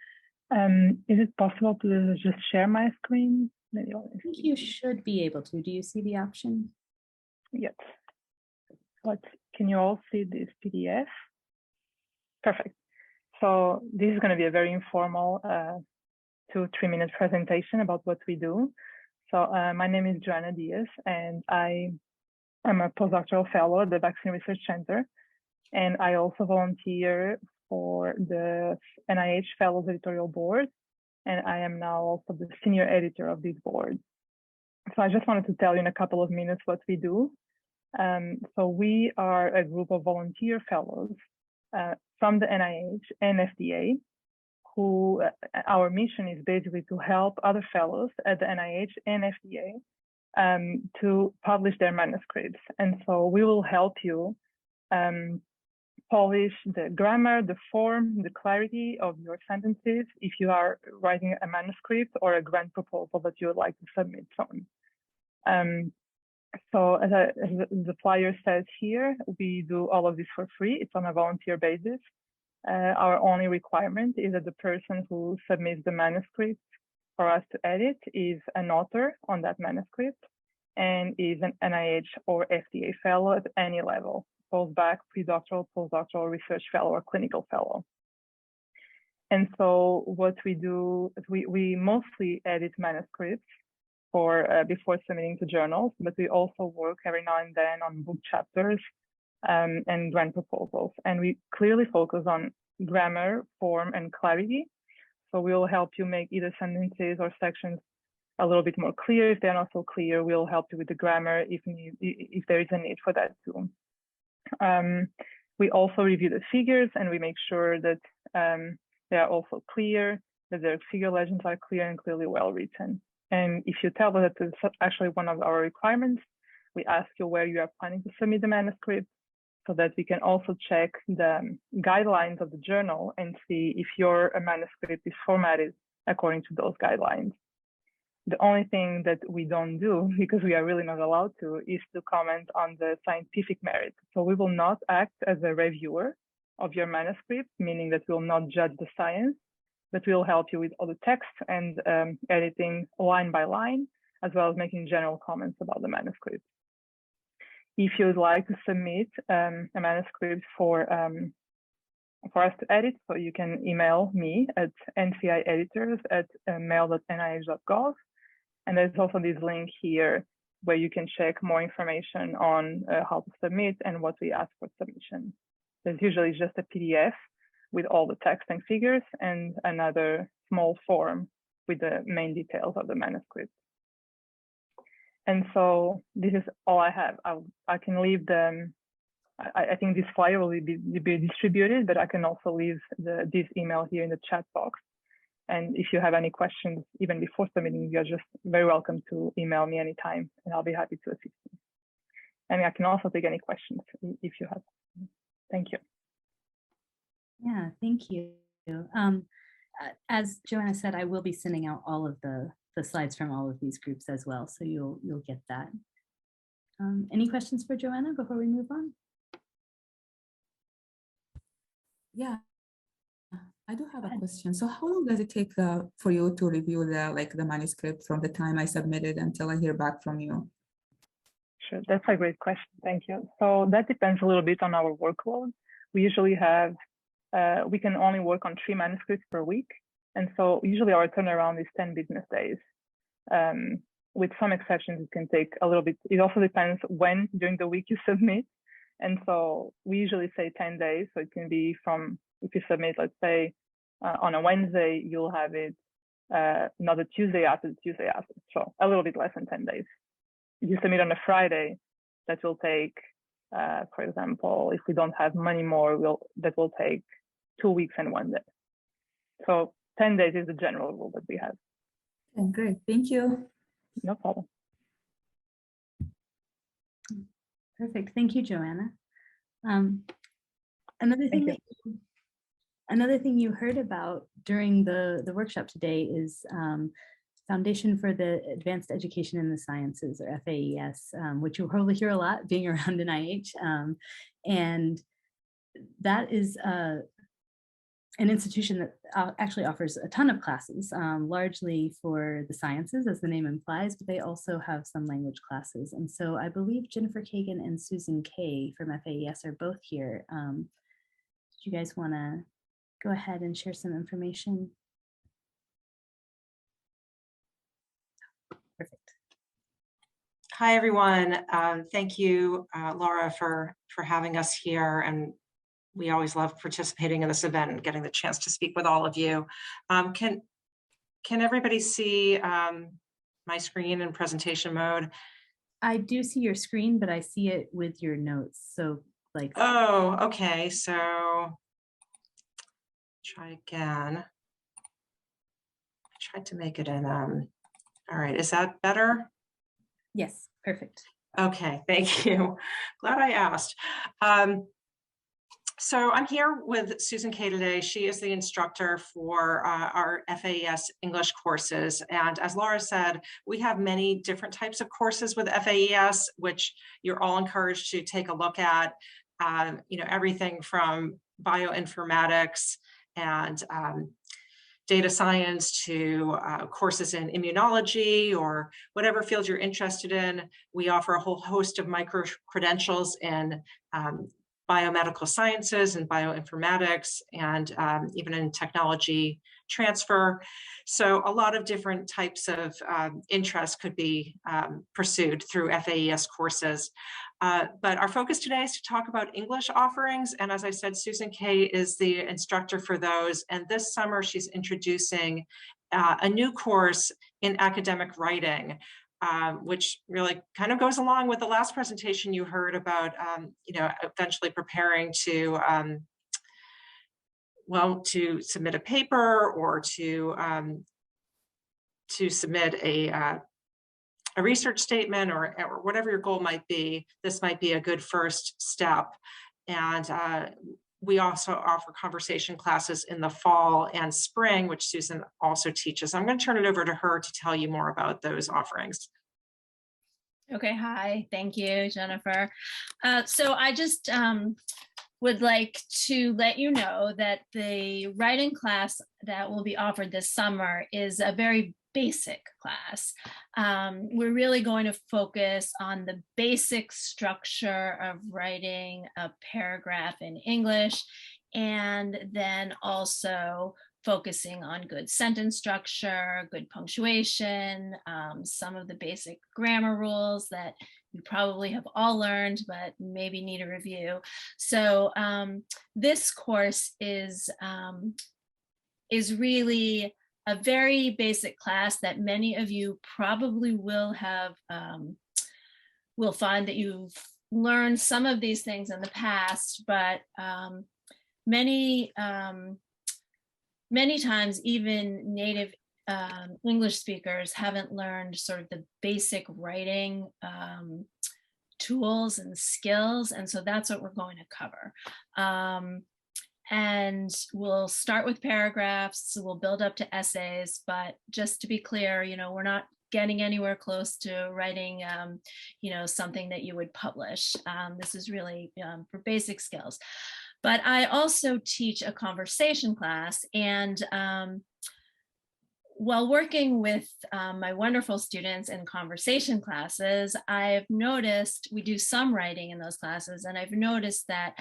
Is it possible to just share my screen? I think you should be able to. Do you see the option? Yes. But can you all see this PDF? Perfect. So this is going to be a very informal 2-3 minute presentation about what we do. So my name is Joanna Diaz, and I am a postdoctoral fellow at the Vaccine Research Center. And I also volunteer for the NIH Fellows Editorial Board. And I am now also the senior editor of this board. So I just wanted to tell you in a couple of minutes what we do. So we are a group of volunteer fellows from the NIH and FDA, who our mission is basically to help other fellows at the NIH and FDA to publish their manuscripts. And so we will help you polish the grammar, the form, the clarity of your sentences if you are writing a manuscript or a grant proposal that you would like to submit on. So as the flyer says here, we do all of this for free. It's on a volunteer basis. Our only requirement is that the person who submits the manuscript for us to edit is an author on that manuscript and is an NIH or FDA fellow at any level: postbac, predoctoral, postdoctoral, research fellow, or clinical fellow. And so what we do is we mostly edit manuscripts for before submitting to journals, but we also work every now and then on book chapters and grant proposals. And we clearly focus on grammar, form, and clarity. So we'll help you make either sentences or sections a little bit more clear. If they're not so clear, we'll help you with the grammar if there is a need for that too. We also review the figures, and we make sure that they are also clear, that their figure legends are clear and clearly well written. And if you tell us that it's actually one of our requirements, we ask you where you are planning to submit the manuscript, so that we can also check the guidelines of the journal and see if your manuscript is formatted according to those guidelines. The only thing that we don't do, because we are really not allowed to, is to comment on the scientific merit. So we will not act as a reviewer of your manuscript, meaning that we will not judge the science, but we'll help you with all the text and editing line by line, as well as making general comments about the manuscript. If you would like to submit a manuscript for for us to edit. So you can email me at nci-editors@mail.nih.gov. And there's also this link here where you can check more information on how to submit and what we ask for submission. There's usually just a PDF with all the text and figures and another small form with the main details of the manuscript. And so this is all I have. I can leave them. I think this flyer will be distributed, but I can also leave this email here in the chat box. And if you have any questions, even before submitting, you're just very welcome to email me anytime, and I'll be happy to assist you. And I can also take any questions if you have. Thank you. Yeah, thank you. As Joanna said, I will be sending out all of the slides from all of these groups as well, so you'll get that. Any questions for Joanna before we move on? Yeah, I do have a question. So how long does it take for you to review the manuscript from the time I submitted until I hear back from you? Sure, that's a great question. Thank you. So that depends a little bit on our workload. We usually have, we can only work on 3 manuscripts per week. And so usually our turnaround is 10 business days. With some exceptions, it can take a little bit. It also depends when during the week you submit. And so we usually say 10 days. So it can be from, if you submit, let's say, on a Wednesday, you'll have it not the Tuesday after the Tuesday after. So a little bit less than 10 days. If you submit on a Friday, that will take, for example, if we don't have many more, that will take 2 weeks and 1 day. So 10 days is the general rule that we have. Okay, great. Thank you. No problem. Perfect. Thank you, Joanna. Another thing you heard about during the workshop today is Foundation for the Advanced Education in the Sciences, or FAES, which you'll probably hear a lot being around NIH. And that is an institution that actually offers a ton of classes, largely for the sciences, as the name implies, but they also have some language classes. And so I believe Jennifer Kagan and Susan Kay from FAES are both here. Do you guys want to go ahead and share some information? Perfect. Hi, everyone. Thank you, Laura, for having us here. And we always love participating in this event and getting the chance to speak with all of you. Can everybody see my screen in presentation mode? I do see your screen, but I see it with your notes. So like. Oh, okay. So try again. I tried to make it in. All right. Is that better? Yes. Perfect. Okay. Thank you. Glad I asked. So I'm here with Susan Kay today. She is the instructor for our FAES English courses. And as Laura said, we have many different types of courses with FAES, which you're all encouraged to take a look at. Everything from bioinformatics and data science to courses in immunology or whatever field you're interested in. We offer a whole host of micro-credentials in biomedical sciences and bioinformatics, and even in technology transfer. So a lot of different types of interests could be pursued through FAES courses. But our focus today is to talk about English offerings. And as I said, Susan Kay is the instructor for those. And this summer, she's introducing a new course in academic writing, which really kind of goes along with the last presentation you heard about, eventually preparing to, to submit a paper or to submit a research statement or whatever your goal might be. This might be a good first step. And we also offer conversation classes in the fall and spring, which Susan also teaches. I'm going to turn it over to her to tell you more about those offerings. Okay, hi, thank you, Jennifer. So I just would like to let you know that the writing class that will be offered this summer is a very basic class. We're really going to focus on the basic structure of writing a paragraph in English and then also focusing on good sentence structure, good punctuation, some of the basic grammar rules that you probably have all learned, but maybe need a review. So this course is really a very basic class that many of you probably will have, will find that you've learned some of these things in the past, but many times even native English speakers haven't learned sort of the basic writing tools and skills. And so that's what we're going to cover. And we'll start with paragraphs, we'll build up to essays, but just to be clear, you know, we're not getting anywhere close to writing, you know, something that you would publish. This is really for basic skills. But I also teach a conversation class, and while working with my wonderful students in conversation classes, I've noticed we do some writing in those classes, and I've noticed that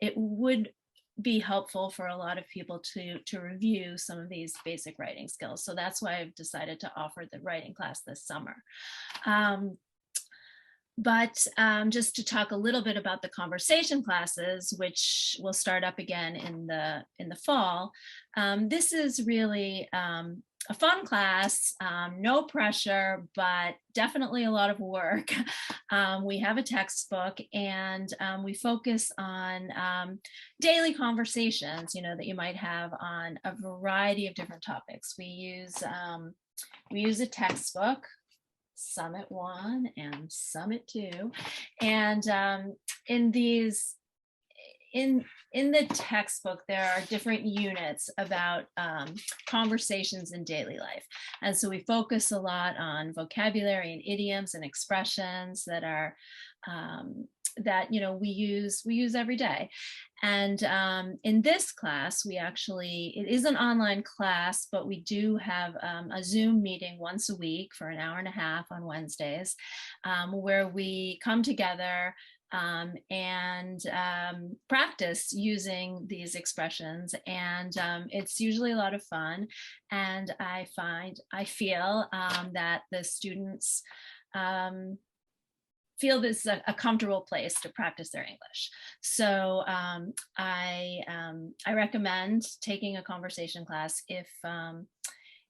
it would be helpful for a lot of people to review some of these basic writing skills. So that's why I've decided to offer the writing class this summer. But just to talk a little bit about the conversation classes, which will start up again in the fall, this is really a fun class, no pressure, but definitely a lot of work. We have a textbook, and we focus on daily conversations, you know, that you might have on a variety of different topics. We use a textbook, Summit 1 and Summit 2, and in the textbook, there are different units about conversations in daily life. And so we focus a lot on vocabulary and idioms and expressions that are, that, you know, we use every day. And in this class, it is an online class, but we do have a Zoom meeting once a week for an hour and a half on Wednesdays, where we come together and practice using these expressions, and it's usually a lot of fun. And I feel that the students feel this is a comfortable place to practice their English. So I recommend taking a conversation class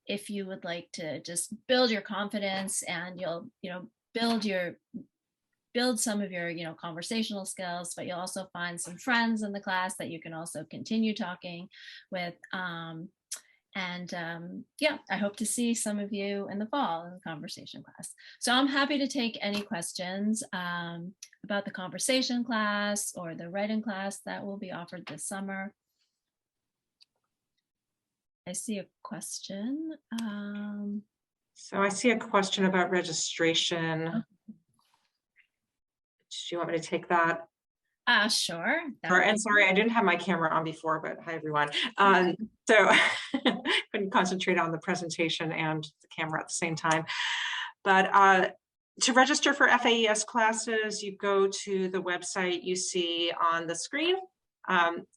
if you would like to just build your confidence, and you'll, you know, build some of your, you know, conversational skills, but you'll also find some friends in the class that you can also continue talking with. Yeah, I hope to see some of you in the fall in the conversation class. So I'm happy to take any questions about the conversation class or the writing class that will be offered this summer. I see a question. So I see a question about registration. Okay. Do you want me to take that? Sure. And sorry, I didn't have my camera on before, but hi everyone. So couldn't concentrate on the presentation and the camera at the same time. But to register for FAES classes, you go to the website you see on the screen,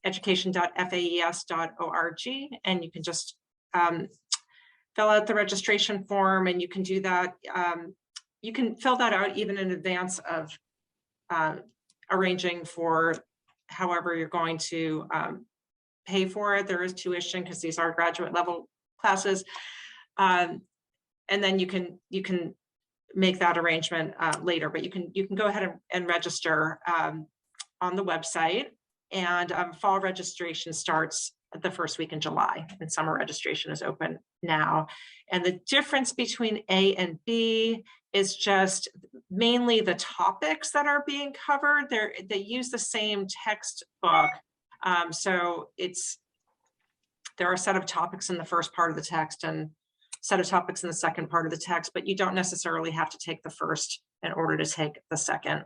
education.faes.org, and you can just fill out the registration form, and you can do that. You can fill that out even in advance of arranging for however you're going to pay for it. There is tuition because these are graduate level classes, and then you can make that arrangement later. But you can go ahead and register on the website. And fall registration starts the first week in July, and summer registration is open now. And the difference between A and B is just mainly the topics that are being covered. They use the same textbook. So there are a set of topics in the first part of the text and set of topics in the second part of the text, but you don't necessarily have to take the first in order to take the second.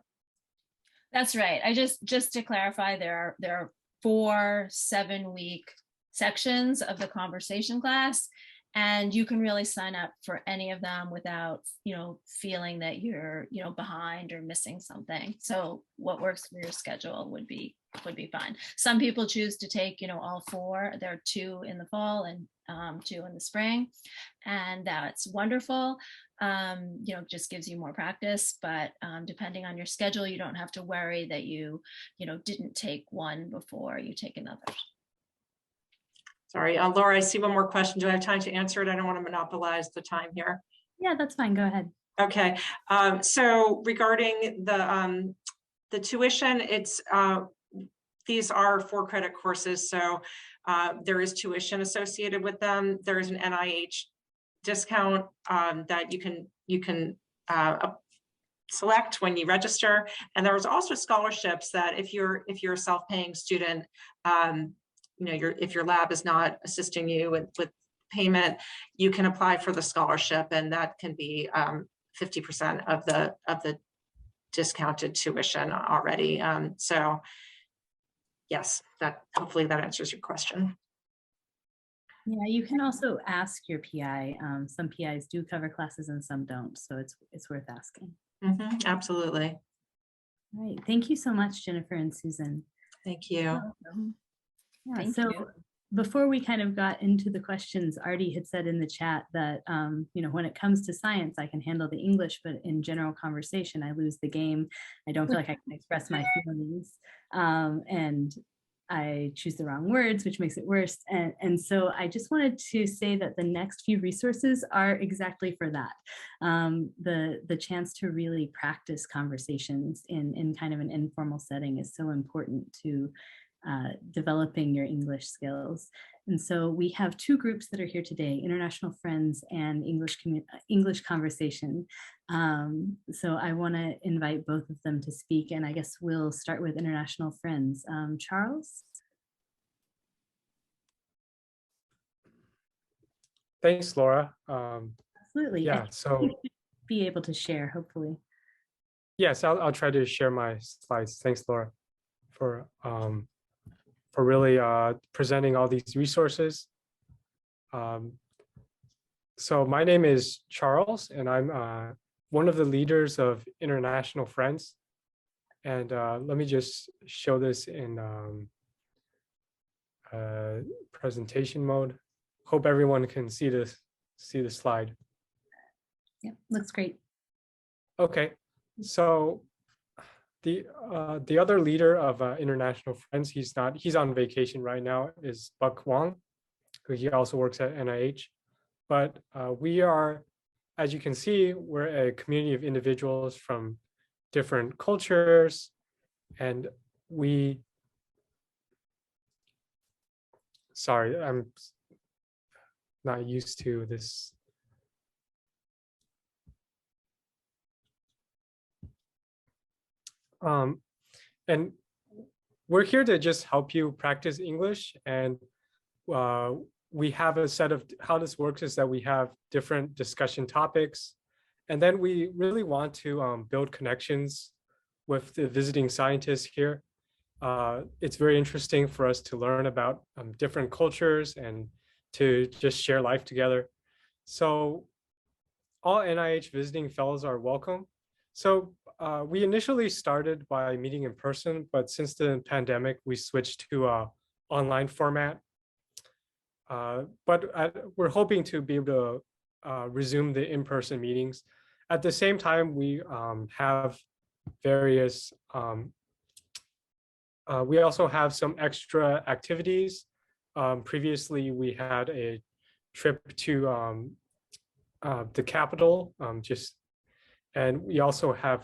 That's right. I just to clarify, there are 4 7-week sections of the conversation class, And you can really sign up for any of them without, feeling that you're, behind or missing something. So what works for your schedule would be fine. Some people choose to take, all 4. There are 2 in the fall and 2 in the spring, and that's wonderful. Just gives you more practice, but depending on your schedule, you don't have to worry that you didn't take one before you take another. Sorry, Laura, I see one more question. Do I have time to answer it? I don't want to monopolize the time here. Yeah, that's fine. Go ahead. Okay, so regarding the tuition, it's these are 4-credit courses, so there is tuition associated with them. There is an NIH discount that you can select when you register, and there was also scholarships that if you're a self-paying student, if your lab is not assisting you with payment, you can apply for the scholarship, and that can be 50% of the discounted tuition already. So yes, hopefully that answers your question. Yeah, you can also ask your PI. Some PIs do cover classes and some don't, so it's worth asking. Absolutely. All right, thank you so much, Jennifer and Susan. Thank you. Yeah, Thank so you. before we kind of got into the questions, Artie had said in the chat that, when it comes to science, I can handle the English, but in general conversation, I lose the game. I don't feel like I can express my feelings. And I choose the wrong words, which makes it worse. And so I just wanted to say that the next few resources are exactly for that. The chance to really practice conversations in kind of an informal setting is so important to developing your English skills. And so we have 2 groups that are here today, International Friends and English Conversation. So I want to invite both of them to speak, and I guess we'll start with International Friends. Charles? Thanks, Laura. Absolutely. Yeah, so you should be able to share, hopefully. yes, I'll try to share my slides. Thanks, Laura, for really presenting all these resources. So my name is Charles, and I'm one of the leaders of International Friends. And let me just show this in presentation mode. Hope everyone can see the slide. Yeah, looks great. Okay, so the other leader of International Friends, he's on vacation right now, is Buck Wong, who he also works at NIH. But we are, as you can see, we're a community of individuals from different cultures, and sorry, I'm not used to this. And we're here to just help you practice English. And we have a set of, how this works is that we have different discussion topics. And then we really want to build connections with the visiting scientists here. It's very interesting for us to learn about different cultures and to just share life together. So all NIH visiting fellows are welcome. So we initially started by meeting in person, but since the pandemic, we switched to an online format. But we're hoping to be able to resume the in-person meetings. At the same time, we have various, we also have some extra activities. Previously, we had a trip to the capital, and we also have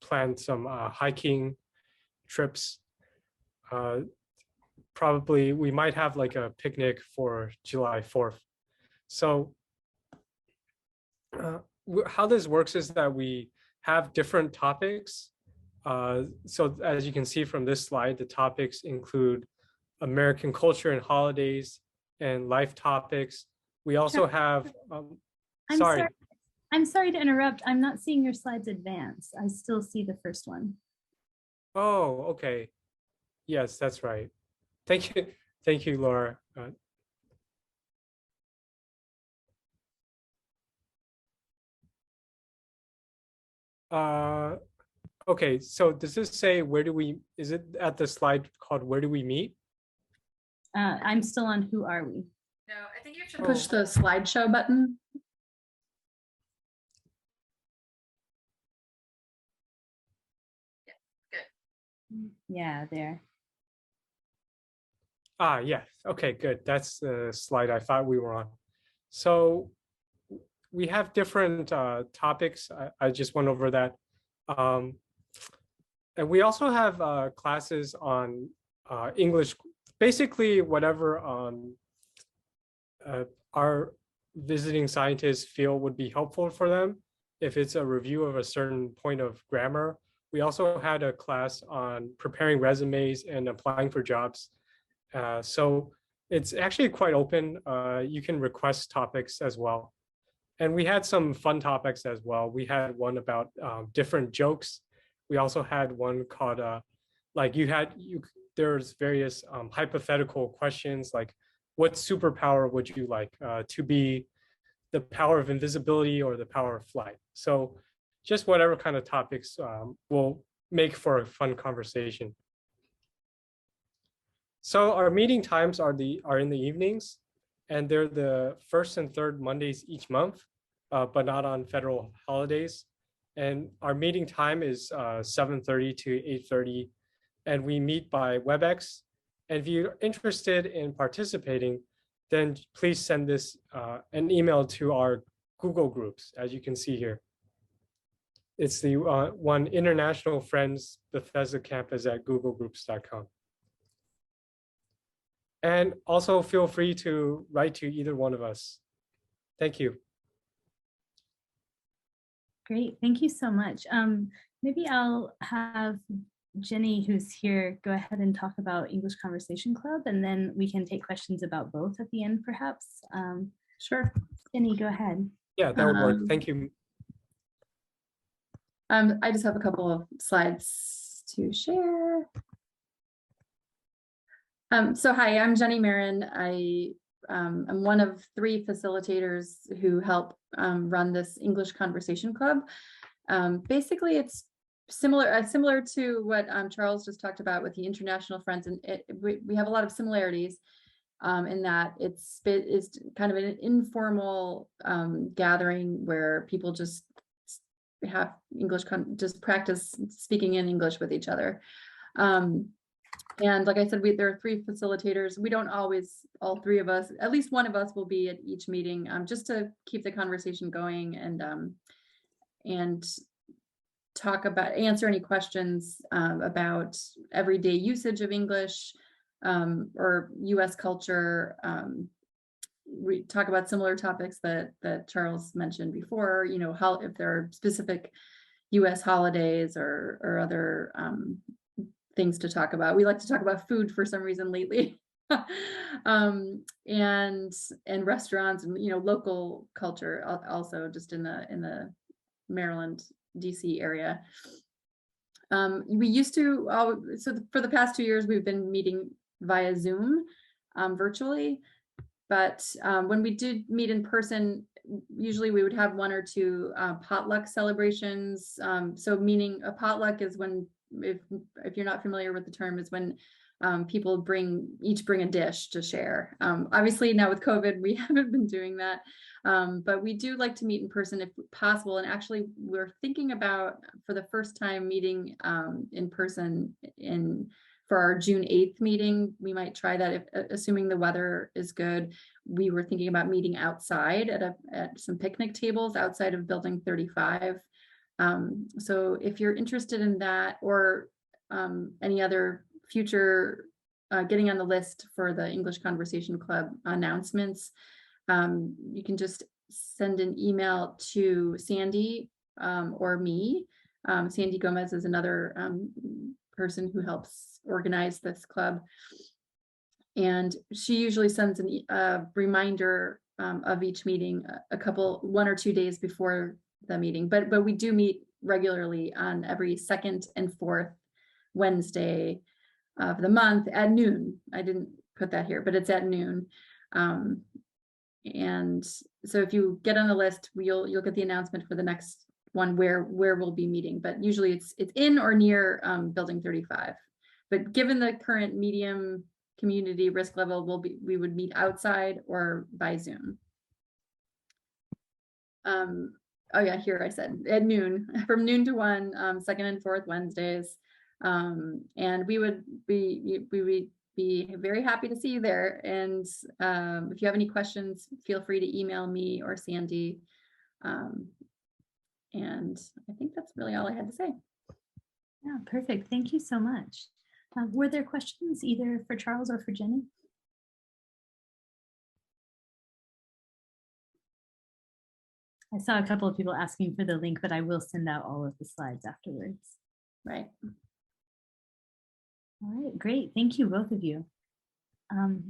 planned some hiking trips. Probably we might have like a picnic for July 4th. So how this works is that we have different topics. So as you can see from this slide, the topics include American culture and holidays and life topics. We also have, I'm sorry to interrupt. I'm not seeing your slides advance. I still see the first one. Oh, okay. Yes, that's right. Thank you, Laura. Okay, so does this say where do we, is it at the slide called where do we meet? I'm still on who are we? No, I think you have to push the slideshow button. Yeah, there. Ah, yes. Okay, good. That's the slide I thought we were on. So we have different topics. I just went over that. And we also have classes on English, basically whatever our visiting scientists feel would be helpful for them. If it's a review of a certain point of grammar. We also had a class on preparing resumes and applying for jobs. So it's actually quite open. You can request topics as well. And we had some fun topics as well. We had one about different jokes. We also had one called like there's various hypothetical questions like what superpower would you like to be, the power of invisibility or the power of flight? So just whatever kind of topics will make for a fun conversation. So our meeting times are in the evenings, and they're the first and third Mondays each month, but not on federal holidays. And our meeting time is 7:30 to 8:30, and we meet by WebEx. And if you're interested in participating, then please send this an email to our Google groups, as you can see here. It's the one International Friends Bethesda Campus at googlegroups.com. And also feel free to write to either one of us. Thank you. Great, thank you so much. Maybe I'll have Jenny, who's here, go ahead and talk about English Conversation Club, and then we can take questions about both at the end, perhaps. Sure. Jenny, go ahead. Yeah, that would work. Thank you. I just have a couple of slides to share. So hi, I'm Jenny Marin. I'm one of 3 facilitators who help run this English Conversation Club. Basically, it's similar to what Charles just talked about with the international friends, and we have a lot of similarities in that it's kind of an informal gathering where people just have English, just practice speaking in English with each other. And like I said, there are 3 facilitators. We don't always, all 3 of us, at least one of us will be at each meeting, just to keep the conversation going and talk about, answer any questions about everyday usage of English or US culture. We talk about similar topics that Charles mentioned before, you know, how, if there are specific US holidays or other things to talk about. We like to talk about food for some reason lately. And restaurants and, you know, local culture also, just in the Maryland, DC area. We used to, so for the past 2 years, we've been meeting via Zoom virtually, but when we did meet in person, usually we would have 1 or 2 potluck celebrations. So meaning a potluck is when, if you're not familiar with the term, is when people each bring a dish to share. Obviously now with COVID, we haven't been doing that, but we do like to meet in person if possible. And actually we're thinking about, for the first time, meeting in person for our June 8th meeting. We might try that, if assuming the weather is good. We were thinking about meeting outside at some picnic tables outside of Building 35. So if you're interested in that, or any other future getting on the list for the English Conversation Club announcements, you can just send an email to Sandy or me. Sandy Gomez is another person who helps organize this club, and she usually sends a reminder of each meeting 1 or 2 days before the meeting, but we do meet regularly on every 2nd and 4th Wednesday of the month at noon. I didn't put that here, but it's at noon. And so if you get on the list, you'll get the announcement for the next one where we'll be meeting, but usually it's in or near building 35. But given the current medium community risk level, we would meet outside or by Zoom. Oh yeah, here I said at noon, from noon to 1, second and fourth Wednesdays. And we would be very happy to see you there. And if you have any questions, feel free to email me or Sandy. And I think that's really all I had to say. Yeah, perfect. Thank you so much. Were there questions either for Charles or for Jenny? I saw a couple of people asking for the link, but I will send out all of the slides afterwards. Right. All right, great. Thank you, both of you.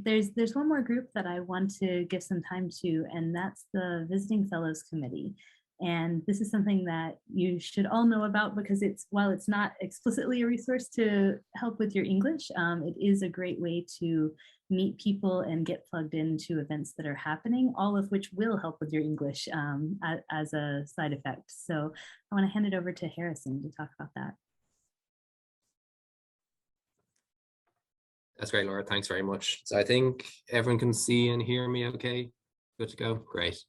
There's one more group that I want to give some time to, and that's the Visiting Fellows Committee. And this is something that you should all know about because while it's not explicitly a resource to help with your English, it is a great way to meet people and get plugged into events that are happening, all of which will help with your English as a side effect. So I want to hand it over to Harrison to talk about that. That's great, Laura. Thanks very much. So I think everyone can see and hear me okay? Good to go? Great.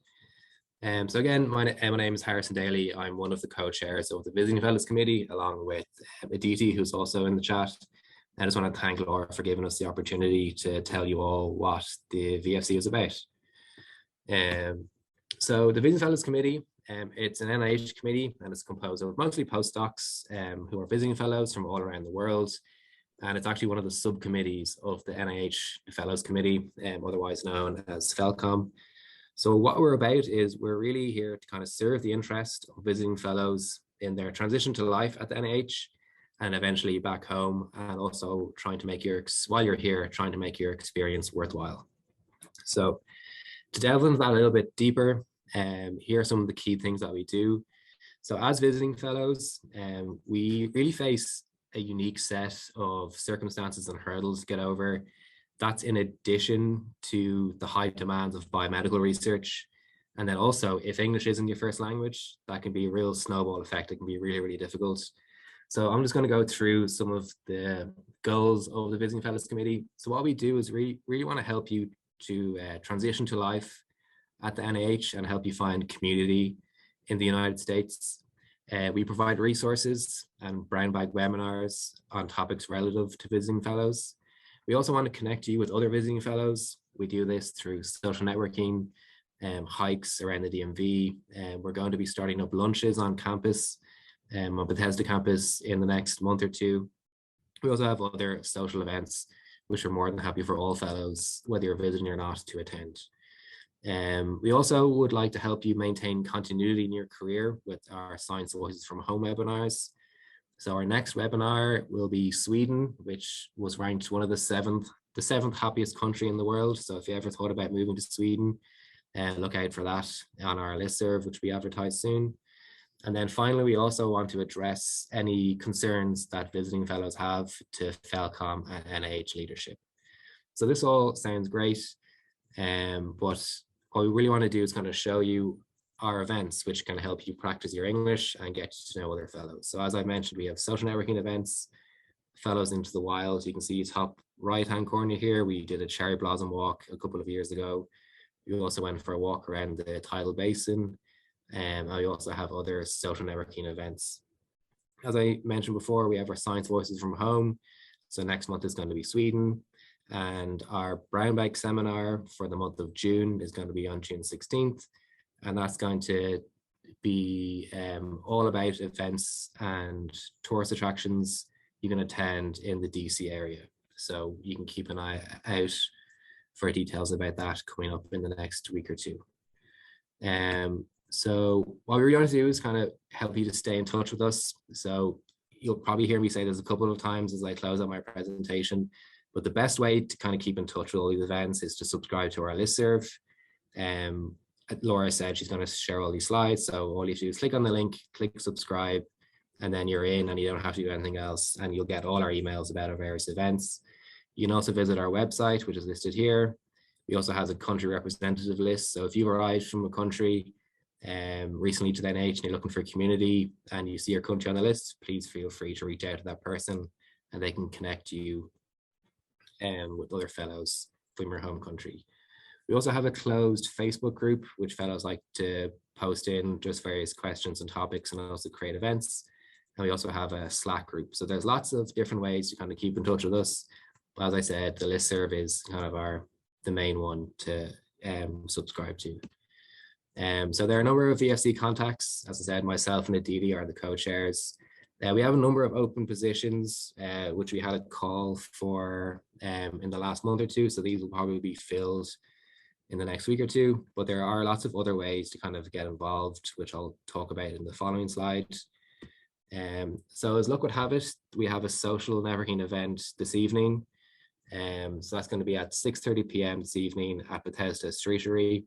So again, my name is Harrison Daly. I'm one of the co-chairs of the Visiting Fellows Committee, along with Aditi, who's also in the chat. I just want to thank Laura for giving us the opportunity to tell you all what the VFC is about. So the Visiting Fellows Committee, it's an NIH committee, and it's composed of mostly postdocs who are visiting fellows from all around the world. And it's actually one of the subcommittees of the NIH Fellows Committee, otherwise known as FELCOM. So what we're about is we're really here to kind of serve the interest of visiting fellows in their transition to life at the NIH and eventually back home, and also trying to make while you're here, trying to make your experience worthwhile. So to delve into that a little bit deeper, here are some of the key things that we do. So as visiting fellows, we really face a unique set of circumstances and hurdles to get over. That's in addition to the high demands of biomedical research. And then also, if English isn't your first language, that can be a real snowball effect. It can be really, really difficult. So I'm just going to go through some of the goals of the Visiting Fellows Committee. So what we do is really want to help you to transition to life at the NIH and help you find community in the United States. We provide resources and brown bag webinars on topics relative to visiting fellows. We also want to connect you with other visiting fellows. We do this through social networking, hikes around the DMV. We're going to be starting up lunches on campus, on Bethesda campus in the next month or two. We also have other social events, which we're more than happy for all fellows, whether you're visiting or not, to attend. We also would like to help you maintain continuity in your career with our Science Voices from Home webinars. So our next webinar will be Sweden, which was ranked one of the seventh happiest country in the world. So if you ever thought about moving to Sweden, look out for that on our listserv, which we advertise soon. And then finally, we also want to address any concerns that visiting fellows have to FELCOM and NIH leadership. So this all sounds great, but what we really want to do is kind of show you our events, which can help you practice your English and get to know other fellows. So as I mentioned, we have social networking events, Fellows into the Wild. You can see top right-hand corner here, we did a cherry blossom walk a couple of years ago. We also went for a walk around the tidal basin, and we also have other social networking events. As I mentioned before, we have our Science Voices from Home. So next month is going to be Sweden. And our brown bag seminar for the month of June is going to be on June 16th. And that's going to be all about events and tourist attractions you can attend in the DC area. So you can keep an eye out for details about that coming up in the next week or two. So what we're going to do is kind of help you to stay in touch with us. So you'll probably hear me say this a couple of times as I close out my presentation, but the best way to kind of keep in touch with all these events is to subscribe to our listserv. Laura said she's going to share all these slides, so all you have to do is click on the link, click subscribe, and then you're in and you don't have to do anything else, and you'll get all our emails about our various events. You can also visit our website, which is listed here. We also have a country representative list, so if you've arrived from a country recently to the NIH and you're looking for a community and you see your country on the list, please feel free to reach out to that person and they can connect you with other fellows from your home country. We also have a closed Facebook group, which fellows like to post in just various questions and topics and also create events. And we also have a Slack group. So there's lots of different ways to kind of keep in touch with us. But as I said, the listserv is kind of the main one to subscribe to. So there are a number of VFC contacts. As I said, myself and Aditi are the co-chairs. We have a number of open positions, which we had a call for in the last month or two. So these will probably be filled in the next week or two, but there are lots of other ways to kind of get involved, which I'll talk about in the following slide. So as luck would have it, we have a social networking event this evening. So that's going to be at 6:30 p.m. this evening at Bethesda Streetery.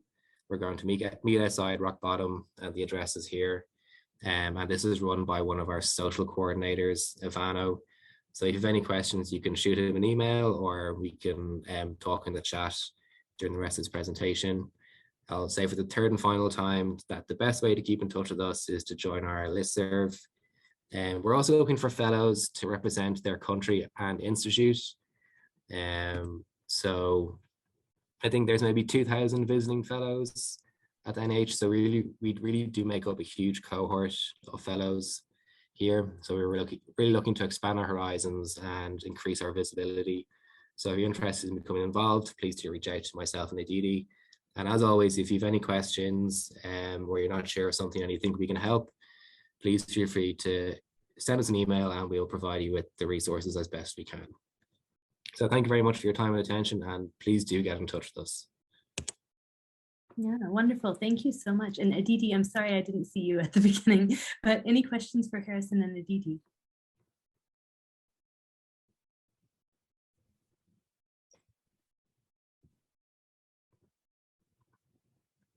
We're going to meet outside Rock Bottom, and the address is here. And this is run by one of our social coordinators, Ivano. So if you have any questions, you can shoot him an email or we can talk in the chat during the rest of this presentation. I'll say for the third and final time that the best way to keep in touch with us is to join our listserv. And we're also looking for fellows to represent their country and institute. So I think there's maybe 2,000 visiting fellows at the NIH. So we really do make up a huge cohort of fellows here. So we're really looking to expand our horizons and increase our visibility. So if you're interested in becoming involved, please do reach out to myself and Aditi. And as always, if you have any questions or you're not sure of something and you think we can help, please feel free to send us an email and we'll provide you with the resources as best we can. So thank you very much for your time and attention, and please do get in touch with us. Yeah, wonderful. Thank you so much. And Aditi, I'm sorry I didn't see you at the beginning, but any questions for Harrison and Aditi?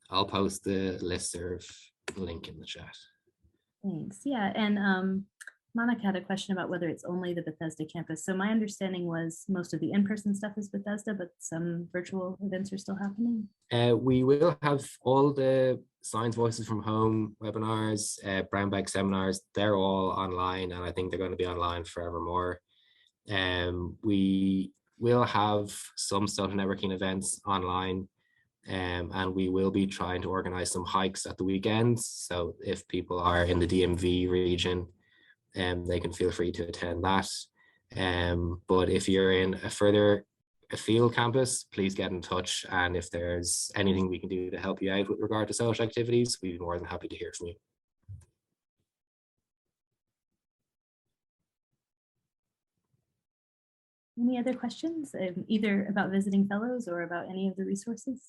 I'll post the listserv link in the chat. Thanks. Yeah, and Monica had a question about whether it's only the Bethesda campus. So my understanding was most of the in-person stuff is Bethesda, but some virtual events are still happening. We will have all the Science Voices from Home webinars, brown bag seminars, they're all online, and I think they're going to be online forevermore. We will have some social networking events online, and we will be trying to organize some hikes at the weekends. So if people are in the DMV region, they can feel free to attend that. But if you're in a field campus, please get in touch. And if there's anything we can do to help you out with regard to social activities, we'd be more than happy to hear from you. Any other questions, either about visiting fellows or about any of the resources?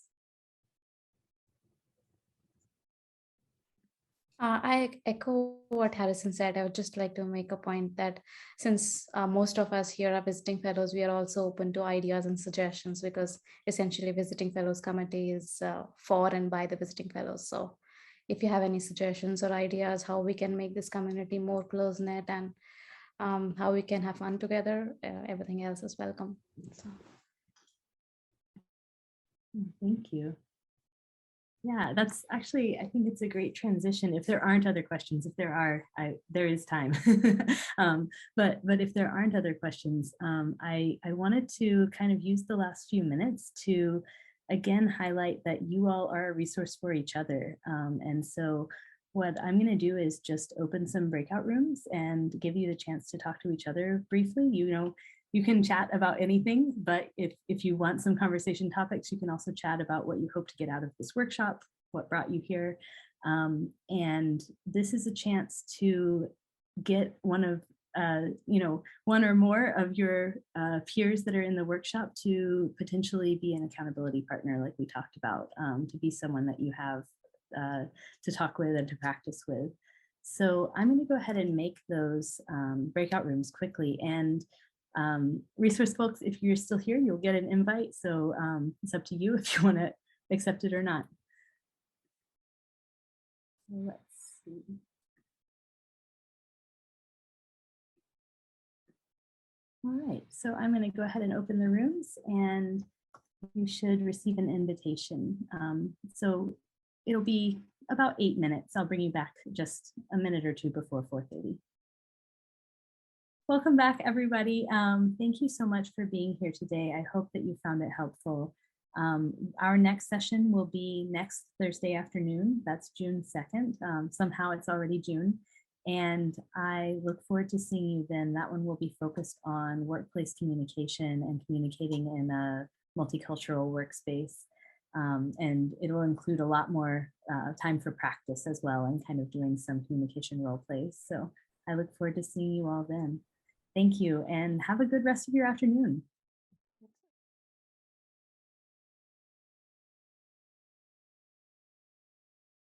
I echo what Harrison said. I would just like to make a point that since most of us here are visiting fellows, we are also open to ideas and suggestions, because essentially visiting fellows committee is for and by the visiting fellows. So if you have any suggestions or ideas how we can make this community more close-knit and how we can have fun together, everything else is welcome. So. Thank you. Yeah, that's actually, I think it's a great transition. If there aren't other questions, if there are, there is time. But if there aren't other questions, I wanted to kind of use the last few minutes to, again, highlight that you all are a resource for each other. And so what I'm going to do is just open some breakout rooms and give you the chance to talk to each other briefly. You can chat about anything, but if you want some conversation topics, you can also chat about what you hope to get out of this workshop, what brought you here. And this is a chance to get one or more of your peers that are in the workshop to potentially be an accountability partner, like we talked about, to be someone that you have to talk with and to practice with. So I'm going to go ahead and make those breakout rooms quickly. And resource folks, if you're still here, you'll get an invite. So it's up to you if you want to accept it or not. Let's see. All right, so I'm going to go ahead and open the rooms and you should receive an invitation. So it'll be about 8 minutes. I'll bring you back just a minute or two before 4:30. Welcome back, everybody. Thank you so much for being here today. I hope that you found it helpful. Our next session will be next Thursday afternoon. That's June 2nd. Somehow it's already June. And I look forward to seeing you then. That one will be focused on workplace communication and communicating in a multicultural workspace. And it'll include a lot more time for practice as well and kind of doing some communication role plays. So I look forward to seeing you all then. Thank you and have a good rest of your afternoon.